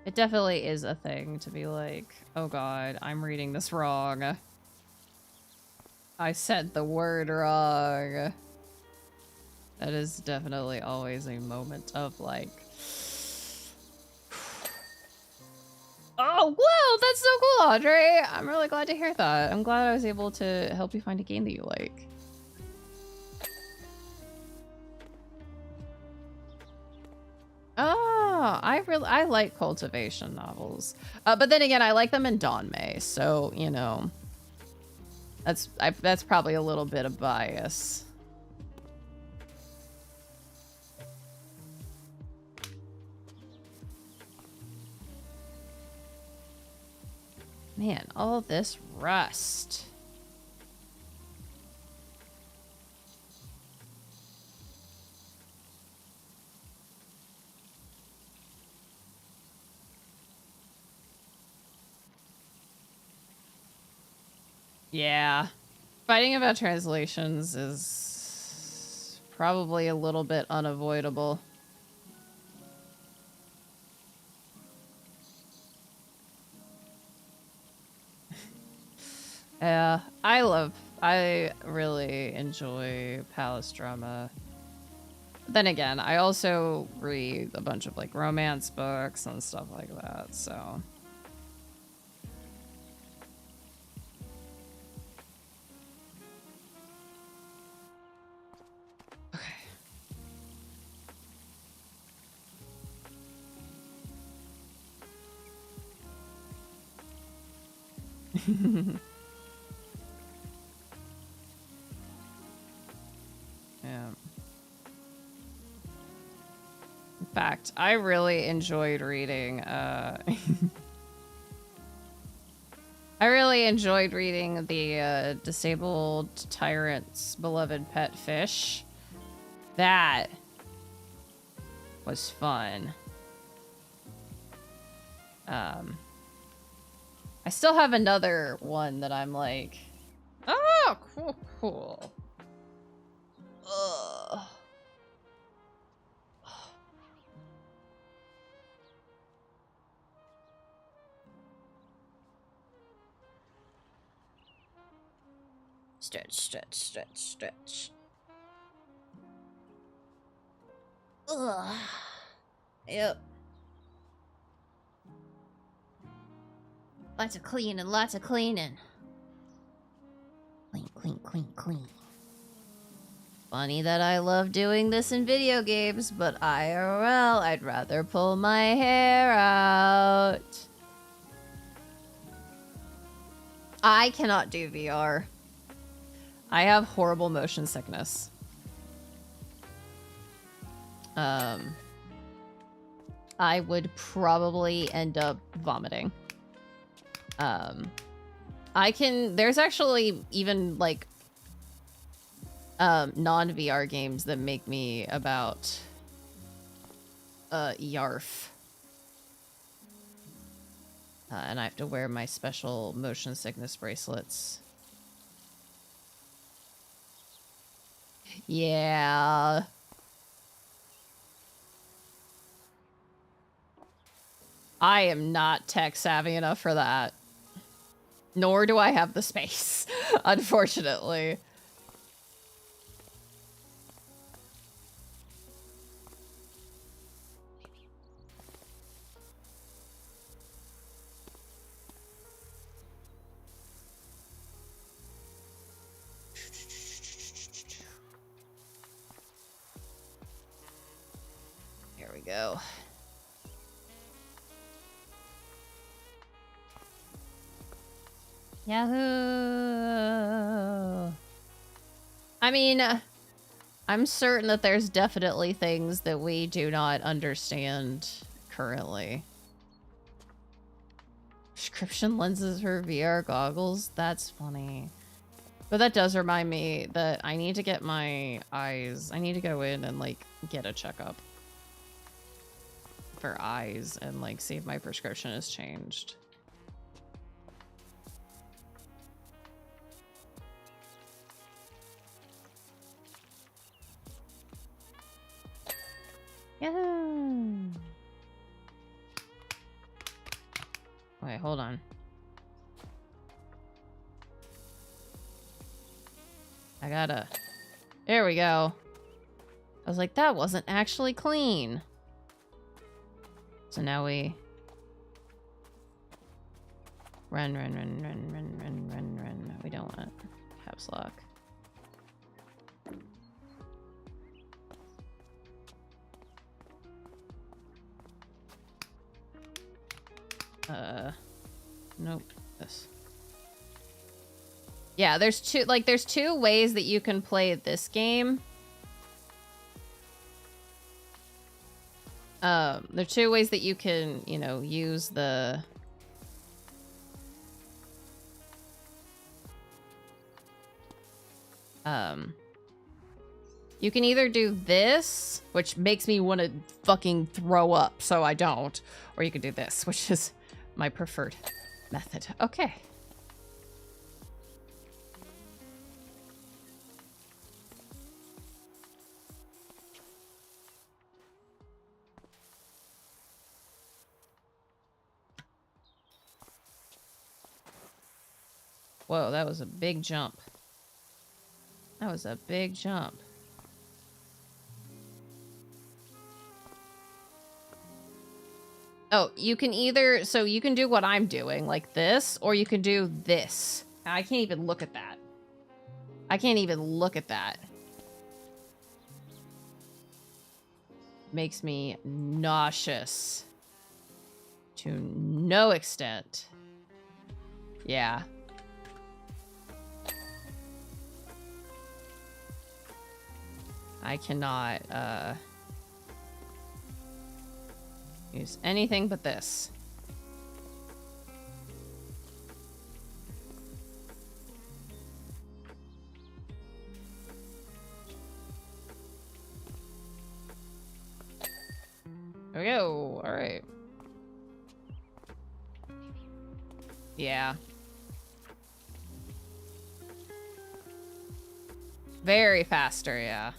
It definitely is a thing to be like, oh god, I'm reading this wrong. I said the word wrong. That is definitely always a moment of like... Oh, whoa, that's so cool, Audrey. I'm really glad to hear that. I'm glad I was able to help you find a game that you like. Oh, I like cultivation novels. But then again, I like them in Dawnmay, so, you know, that's probably a little bit of bias. Man, all this rust. Yeah. Fighting about translations is probably a little bit unavoidable. Yeah, I really enjoy palace drama. Then again, I also read a bunch of like romance books and stuff like that, so. Okay. Yeah. In fact, I really enjoyed reading, I really enjoyed reading the Disabled Tyrant's Beloved Pet Fish. That was fun. I still have another one that I'm like, oh, cool. Ugh. Stretch. Ugh. Yep. Lots of cleaning. Clean. Funny that I love doing this in video games, but IRL, I'd rather pull my hair out. I cannot do VR. I have horrible motion sickness. I would probably end up vomiting. There's actually even like non-VR games that make me about YARF. And I have to wear my special motion sickness bracelets. Yeah. I am not tech savvy enough for that. Nor do I have the space, unfortunately. Here we go. Yahoo! I mean, I'm certain that there's definitely things that we do not understand currently. Prescription lenses for VR goggles? That's funny. But that does remind me that I need to get my eyes... I need to go in and, like, get a checkup for eyes and, like, see if my prescription has changed. Yahoo! Wait, hold on. I gotta... There we go. I was like, that wasn't actually clean. So now we... Run, run, run, run, run, run, run, run. We don't want caps lock. Nope. This. Yeah, there's two ways that you can play this game. There's two ways that you can, you know, use the you can either do this, which makes me want to fucking throw up, so I don't, or you can do this, which is my preferred method. Okay. Whoa, that was a big jump. That was a big jump. Oh, you can either, so you can do what I'm doing, like this, or you can do this. I can't even look at that. I can't even look at that. Makes me nauseous. To no extent. Yeah. I cannot, use anything but this. There we go. All right. Yeah. Very faster, yeah.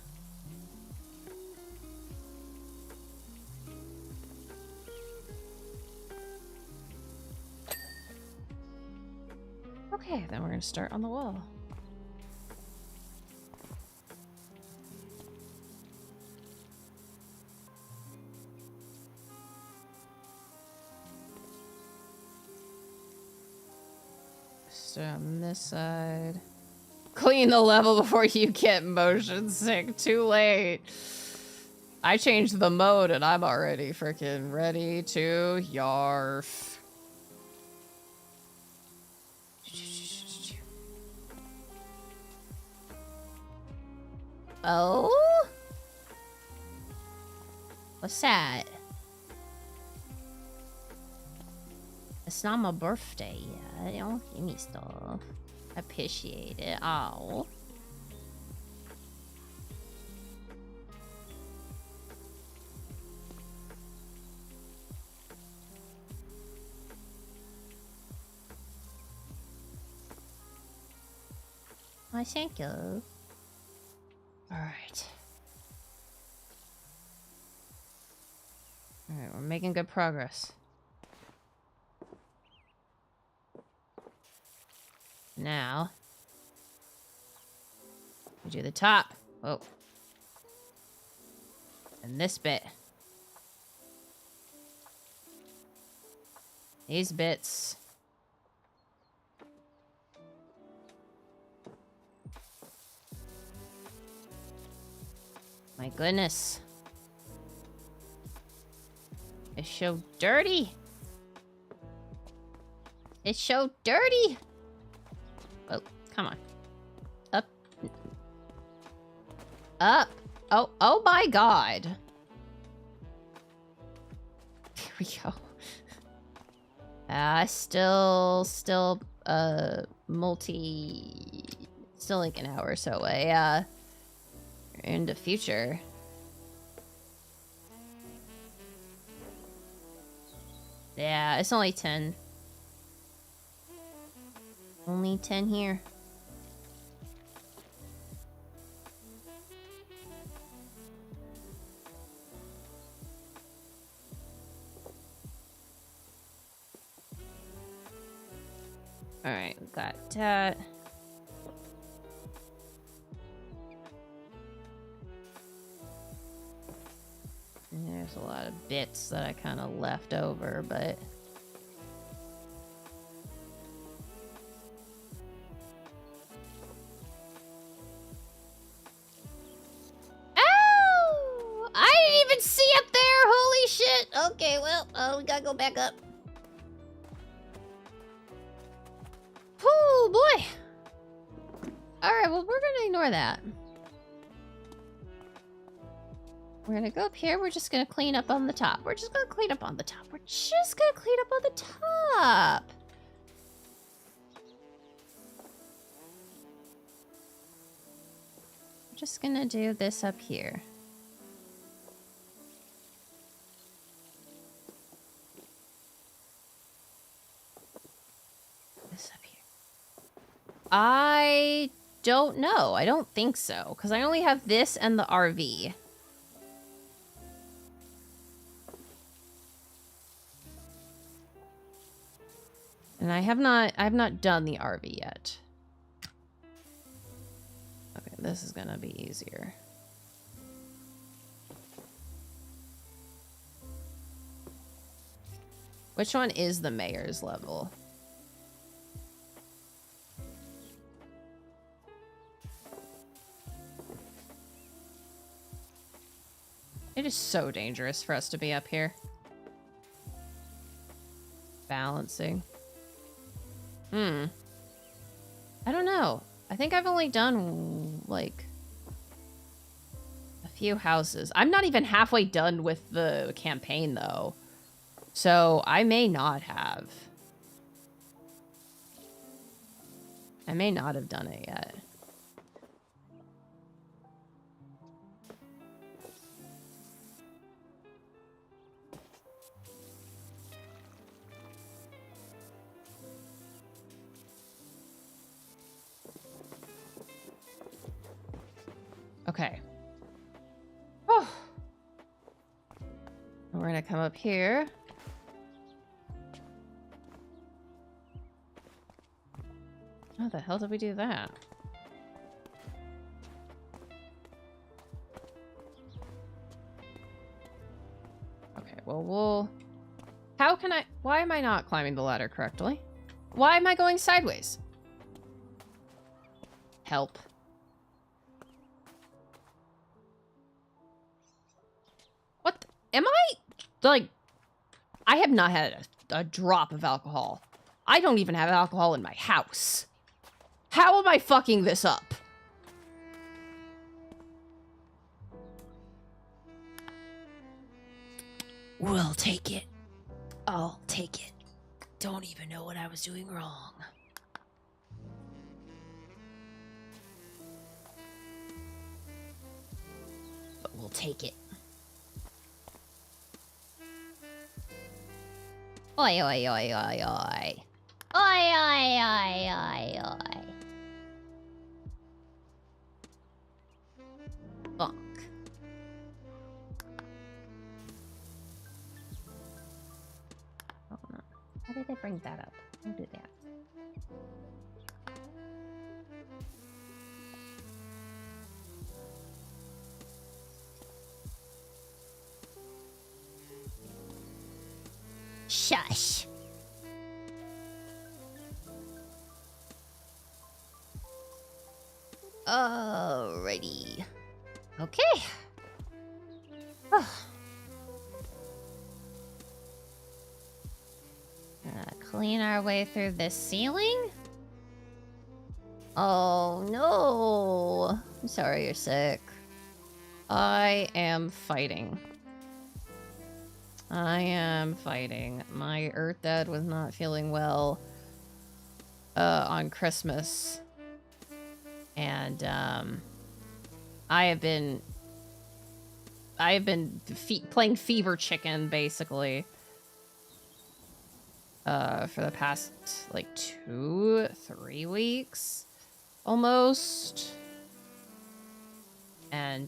Okay, then we're gonna start on the wall. Start on this side. Clean the level before you get motion sick. Too late. I changed the mode and I'm already freaking ready to yarf. Oh? What's that? It's not my birthday yet. Don't give me stuff. I appreciate it. Oh. Why, thank you. Alright. Alright, we're making good progress. Now, we do the top. Oh. And this bit. These bits. My goodness. It's so dirty. It's so dirty. Oh, come on. Up. Up. Oh my God. There we go. Still, still like an hour or so away. In the future. Yeah, it's only 10. Only 10 here. Alright, we got that. There's a lot of bits that I kind of left over, but Okay, well, we gotta go back up. Oh boy. All right, well, we're gonna ignore that. We're gonna go up here. We're just gonna clean up on the top. We're just gonna clean up on the top. We're just gonna clean up on the top. We're just gonna do this up here. This up here. I don't know. I don't think so, because I only have this and the RV. And I have not done the RV yet. Okay, this is gonna be easier. Which one is the mayor's level? It is so dangerous for us to be up here. Balancing. I don't know. I think I've only done, like, a few houses. I'm not even halfway done with the campaign, though. So, I may not have. I may not have done it yet. Okay. Oh. We're gonna come up here. How the hell did we do that? Okay, well, how can I... Why am I not climbing the ladder correctly? Why am I going sideways? Help. What? Am I... Like... I have not had a drop of alcohol. I don't even have alcohol in my house. How am I fucking this up? We'll take it. I'll take it. Don't even know what I was doing wrong. But we'll take it. Oi, oi, oi, oi, oi. Oi, oi, oi, oi, oi. Bonk. Oh, no. How did I bring that up? Don't do that. Shush. Alrighty. Okay. Clean our way through this ceiling. Oh no. I'm sorry you're sick. I am fighting. I am fighting. My Earth Dad was not feeling well on Christmas. And I have been playing Fever Chicken basically for the past like 2-3 weeks almost. And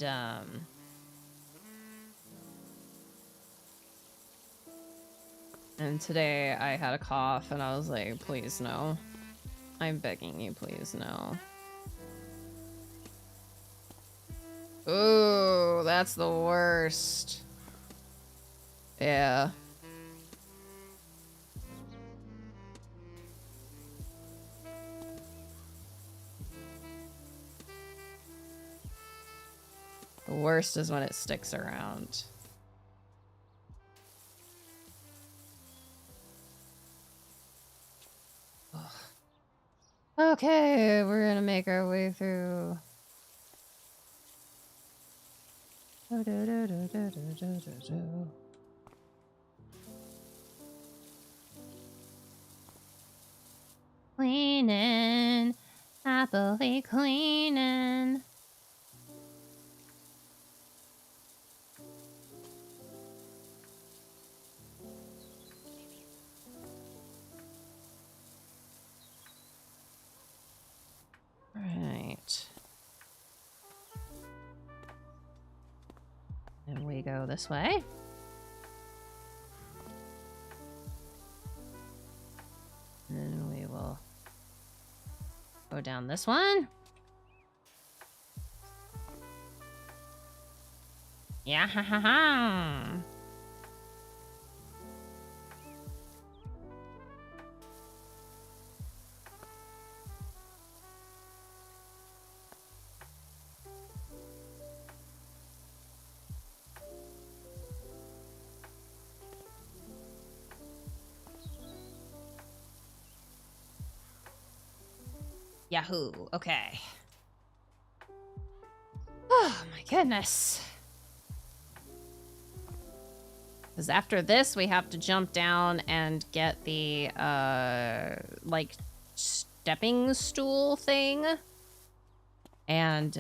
today I had a cough and I was like, please no. I'm begging you, please no. Ooh, that's the worst. Yeah. The worst is when it sticks around. Okay, we're gonna make our way through. Cleaning, happily cleaning. Right. And we go this way. And then we will go down this one. Yeah, ha ha ha. Yahoo. Okay. Oh my goodness. Because after this, we have to jump down and get the, like, stepping stool thing. And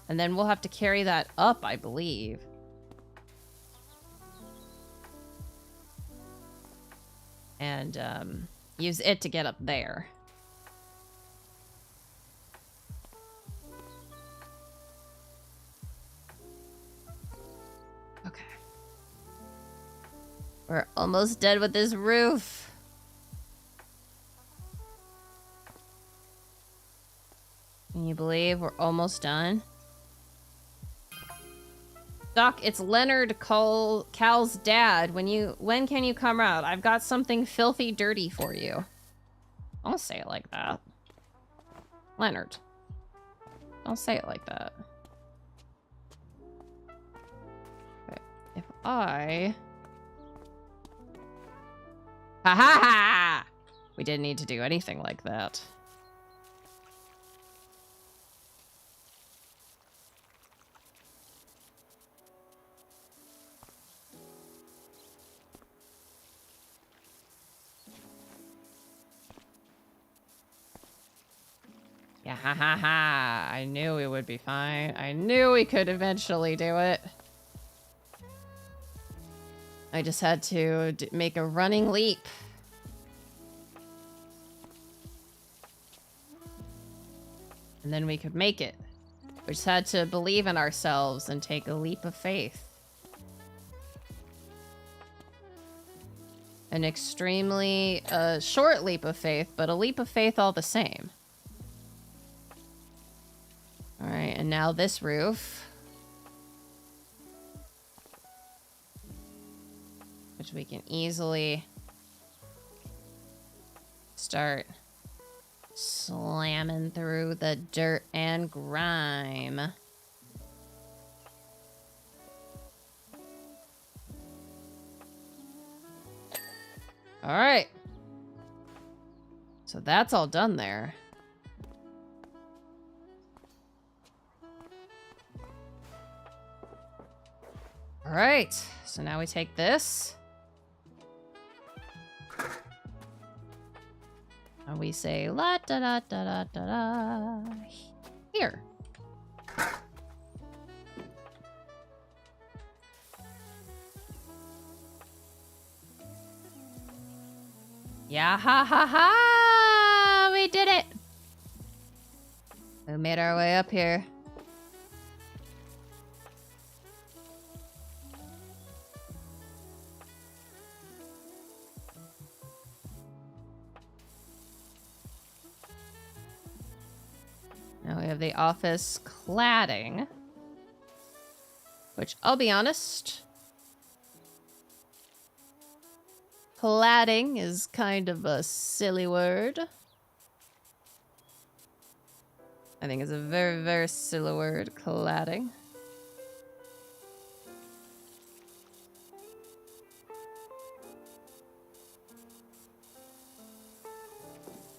then we'll have to carry that up, I believe. And, use it to get up there. Okay. We're almost done with this roof. Can you believe we're almost done? Doc, it's Leonard Cal's dad. When can you come out? I've got something filthy dirty for you. Don't say it like that. Leonard. Don't say it like that. Okay. If I... Ha ha ha! We didn't need to do anything like that. Yeah, ha ha ha. I knew we would be fine. I knew we could eventually do it. I just had to make a running leap. And then we could make it. We just had to believe in ourselves and take a leap of faith. An extremely short leap of faith, but a leap of faith all the same. Alright, and now this roof. Which we can easily start slamming through the dirt and grime. Alright. So that's all done there. Alright, so now we take this. And we say la da da da da da da. Here. Yeah, ha ha ha! We did it! We made our way up here. Now we have the office cladding. Which, I'll be honest, cladding is kind of a silly word. I think it's a very, very silly word, cladding.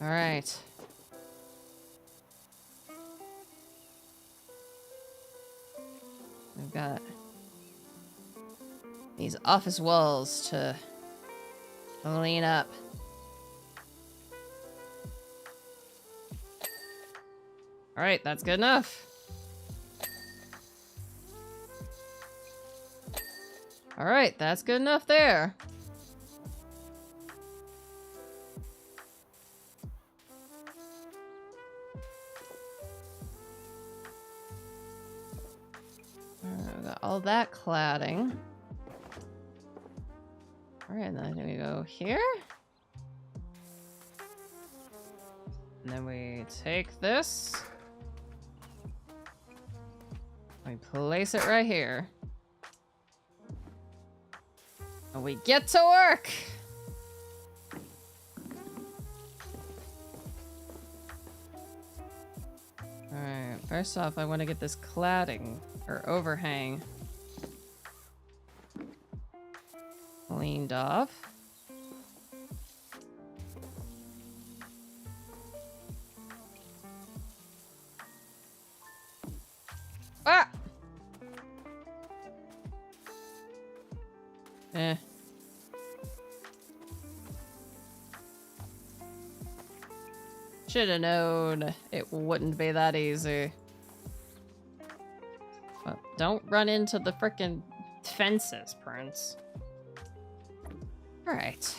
All right. We've got these office walls to clean up. All right, that's good enough. All right, that's good enough there. Got all that cladding. All right, then we go here. And then we take this. We place it right here. And we get to work! Alright, first off, I want to get this cladding, or overhang, cleaned off. Ah! Eh. Should've known it wouldn't be that easy. Well, don't run into the frickin' fences, Prince. Alright.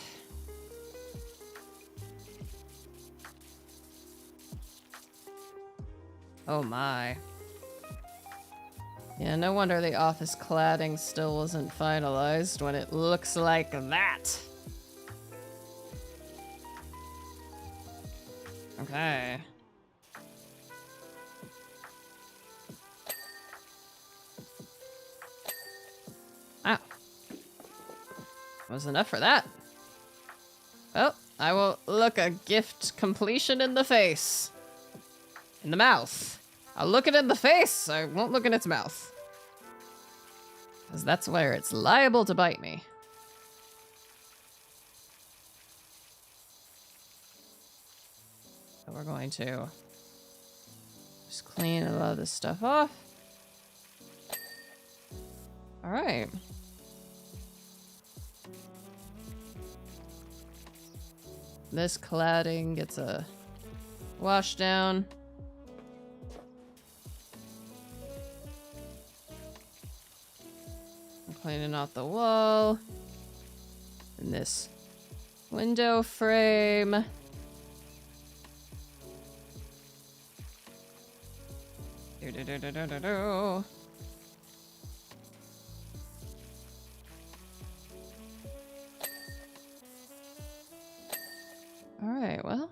Oh my. Yeah, no wonder the office cladding still wasn't finalized when it looks like that. Okay. Ah. Was enough for that. Well, I will look a gift completion in the face. In the mouth. I'll look it in the face, I won't look in its mouth. Because that's where it's liable to bite me. So we're going to just clean a lot of this stuff off. All right. This cladding gets a wash down. I'm cleaning off the wall. And this window frame. Do-do-do-do-do-do. All right, well.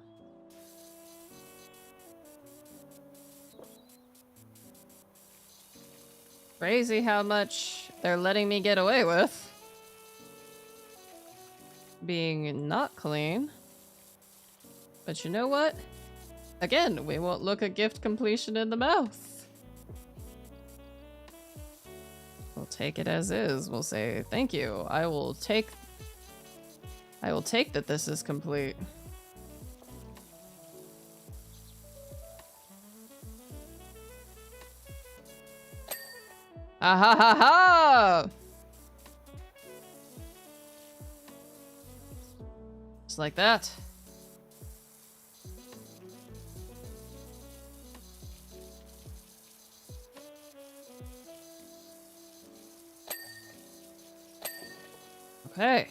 Crazy how much they're letting me get away with being not clean. But you know what? Again, we won't look a gift completion in the mouth. We'll take it as is. We'll say, thank you. I will take that this is complete. Ah ha ha ha! Just like that. Okay.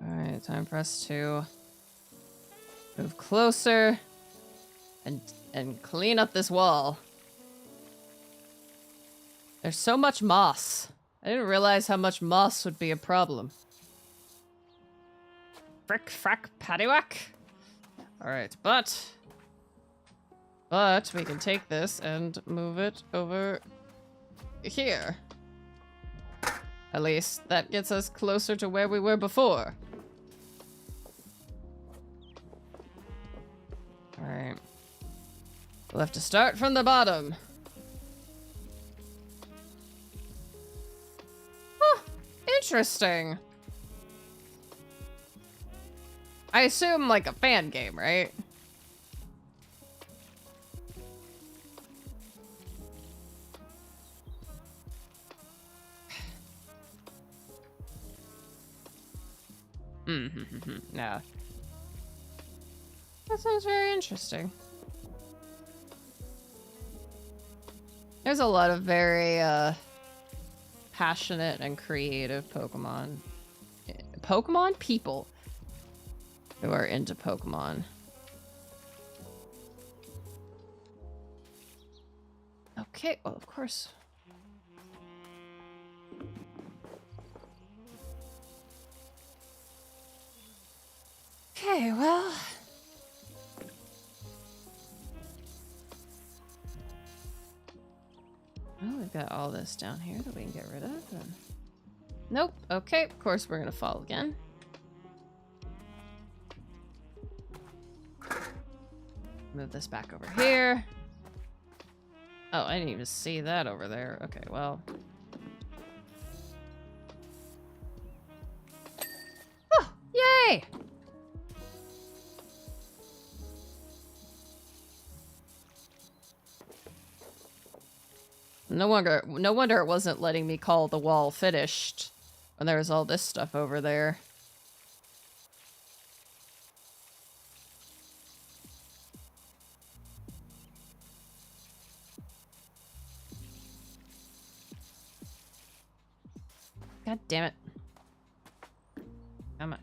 Alright, time for us to move closer and clean up this wall. There's so much moss. I didn't realize how much moss would be a problem. Frick, frack, paddywhack. Alright, but we can take this and move it over here. At least that gets us closer to where we were before. Alright. We'll have to start from the bottom. Huh, interesting. I assume like a fan game, right? No. That sounds very interesting. There's a lot of very passionate and creative Pokemon people who are into Pokemon. Okay, well, of course. Okay, well. Oh, we've got all this down here that we can get rid of. And... Nope. Okay, of course we're gonna fall again. Move this back over here. Oh, I didn't even see that over there. Okay, well. Oh, yay! No wonder it wasn't letting me call the wall finished when there was all this stuff over there. God damn it. Come on.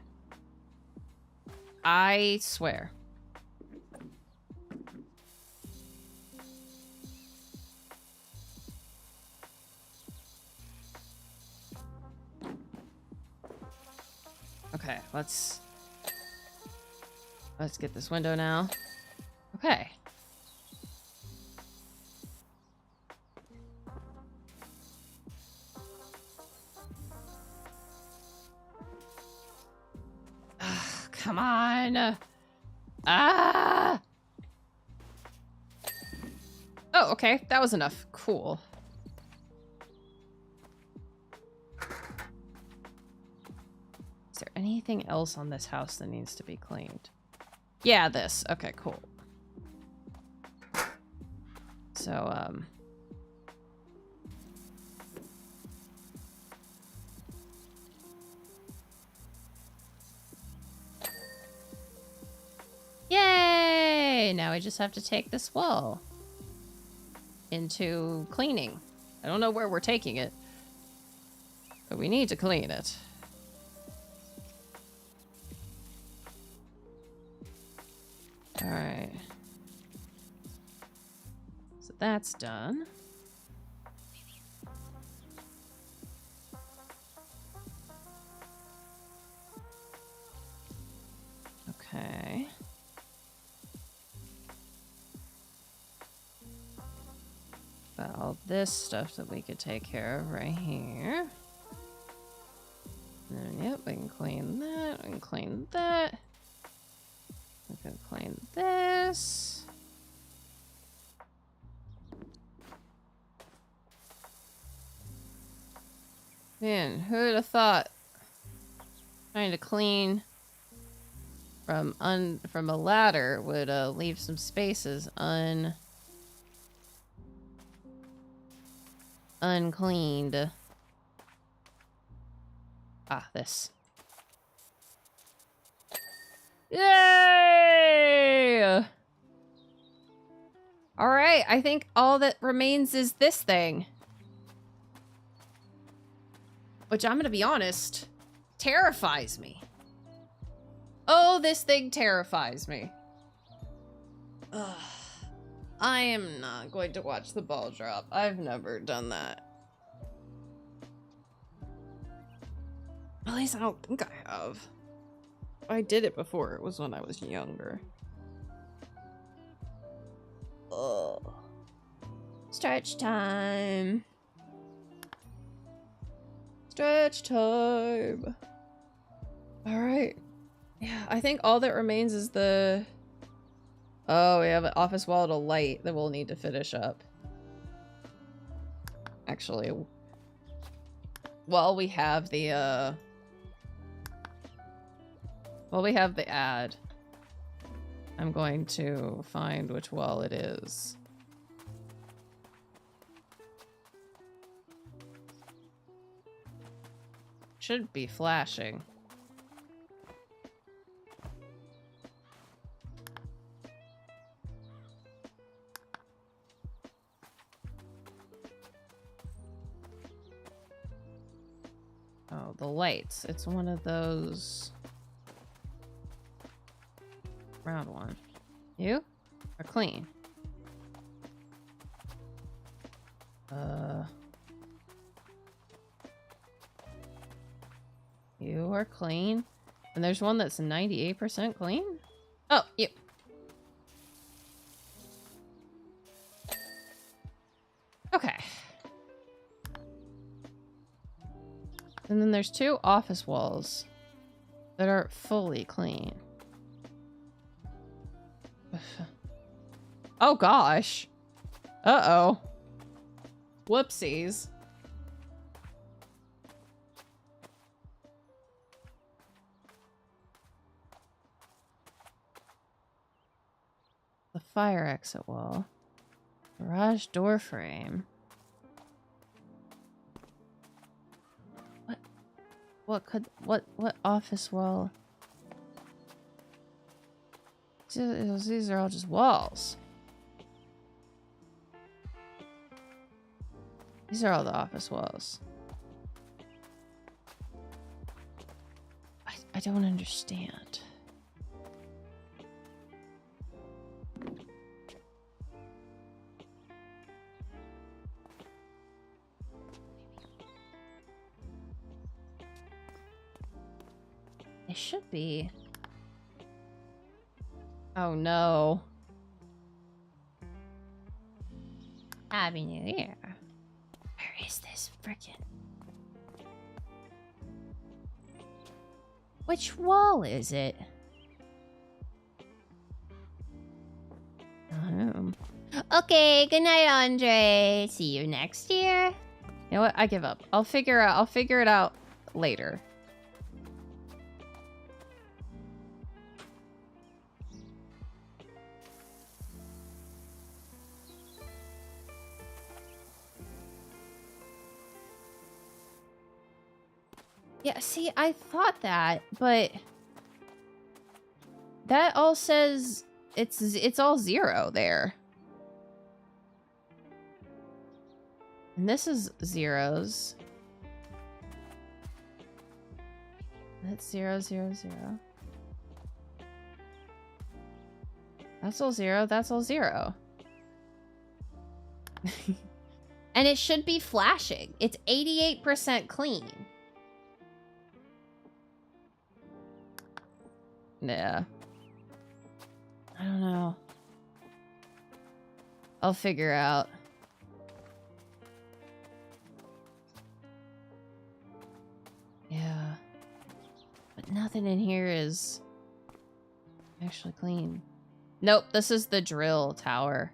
I swear. Okay, let's get this window now. Okay. Come on. Ah. Oh, okay. That was enough. Cool. Is there anything else on this house that needs to be cleaned? Yeah, this. Okay, cool. So, yay! Now we just have to take this wall into cleaning. I don't know where we're taking it, but we need to clean it. All right. So that's done. Okay. Got all this stuff that we could take care of right here. And then, yep, we can clean that. We can clean that. We can clean this. Man, who would have thought trying to clean from a ladder would leave some spaces uncleaned. Ah, this. Yay! All right, I think all that remains is this thing. Which, I'm gonna be honest, terrifies me. Oh, this thing terrifies me. Ugh. I am not going to watch the ball drop. I've never done that. At least I don't think I have. I did it before. It was when I was younger. Ugh. Stretch time. Stretch time. Alright. Yeah, I think all that remains is the... Oh, we have an office wall to light that we'll need to finish up. Actually, while we have the, Well, we have the ad. I'm going to find which wall it is. Should be flashing. Oh, the lights. It's one of those round one. You are clean. You are clean. And there's one that's 98% clean? Oh, you. Okay. And then there's 2 office walls that are fully clean. Oh gosh. Uh-oh. Whoopsies. The fire exit wall. Garage door frame. What office wall? These are all just walls. These are all the office walls. I don't understand. They should be. Oh no. Happy New Year. Where is this frickin'? Which wall is it? Okay, good night, Andre. See you next year. You know what? I give up. I'll figure it out later. Yeah, see, I thought that, but that all says it's all 0 there. And this is zeros. That's 0, 0, 0. That's all 0. That's all 0. And it should be flashing. It's 88% clean. Yeah. I don't know. I'll figure out. Yeah. But nothing in here is actually clean. Nope, this is the drill tower.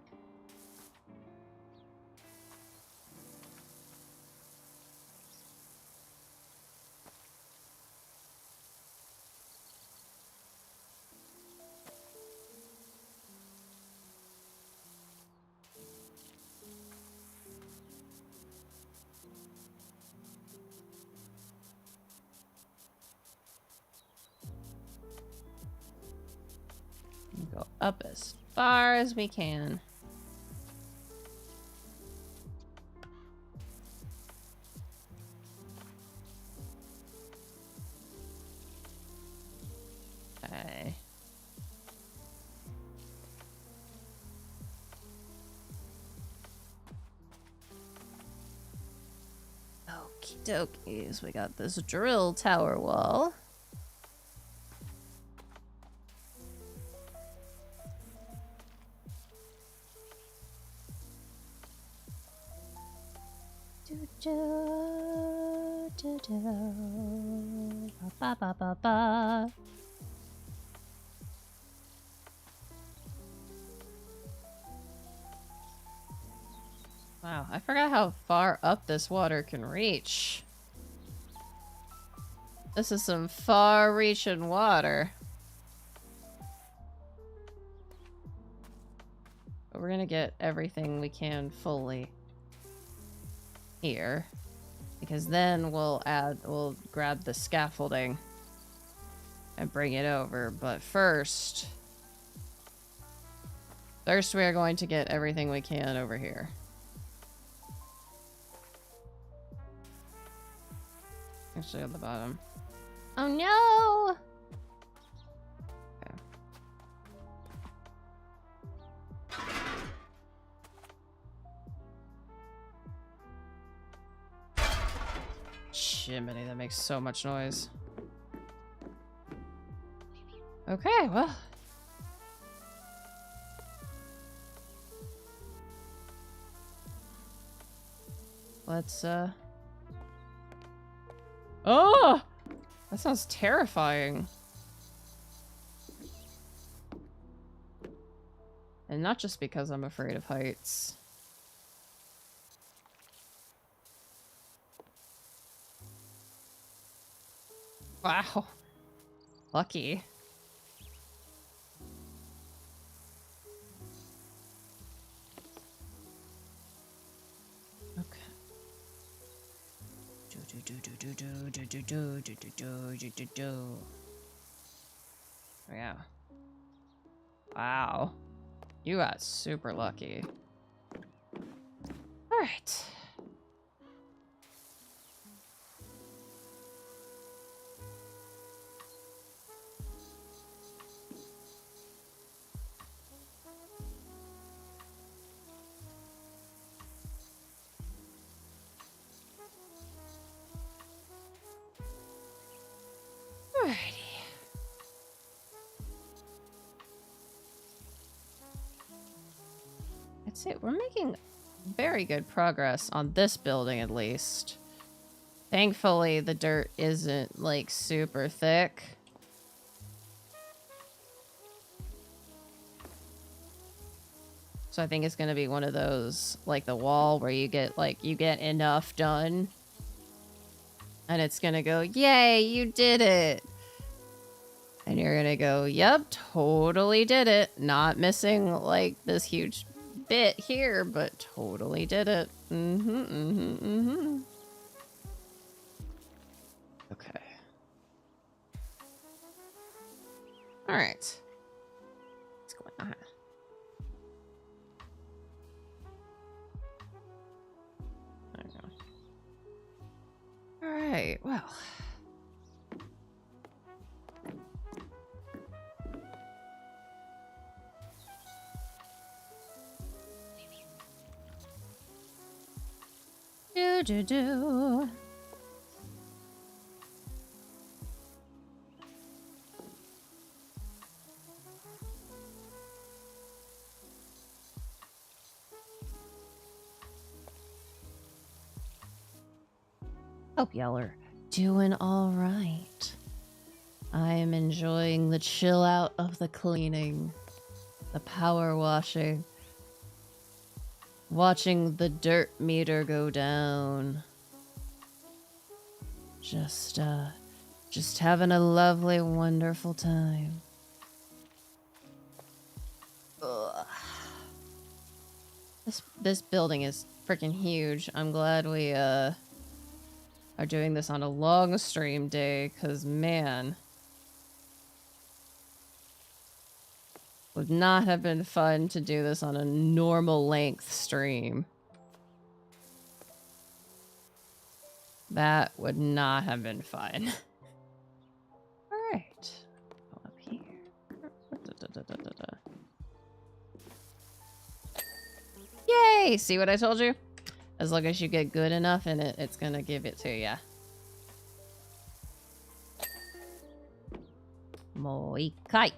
Go up as far as we can. Okay. Okie dokies, we got this drill tower wall. Ba, ba, ba, ba. Wow, I forgot how far up this water can reach. This is some far-reaching water. But we're gonna get everything we can fully here. Because then we'll grab the scaffolding and bring it over. But first we are going to get everything we can over here. Actually, on the bottom. Oh no! Jiminy, that makes so much noise. Okay, well. Let's, Oh! That sounds terrifying. And not just because I'm afraid of heights. Wow. Lucky. Okay. Yeah. Wow. You got super lucky. All right. Alrighty. That's it. We're making very good progress on this building, at least. Thankfully, the dirt isn't, like, super thick. So I think it's gonna be one of those, like the wall, where you get, like, you get enough done. And it's gonna go, yay, you did it! And you're gonna go, yep, totally did it. Not missing, like, this huge bit here, but totally did it. Okay. Alright. What's going on? There we go. Alright, well. Do. Hope y'all are doing all right. I am enjoying the chill out of the cleaning, the power washing, watching the dirt meter go down. Just having a lovely, wonderful time. Ugh. This building is freaking huge. I'm glad we are doing this on a long stream day, cause man, would not have been fun to do this on a normal length stream. That would not have been fun. Alright. Go up here. Yay! See what I told you? As long as you get good enough in it, it's gonna give it to ya. Moikai.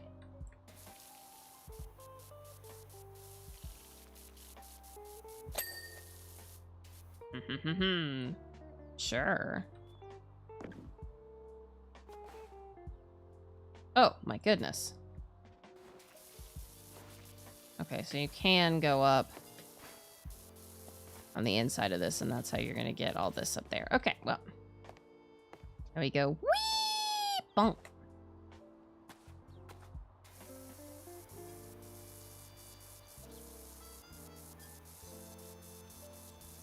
Sure. Oh, my goodness. Okay, so you can go up on the inside of this, and that's how you're gonna get all this up there. Okay, well. There we go. Whee! Bonk.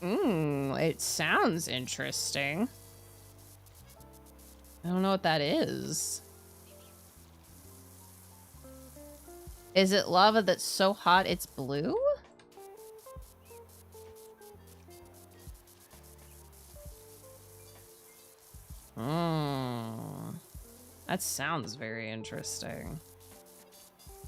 It sounds interesting. I don't know what that is. Is it lava that's so hot it's blue? That sounds very interesting.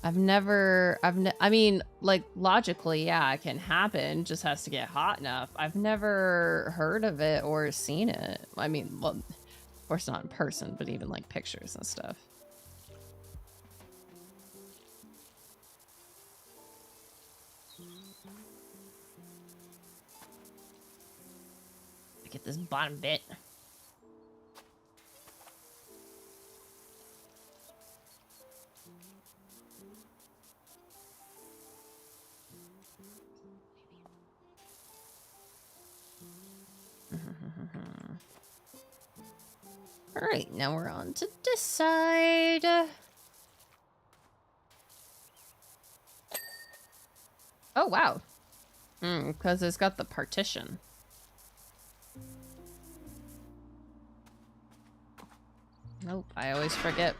I mean, like, logically, yeah, it can happen. Just has to get hot enough. I've never heard of it or seen it. I mean, well, of course not in person, but even, like, pictures and stuff. Get this bottom bit. All right, now we're on to this side. Oh, wow. Because it's got the partition. Nope, I always forget.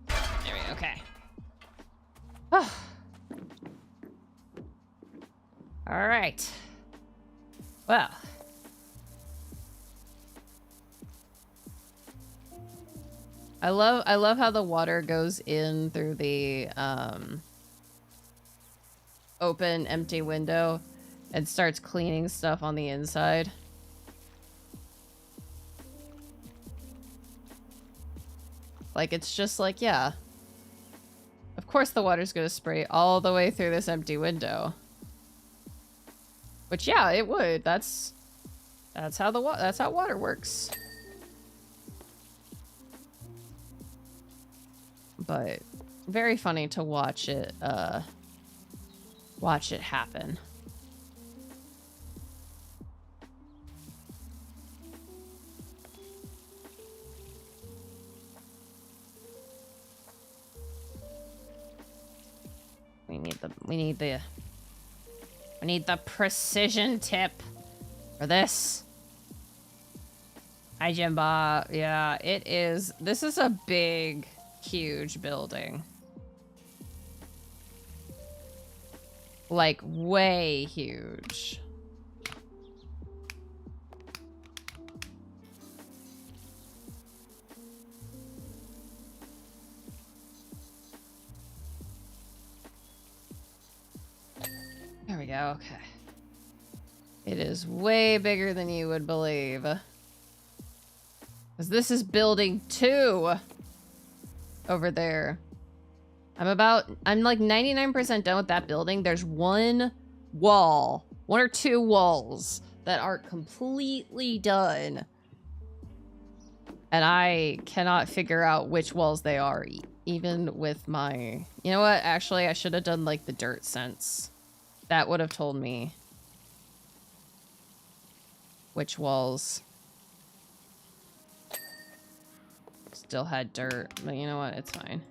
There we go, okay. Oh. All right. Well. I love how the water goes in through the open empty window and starts cleaning stuff on the inside. Like, it's just like, yeah. Of course the water's gonna spray all the way through this empty window. Which, yeah, it would. That's how water works. But very funny to watch it happen. We need the precision tip for this. Hi, Jimba. Yeah, it is. This is a big, huge building. Like, way huge. There we go, okay. It is way bigger than you would believe. Because this is building 2 over there. I'm like 99% done with that building. There's one or two walls that aren't completely done. And I cannot figure out which walls they are, even with my... You know what? Actually, I should have done like the dirt sense. That would have told me which walls still had dirt. But you know what? It's fine.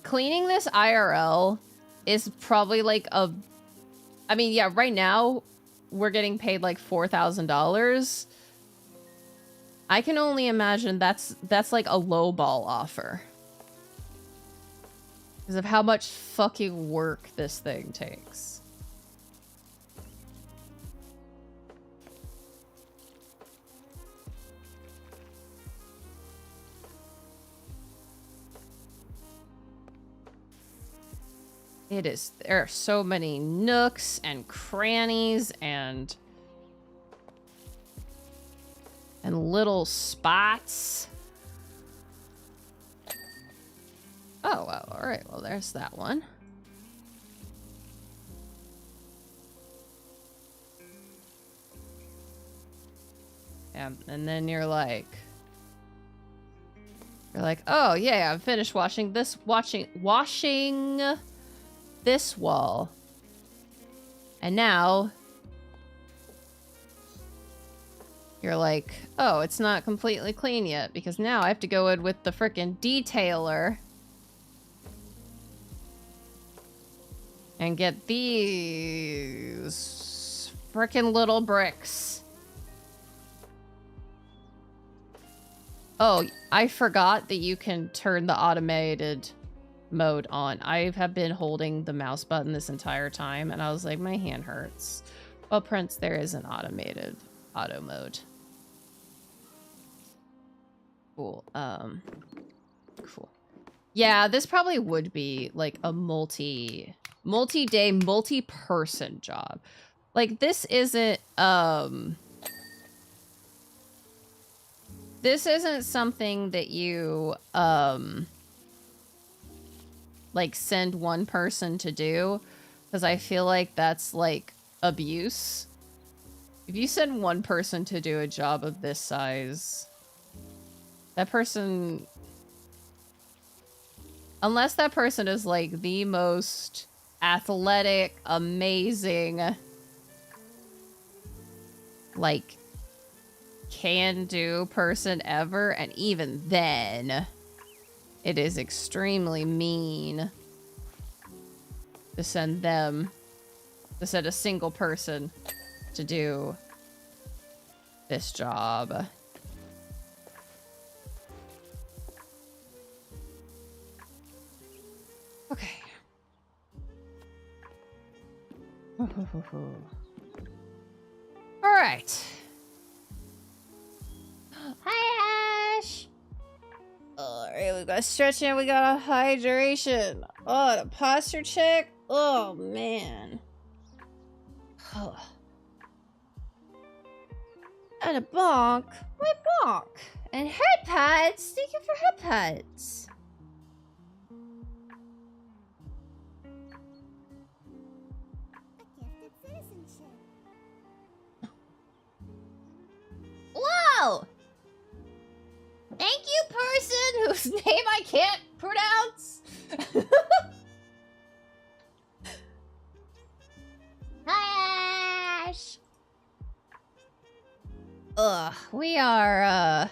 Cleaning this IRL is probably like a... I mean, yeah, right now we're getting paid like $4,000. I can only imagine that's like a lowball offer. Because of how much fucking work this thing takes. It is. There are so many nooks and crannies and little spots. Oh, well, all right. Well, there's that one. Yeah, and then you're like, oh yeah, I'm finished washing this wall. And now you're like, oh, it's not completely clean yet because now I have to go in with the frickin' detailer and get these frickin' little bricks. Oh, I forgot that you can turn the automated mode on. I have been holding the mouse button this entire time, and I was like, my hand hurts. Well, Prince, there is an automated auto mode. Cool. Cool. Yeah, this probably would be like a multi-day, multi-person job. Like, this isn't something that you like send one person to do, because I feel like that's like abuse. If you send one person to do a job of this size, that person, unless that person is like the most athletic, amazing, like can-do person ever, and even then it is extremely mean to send a single person to do this job. Okay. All right. Hi, Ash. All right, we got stretching, we got a hydration. Oh, the posture check. Oh man. Oh. And a bonk. My bonk. And head pads. Thank you for head pads. Whoa! Thank you, person whose name I can't pronounce. Hi, Ash. Ugh, we are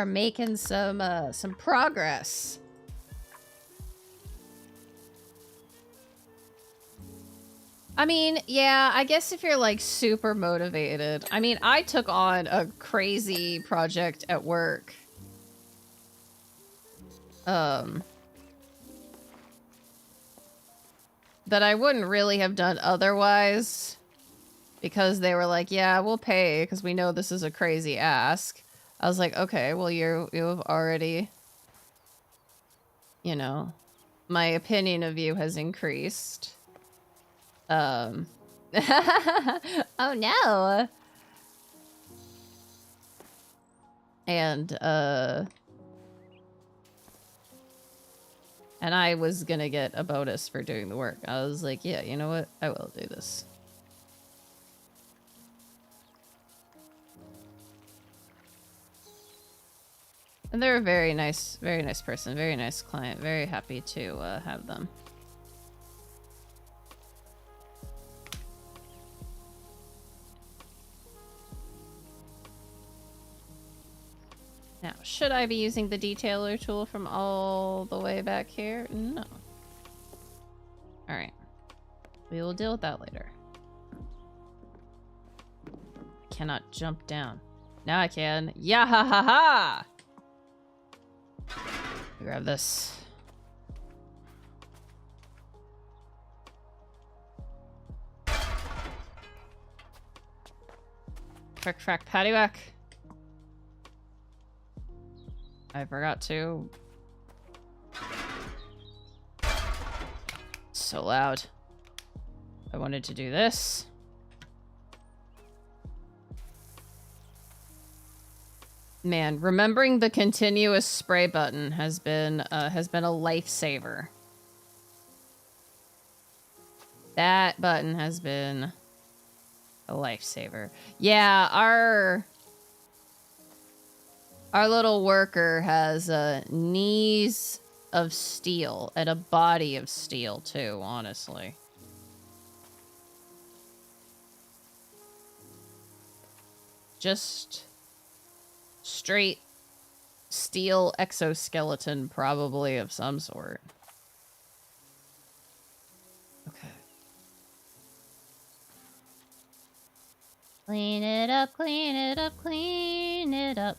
making some progress. I mean, yeah, I guess if you're like super motivated. I mean, I took on a crazy project at work. That I wouldn't really have done otherwise, because they were like, yeah, we'll pay because we know this is a crazy ask. I was like, okay, well, you have already, you know, my opinion of you has increased. Oh no. And I was gonna get a bonus for doing the work. I was like, yeah, you know what? I will do this. And they're a very nice person, very nice client. Very happy to have them. Now, should I be using the detailer tool from all the way back here? No. Alright. We will deal with that later. I cannot jump down. Now I can. Yeah ha ha ha! Grab this. Frack frack paddywhack. I forgot to. So loud. I wanted to do this. Man, remembering the continuous spray button has been a lifesaver. That button has been a lifesaver. Yeah, our little worker has knees of steel and a body of steel too, honestly. just straight steel exoskeleton, probably of some sort. Okay. Clean it up, clean it up, clean it up.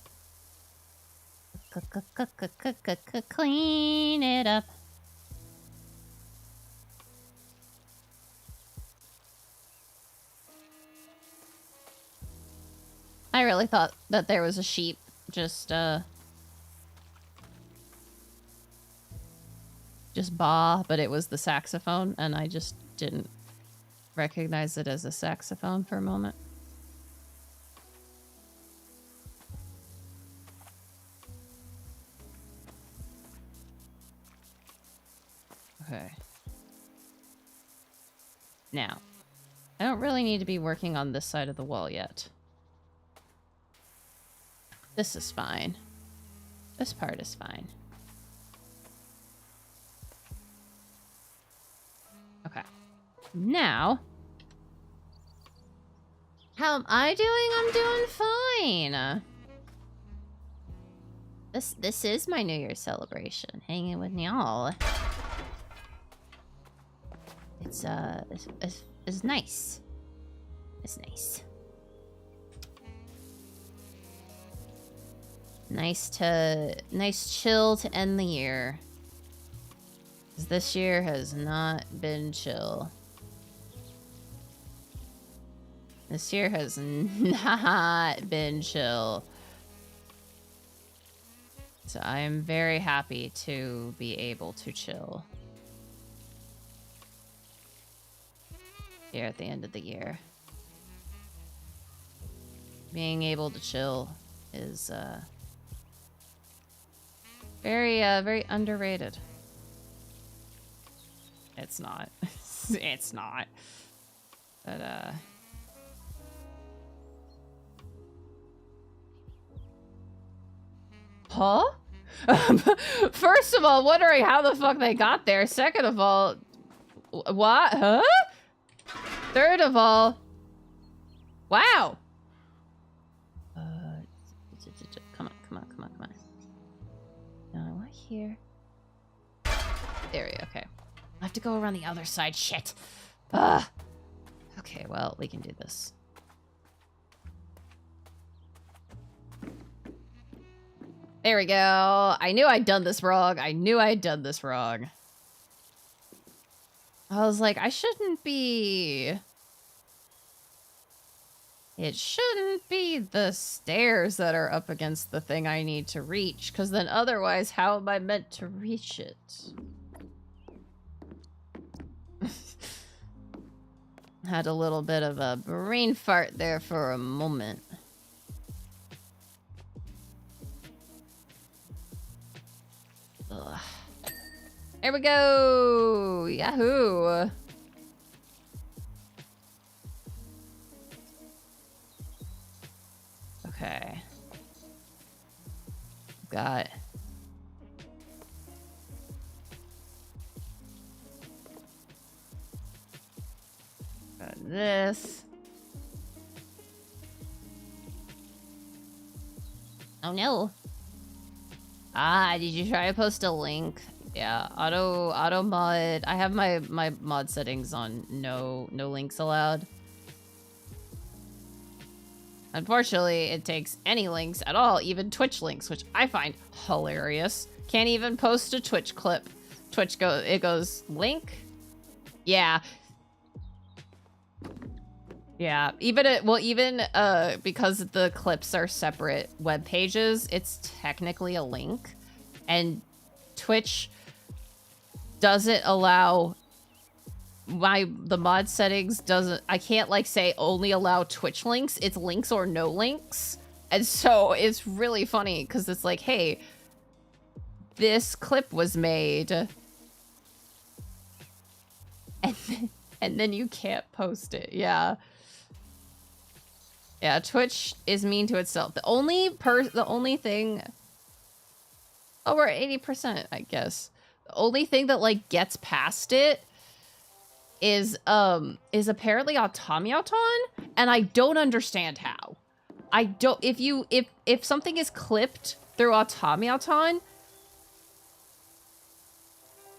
Clean it up. I really thought that there was a sheep just baa, but it was the saxophone, and I just didn't recognize it as a saxophone for a moment. Okay. Now, I don't really need to be working on this side of the wall yet. This is fine. This part is fine. Okay. Now, how am I doing? I'm doing fine. This is my New Year's celebration, hanging with y'all. It's nice. It's nice. Nice chill to end the year. 'Cause this year has not been chill. This year has not been chill. So I am very happy to be able to chill here at the end of the year. Being able to chill is very underrated. It's not. It's not. But huh? First of all, wondering how the fuck they got there. Second of all, what? Huh? Third of all, wow. Come on. No, I want here. There we go. Okay. I have to go around the other side. Shit. Ugh. Okay, well, we can do this. There we go. I knew I'd done this wrong. I was like, I shouldn't be... It shouldn't be the stairs that are up against the thing I need to reach, because then otherwise, how am I meant to reach it? Had a little bit of a brain fart there for a moment. Ugh. There we go! Yahoo! Okay. Got this. Oh no. Ah, did you try to post a link? Yeah, auto mod. I have my mod settings on no links allowed. Unfortunately, it takes any links at all, even Twitch links, which I find hilarious. Can't even post a Twitch clip. It goes link. Yeah. Yeah, even because the clips are separate web pages, it's technically a link, and Twitch doesn't allow the mod settings doesn't. I can't like say only allow Twitch links. It's links or no links, and so it's really funny because it's like, hey, this clip was made, and then you can't post it. Yeah. Yeah, Twitch is mean to itself. The only thing... Oh, we're at 80%, I guess. The only thing that, like, gets past it is apparently Automaton, and I don't understand how. I don't, if something is clipped through automaton,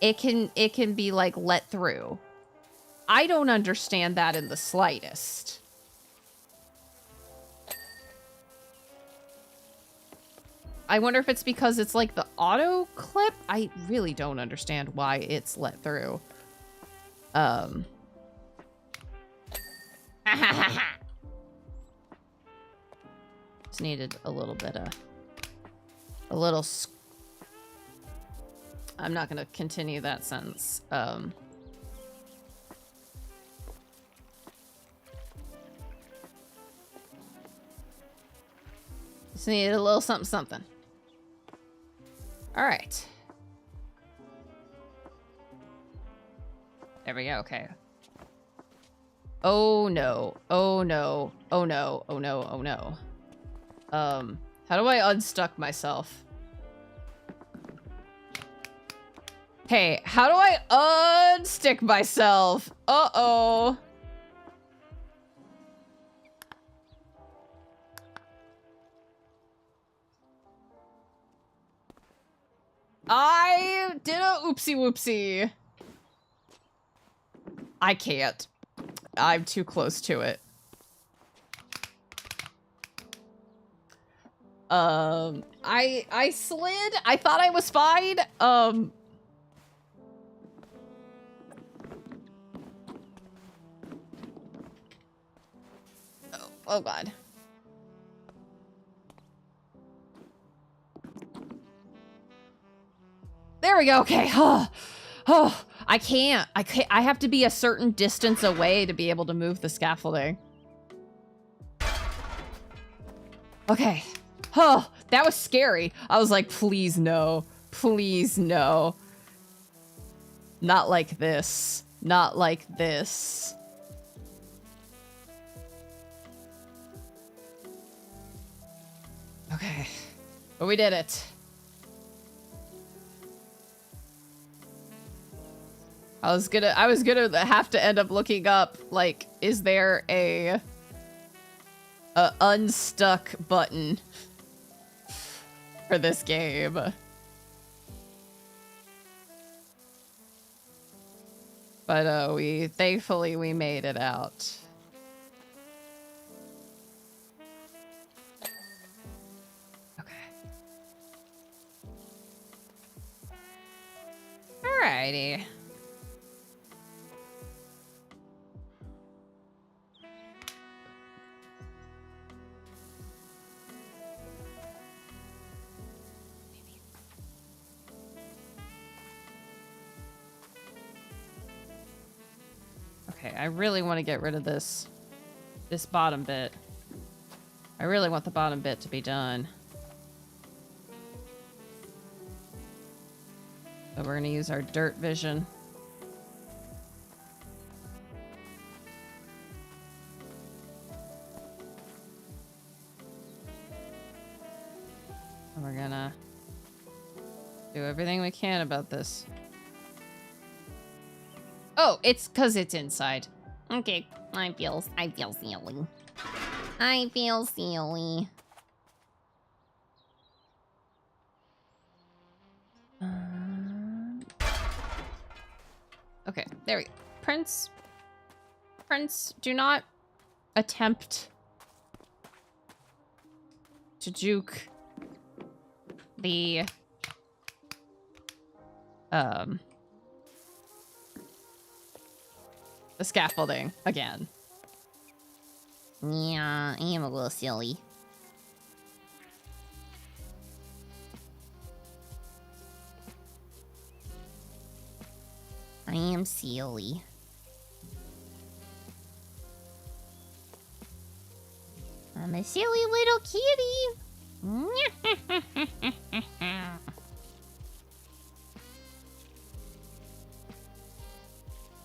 it can be like let through. I don't understand that in the slightest. I wonder if it's because it's like the auto clip. I really don't understand why it's let through. Just needed a little bit of I'm not gonna continue that sentence. Just needed a little something something. All right. There we go. Okay. Oh no. Oh no. Oh no. Oh no. Oh no. How do I unstuck myself? Hey, how do I unstick myself? Uh-oh. I did a oopsie whoopsie. I can't. I'm too close to it. I slid. I thought I was fine. Oh God. There we go. Okay. Oh, I can't. I have to be a certain distance away to be able to move the scaffolding. Okay. Oh, that was scary. I was like, please no. Please no. Not like this. Not like this. Okay. But we did it. I was gonna have to end up looking up, like, is there a unstuck button for this game? But thankfully we made it out. Okay. Alrighty. Okay, I really want to get rid of this bottom bit. I really want the bottom bit to be done. So we're gonna use our dirt vision. And we're gonna do everything we can about this. Oh, it's because it's inside. Okay, I feel silly. I feel silly. Okay, there we go. Prince, do not attempt to juke the scaffolding again. Yeah, I am a little silly. I am silly. I'm a silly little kitty.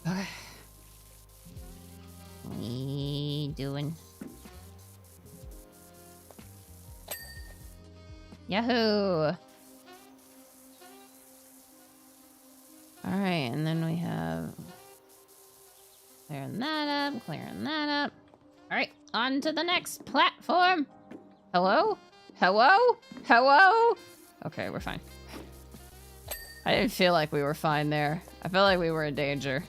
Okay. What are you doing? Yahoo! Alright, and then we have clearing that up, clearing that up. Alright, on to the next platform. Hello? Hello? Hello? Okay, we're fine. I didn't feel like we were fine there. I felt like we were in danger.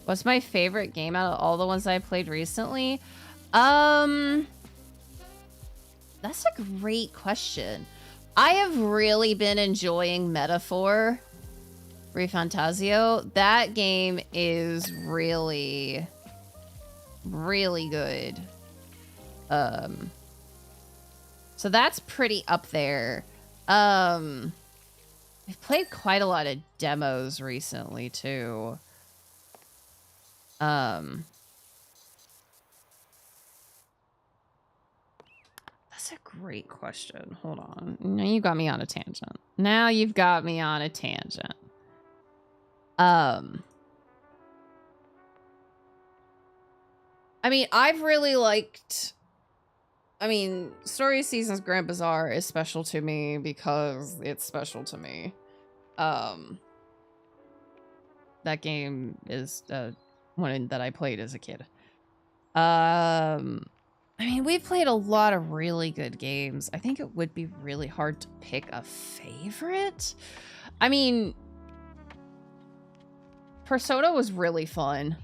What's my favorite game out of all the ones I played recently? That's a great question. I have really been enjoying Metaphor Refantasio. That game is really, really good. So that's pretty up there. I've played quite a lot of demos recently too. That's a great question. Hold on. Now you got me on a tangent. Now you've got me on a tangent. I mean, I've really liked... I mean, Story Seasons Grand Bazaar is special to me because it's special to me. That game is one that I played as a kid. I mean, we've played a lot of really good games. I think it would be really hard to pick a favorite. I mean, Persona was really fun.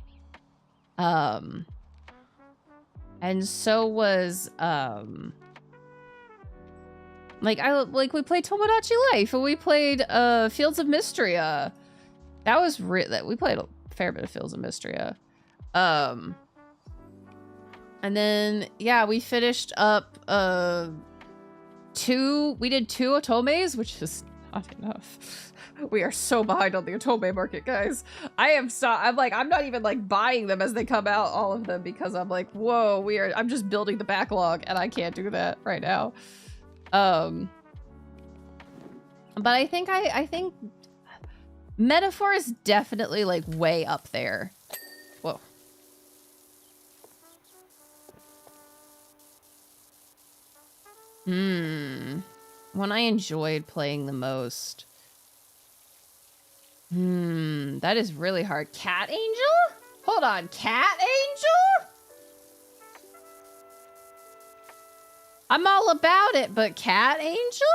And so was like we played Tomodachi Life, and we played Fields of Mystria. That was we played a fair bit of Fields of Mystria. And then yeah, we finished up we did 2 Otomes, which is not enough. We are so behind on the Otome market, guys. I'm not even like buying them as they come out, all of them, because I'm like, whoa, I'm just building the backlog and I can't do that right now. But I think Metaphor is definitely like way up there. Whoa. When I enjoyed playing the most. That is really hard. Cat Angel? Hold on, Cat Angel? I'm all about it, but Cat Angel?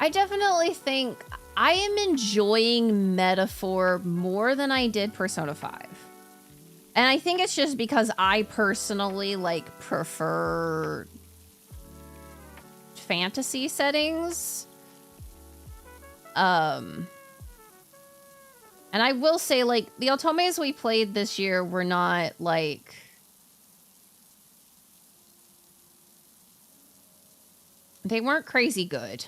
I definitely think I am enjoying Metaphor more than I did Persona 5. And I think it's just because I personally like prefer fantasy settings. And I will say, like, the Otomes we played this year were not like they weren't crazy good.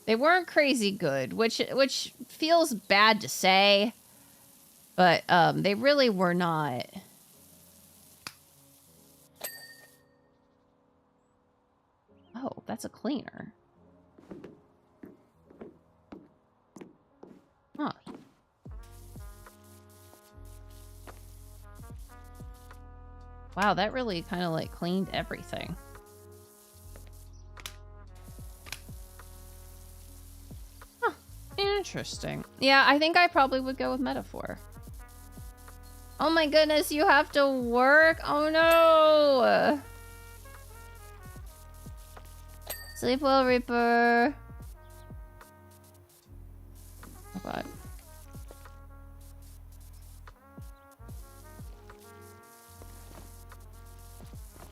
They weren't crazy good, which feels bad to say, but they really were not. Oh, that's a cleaner. Huh. Wow, that really kind of like cleaned everything. Interesting. Yeah, I think I probably would go with Metaphor. Oh my goodness, you have to work? Oh no! Sleep well, Reaper. Oh god.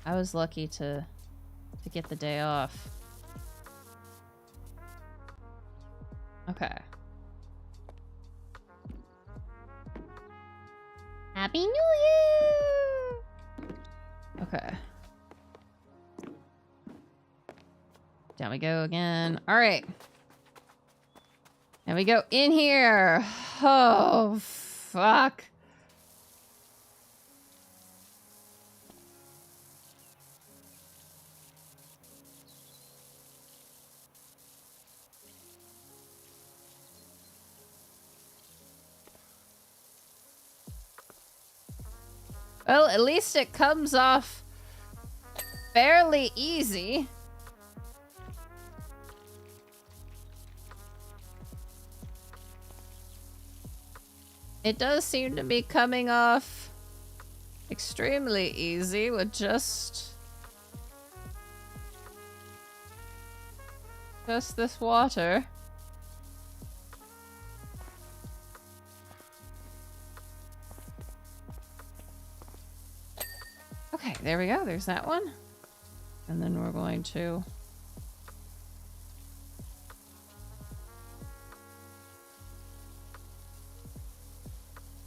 I was lucky to get the day off. Okay. Happy New Year! Okay. Down we go again. All right. And we go in here. Oh, fuck. Well, at least it comes off fairly easy. It does seem to be coming off extremely easy with just this water. Okay, there we go. There's that one. And then we're going to...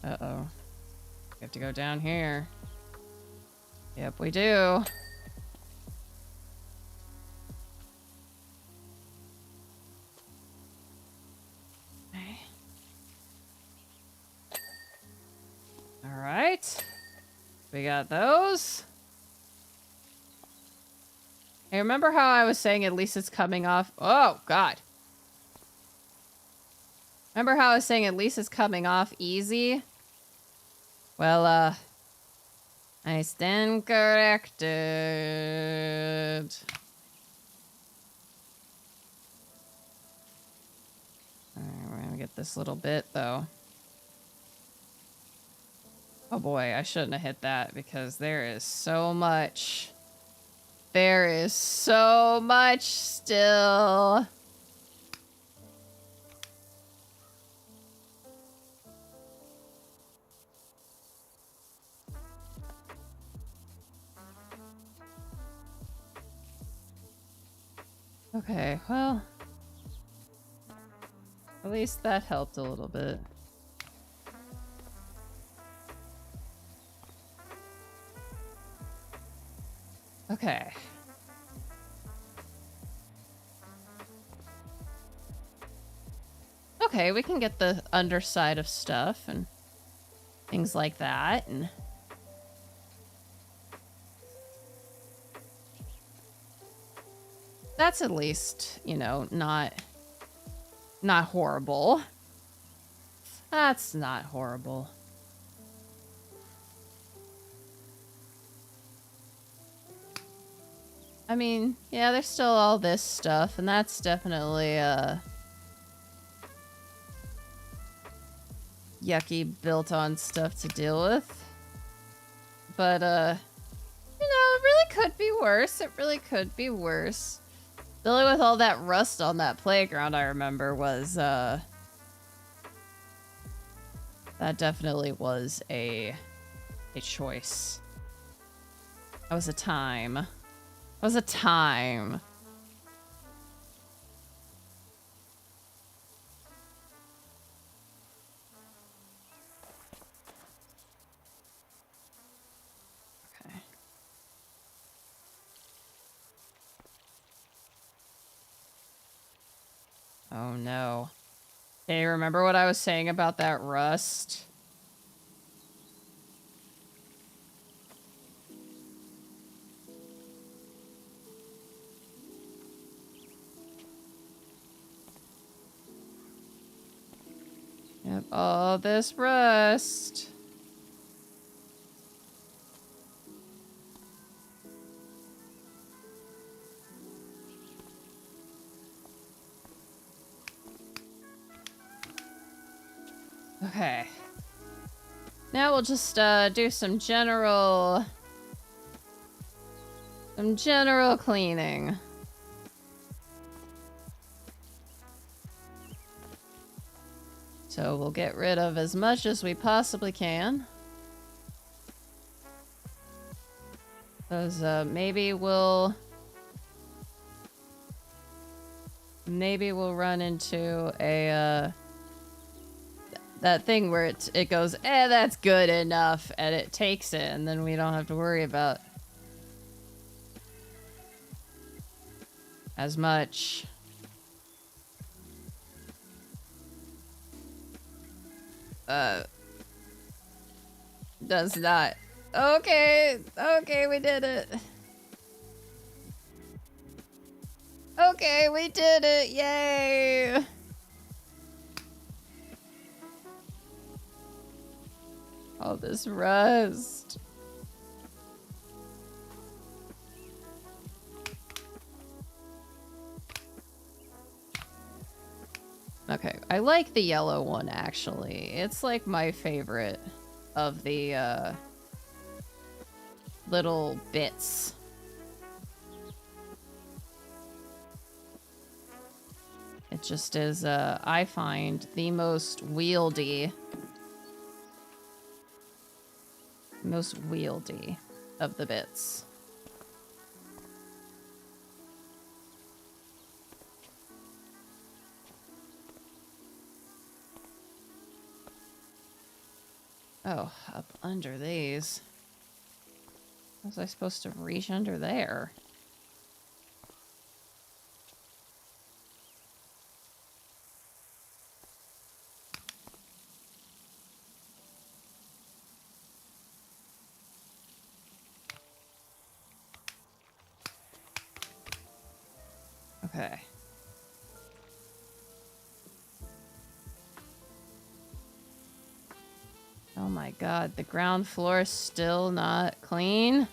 Uh-oh. We have to go down here. Yep, we do. Okay. All right. We got those. Hey, remember how I was saying at least it's coming off? Oh, God. Remember how I was saying at least it's coming off easy? Well, I stand corrected. Alright, we're gonna get this little bit, though. Oh boy, I shouldn't have hit that because there is so much. There is so much still. Okay, well, at least that helped a little bit. Okay. Okay, we can get the underside of stuff and things like that, and that's at least, you know, not horrible. That's not horrible. I mean, yeah, there's still all this stuff, and that's definitely, yucky built-on stuff to deal with. But, you know, it really could be worse. It really could be worse. Dealing with all that rust on that playground, I remember, was, that definitely was a choice. That was a time. That was a time. Okay. Oh no. Hey, remember what I was saying about that rust? Yep, all this rust. Okay. Now we'll just do some general cleaning. So we'll get rid of as much as we possibly can. Because maybe we'll run into a that thing where it goes, that's good enough, and it takes it, and then we don't have to worry about as much. Does not. Okay, we did it. Okay, we did it, yay! All this rust. I like the yellow one, actually. It's like my favorite of the little bits. It just is, I find, the most wieldy. Most wieldy of the bits. Oh, up under these. How was I supposed to reach under there? Okay. Oh my god, the ground floor is still not clean.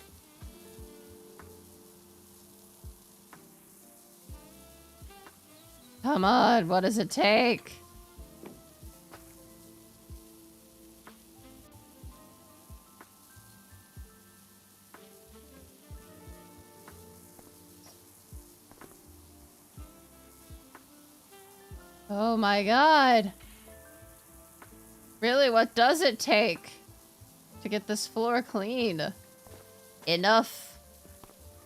Come on, what does it take? Oh my god. Really, what does it take to get this floor clean? Enough.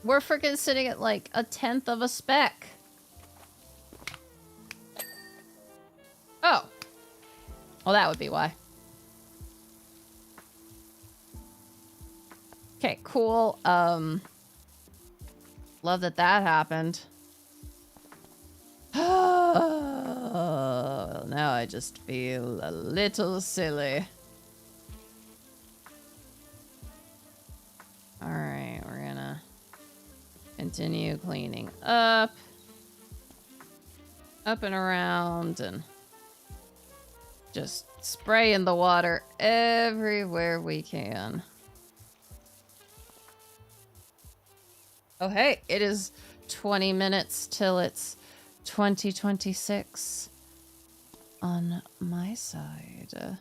We're freaking sitting at like 1/10 of a speck. Oh. Well, that would be why. Okay, cool. Love that that happened. Oh, now I just feel a little silly. Alright, we're gonna continue cleaning up. Up and around and just spraying the water everywhere we can. Oh hey, it is 20 minutes till it's 2026 on my side.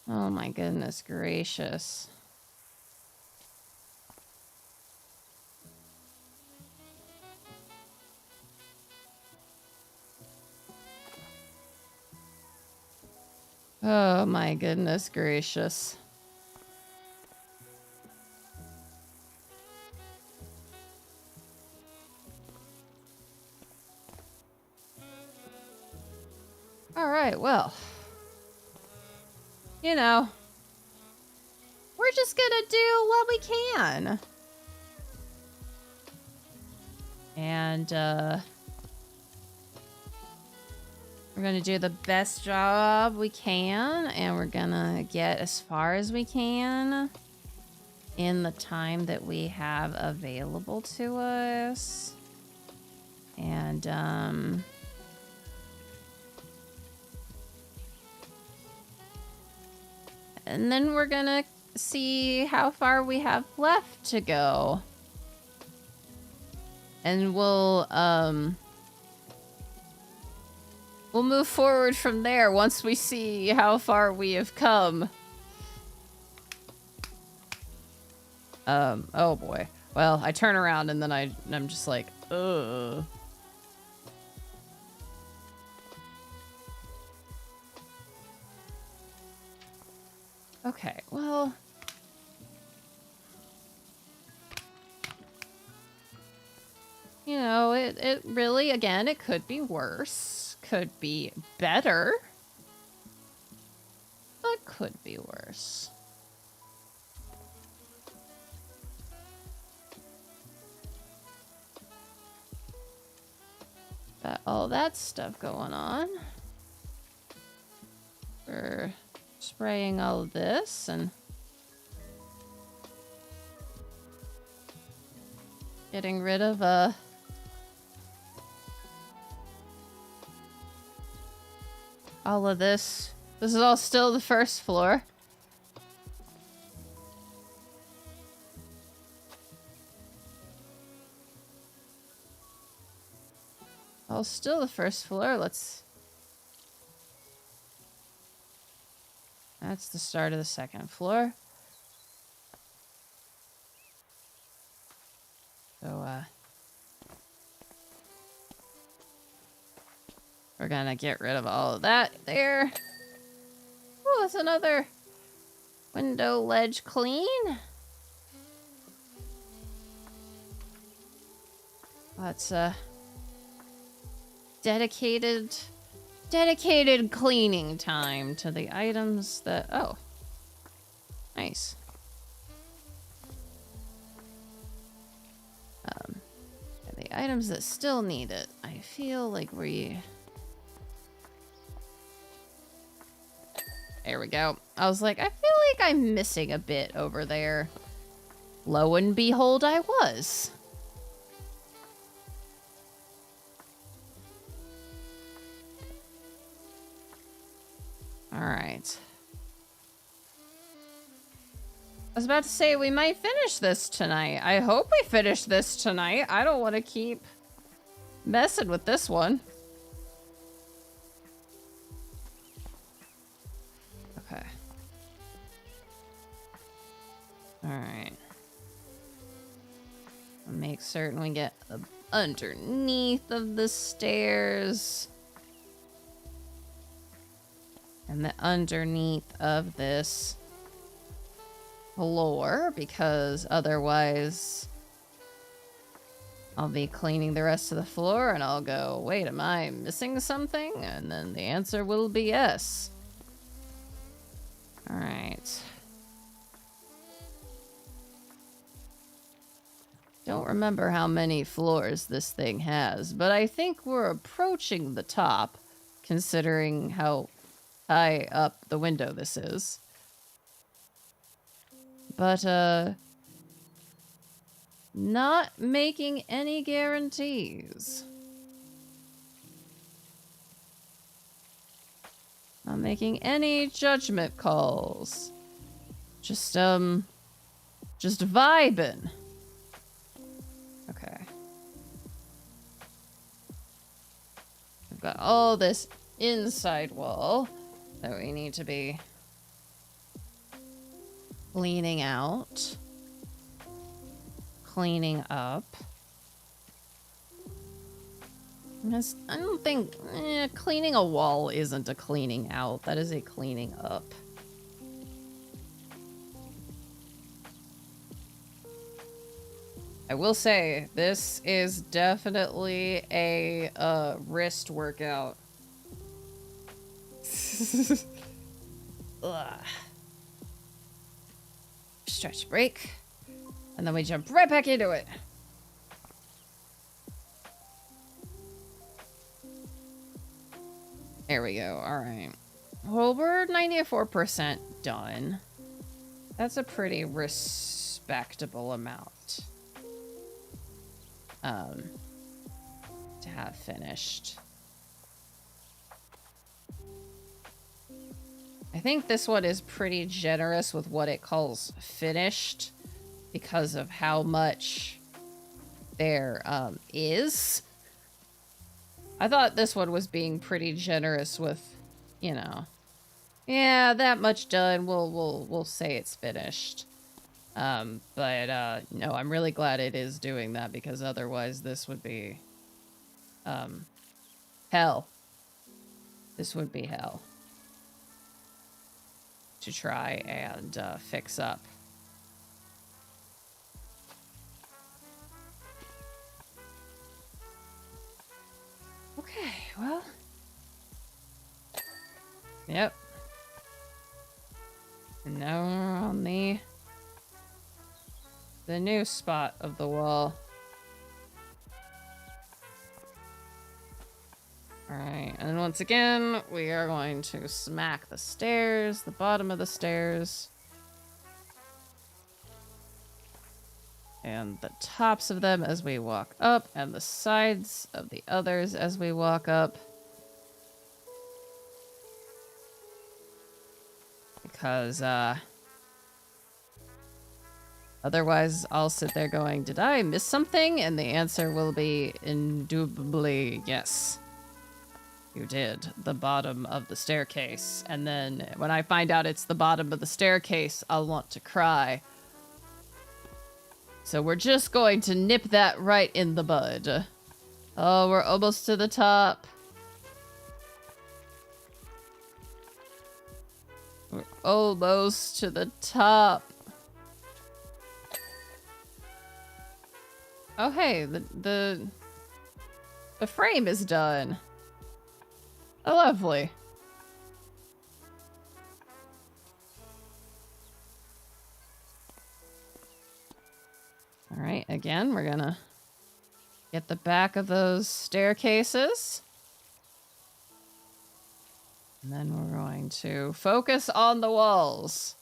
Oh my goodness gracious. Oh my goodness gracious. Alright, well. You know. We're just gonna do what we can. And, we're gonna do the best job we can, and we're gonna get as far as we can in the time that we have available to us. And, and then we're gonna see how far we have left to go. And we'll move forward from there once we see how far we have come. Oh boy. Well, I turn around and then I'm just like, ugh. Okay, well. You know, it really, again, it could be worse. Could be better. But could be worse. Got all that stuff going on. We're spraying all of this and getting rid of all of this. This is all still the first floor. all still the first floor. That's the start of the second floor. So, we're gonna get rid of all of that there. Oh, that's another window ledge clean. That's dedicated cleaning time to the items that, oh, nice. The items that still need it. I feel like there we go. I was like, I feel like I'm missing a bit over there. Lo and behold, I was. All right. I was about to say we might finish this tonight. I hope we finish this tonight. I don't want to keep messing with this one. Okay. All right. I'll make certain we get underneath of the stairs. And the underneath of this floor, because otherwise I'll be cleaning the rest of the floor and I'll go, wait, am I missing something? And then the answer will be yes. All right. Don't remember how many floors this thing has, but I think we're approaching the top, considering how high up the window this is. But, not making any guarantees. Not making any judgment calls. Just vibing. Okay. We've got all this inside wall that we need to be cleaning out, cleaning up. I don't think cleaning a wall isn't a cleaning out. That is a cleaning up. I will say this is definitely a wrist workout. Ugh. Stretch break, and then we jump right back into it. There we go. All right. Well, we're 94% done. That's a pretty respectable amount to have finished. I think this one is pretty generous with what it calls finished because of how much there is. I thought this one was being pretty generous with, you know, yeah, that much done. We'll say it's finished. But no, I'm really glad it is doing that because otherwise this would be hell. This would be hell to try and fix up. Okay, well. Yep. And now we're on the new spot of the wall. Alright, and once again, we are going to smack the stairs, the bottom of the stairs. And the tops of them as we walk up, and the sides of the others as we walk up. Because, Otherwise, I'll sit there going, did I miss something? And the answer will be indubitably yes. You did. The bottom of the staircase. And then when I find out it's the bottom of the staircase, I'll want to cry. So we're just going to nip that right in the bud. Oh, we're almost to the top. We're almost to the top. Oh, hey, the frame is done. Oh, lovely. All right, again, we're gonna get the back of those staircases. And then we're going to focus on the walls.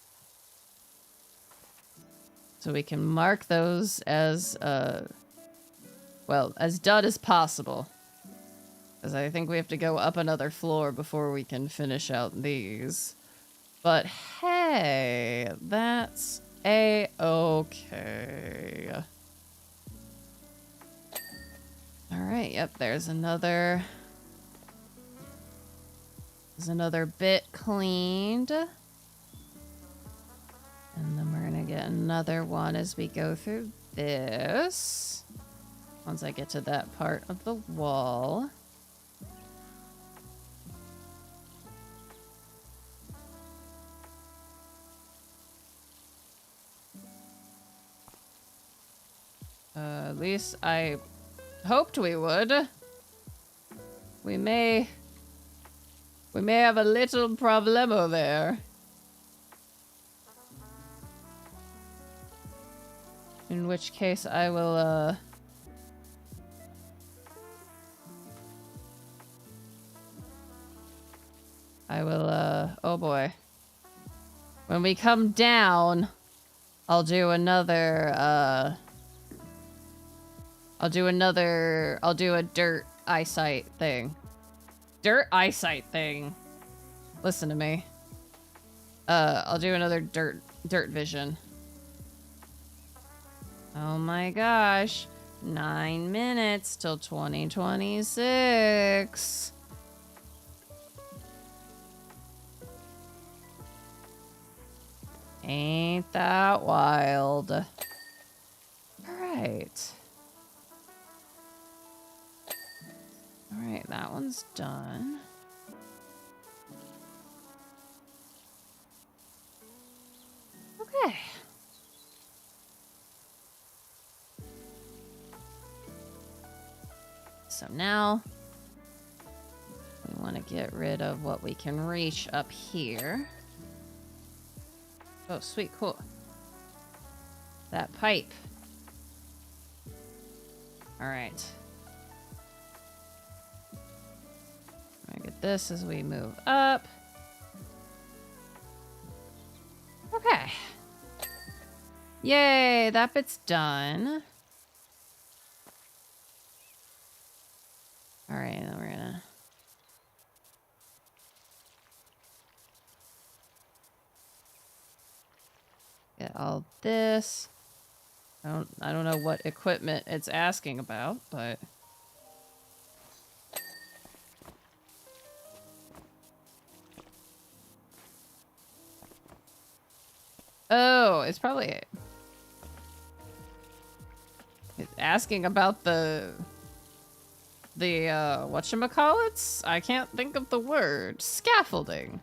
So we can mark those as, well, as done as possible. Because I think we have to go up another floor before we can finish out these. But hey, that's a-okay. Alright, yep, there's another bit cleaned. And then we're gonna get another one as we go through this. Once I get to that part of the wall. At least I hoped we would. We may have a little problemo there. In which case I will, oh boy. When we come down, I'll do a dirt eyesight thing. Dirt eyesight thing. Listen to me. I'll do another dirt vision. Oh my gosh. 9 minutes till 2026. Ain't that wild? All right. All right, that one's done. Okay. So now we want to get rid of what we can reach up here. Oh, sweet, cool. That pipe. All right. I'm gonna get this as we move up. Okay. Yay, that bit's done. All right, then we're gonna get all this. I don't know what equipment it's asking about, but oh, it's probably it's asking about the whatchamacallits? I can't think of the word. Scaffolding.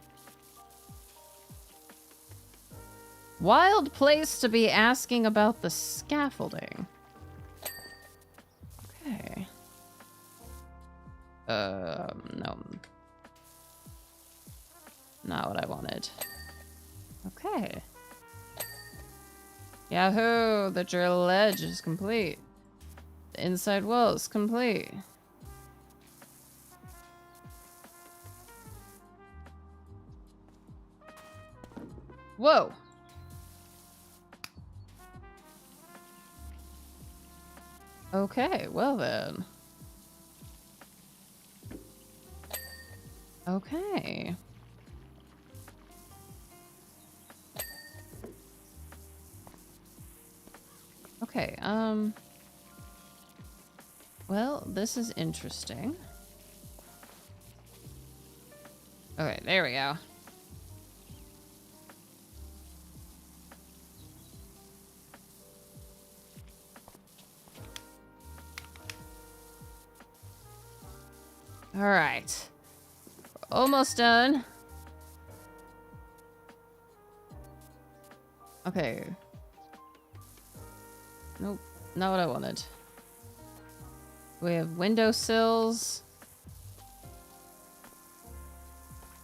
Wild place to be asking about the scaffolding. Okay. No. Not what I wanted. Okay. Yahoo! The drill ledge is complete. The inside wall is complete. Whoa! Okay, well then. Okay. Well, this is interesting. Okay, there we go. All right. We're almost done. Okay. Nope, not what I wanted. We have windowsills.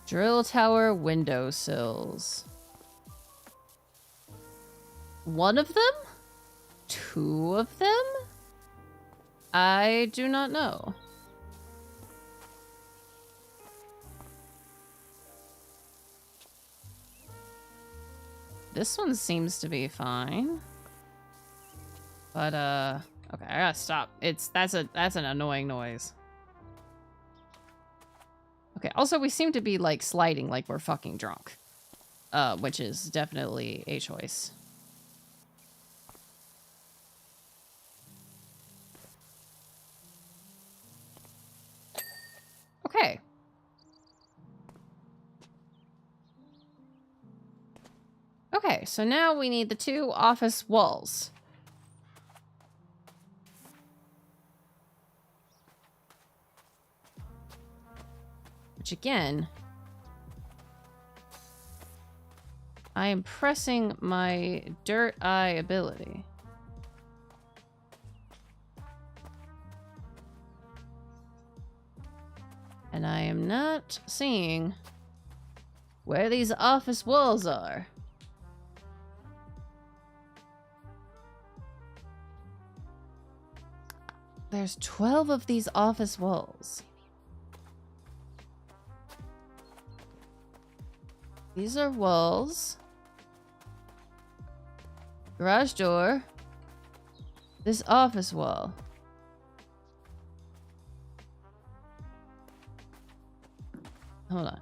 Drill tower windowsills. One of them? Two of them? I do not know. This one seems to be fine. But okay, I gotta stop. That's an annoying noise. Okay, also we seem to be like sliding like we're fucking drunk. Which is definitely a choice. Okay. Okay, so now we need the 2 office walls. Which again, I am pressing my dirt eye ability. And I am not seeing where these office walls are. There's 12 of these office walls. These are walls. Garage door. This office wall. Hold on.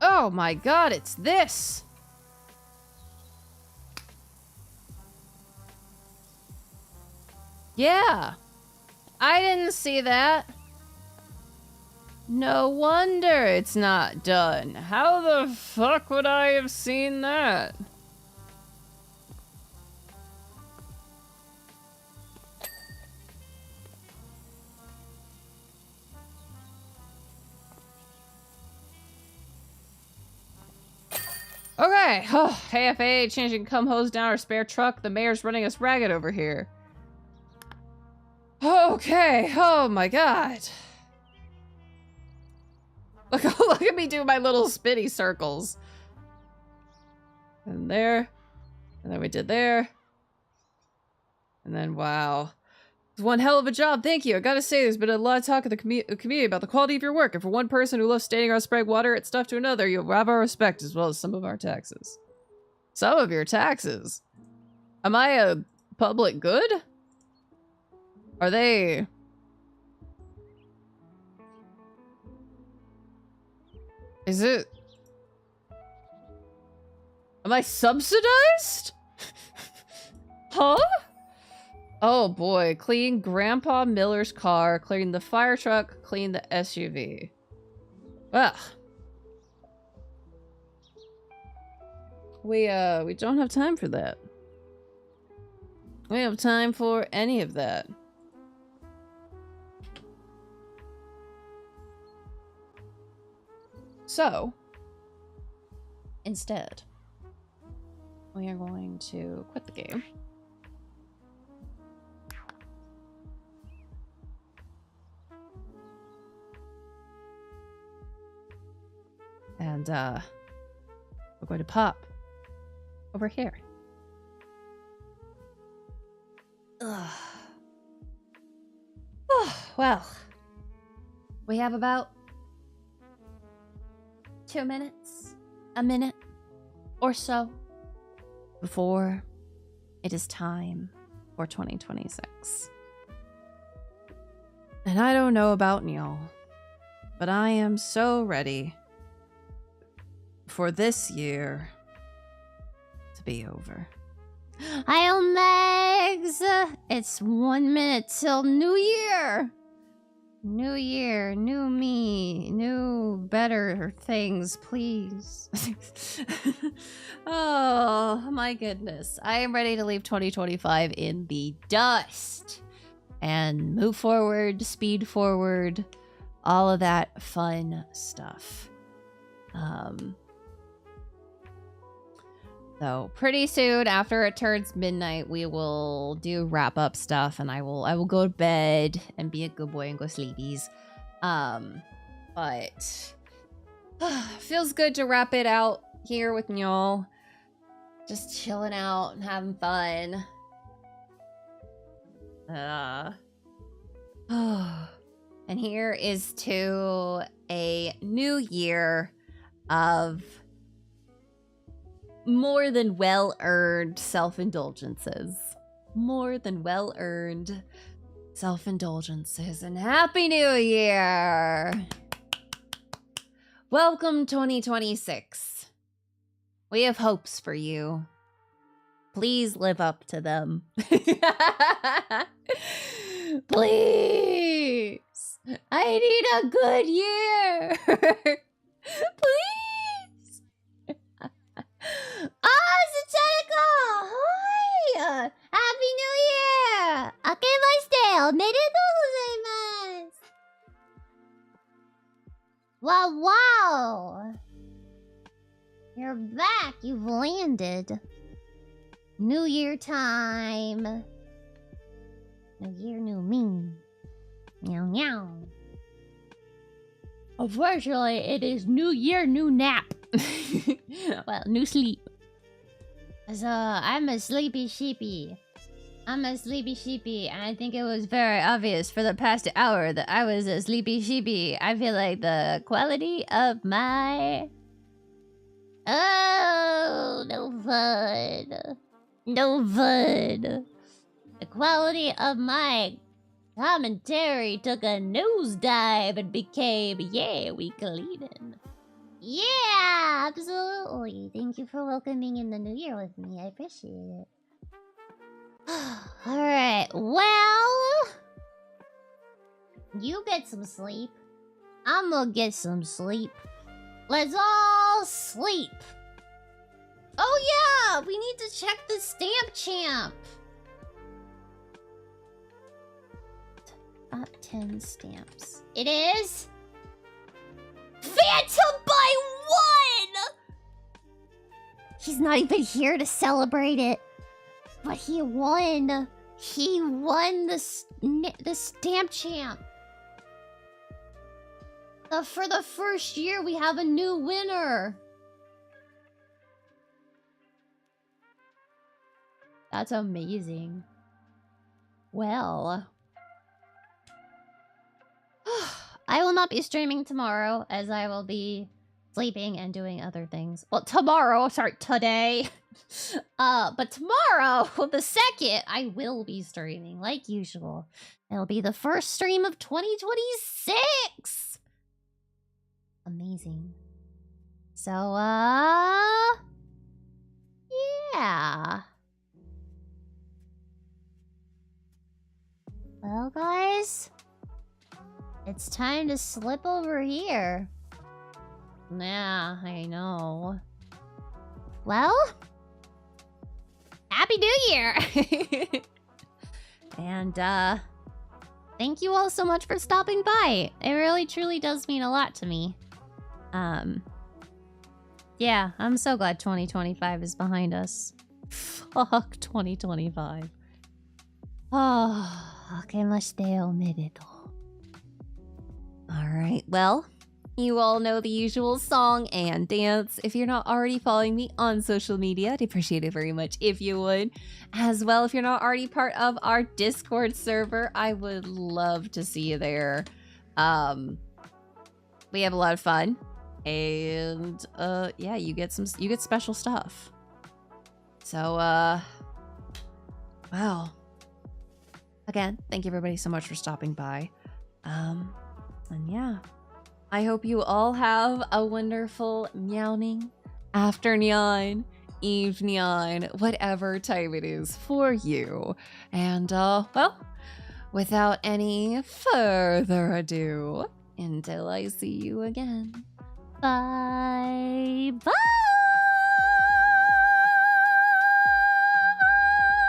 Oh my god, it's this! Yeah! I didn't see that. No wonder it's not done. How the fuck would I have seen that? Okay. Oh, AFA changing cum hose down our spare truck. The mayor's running us ragged over here. Okay. Oh my god. Look at me do my little spinny circles. And there. And then we did there. And then, wow. It's one hell of a job, thank you. I gotta say, there's been a lot of talk in the community about the quality of your work. And for one person who loves standing around spraying water at stuff to another, you have our respect as well as some of our taxes. Some of your taxes? Am I a public good? Are they... Is it... Am I subsidized? Huh? Oh boy, clean Grandpa Miller's car, clean the fire truck, clean the SUV. Ugh. We don't have time for that. We don't have time for any of that. So, instead, we are going to quit the game. And, we're going to pop over here. Ugh. Oh, well, we have about 2 minutes, a minute or so before it is time for 2026. And I don't know about y'all, but I am so ready for this year to be over. Hi, Megs! It's 1 minute till New Year! New year, new me, new better things, please. Oh, my goodness. I am ready to leave 2025 in the dust. And move forward, speed forward, all of that fun stuff. So pretty soon after it turns midnight, we will do wrap up stuff, and I will go to bed and be a good boy and go sleepies. But feels good to wrap it out here with y'all. Just chilling out and having fun. And here is to a new year of more than well-earned self-indulgences. More than well-earned self-indulgences. And Happy New Year! Welcome 2026. We have hopes for you. Please live up to them. Please! I need a good year! Please! Satirical! Hi! Happy New Year! Akemashite omedetou gozaimasu! Wow! You're back! You've landed. New Year time. New Year, new me. Meow meow. Unfortunately, it is New Year, new nap. Well, new sleep. So, I'm a sleepy sheepy. And I think it was very obvious for the past hour that I was a sleepy sheepy. I feel like the quality of my... Oh, no fun. No fun. The quality of my commentary took a nosedive and became, yeah, weak leading. Yeah, absolutely. Thank you for welcoming in the new year with me. I appreciate it. Alright, well... You get some sleep. I'm gonna get some sleep. Let's all sleep. Oh yeah, we need to check the stamp champ. Top 10 stamps. It is... Phantom by 1! He's not even here to celebrate it. But he won. He won the stamp champ. For the first year, we have a new winner. That's amazing. Well... I will not be streaming tomorrow, as I will be sleeping and doing other things. Well, tomorrow, sorry, today. But tomorrow, the 2nd, I will be streaming, like usual. It'll be the first stream of 2026! Amazing. So, yeah. Well, guys... It's time to slip over here. Yeah, I know. Well, Happy New Year! And, thank you all so much for stopping by. It really, truly does mean a lot to me. Yeah, I'm so glad 2025 is behind us. Fuck 2025. Oh, akemashite omedetou. Alright, well, you all know the usual song and dance. If you're not already following me on social media, I'd appreciate it very much if you would. As well, if you're not already part of our Discord server, I would love to see you there. We have a lot of fun. And, yeah, you get special stuff. So, wow. Again, thank you everybody so much for stopping by. And yeah, I hope you all have a wonderful meowing afternoon, evening, whatever time it is for you. And, well, without any further ado, until I see you again. Bye. Bye.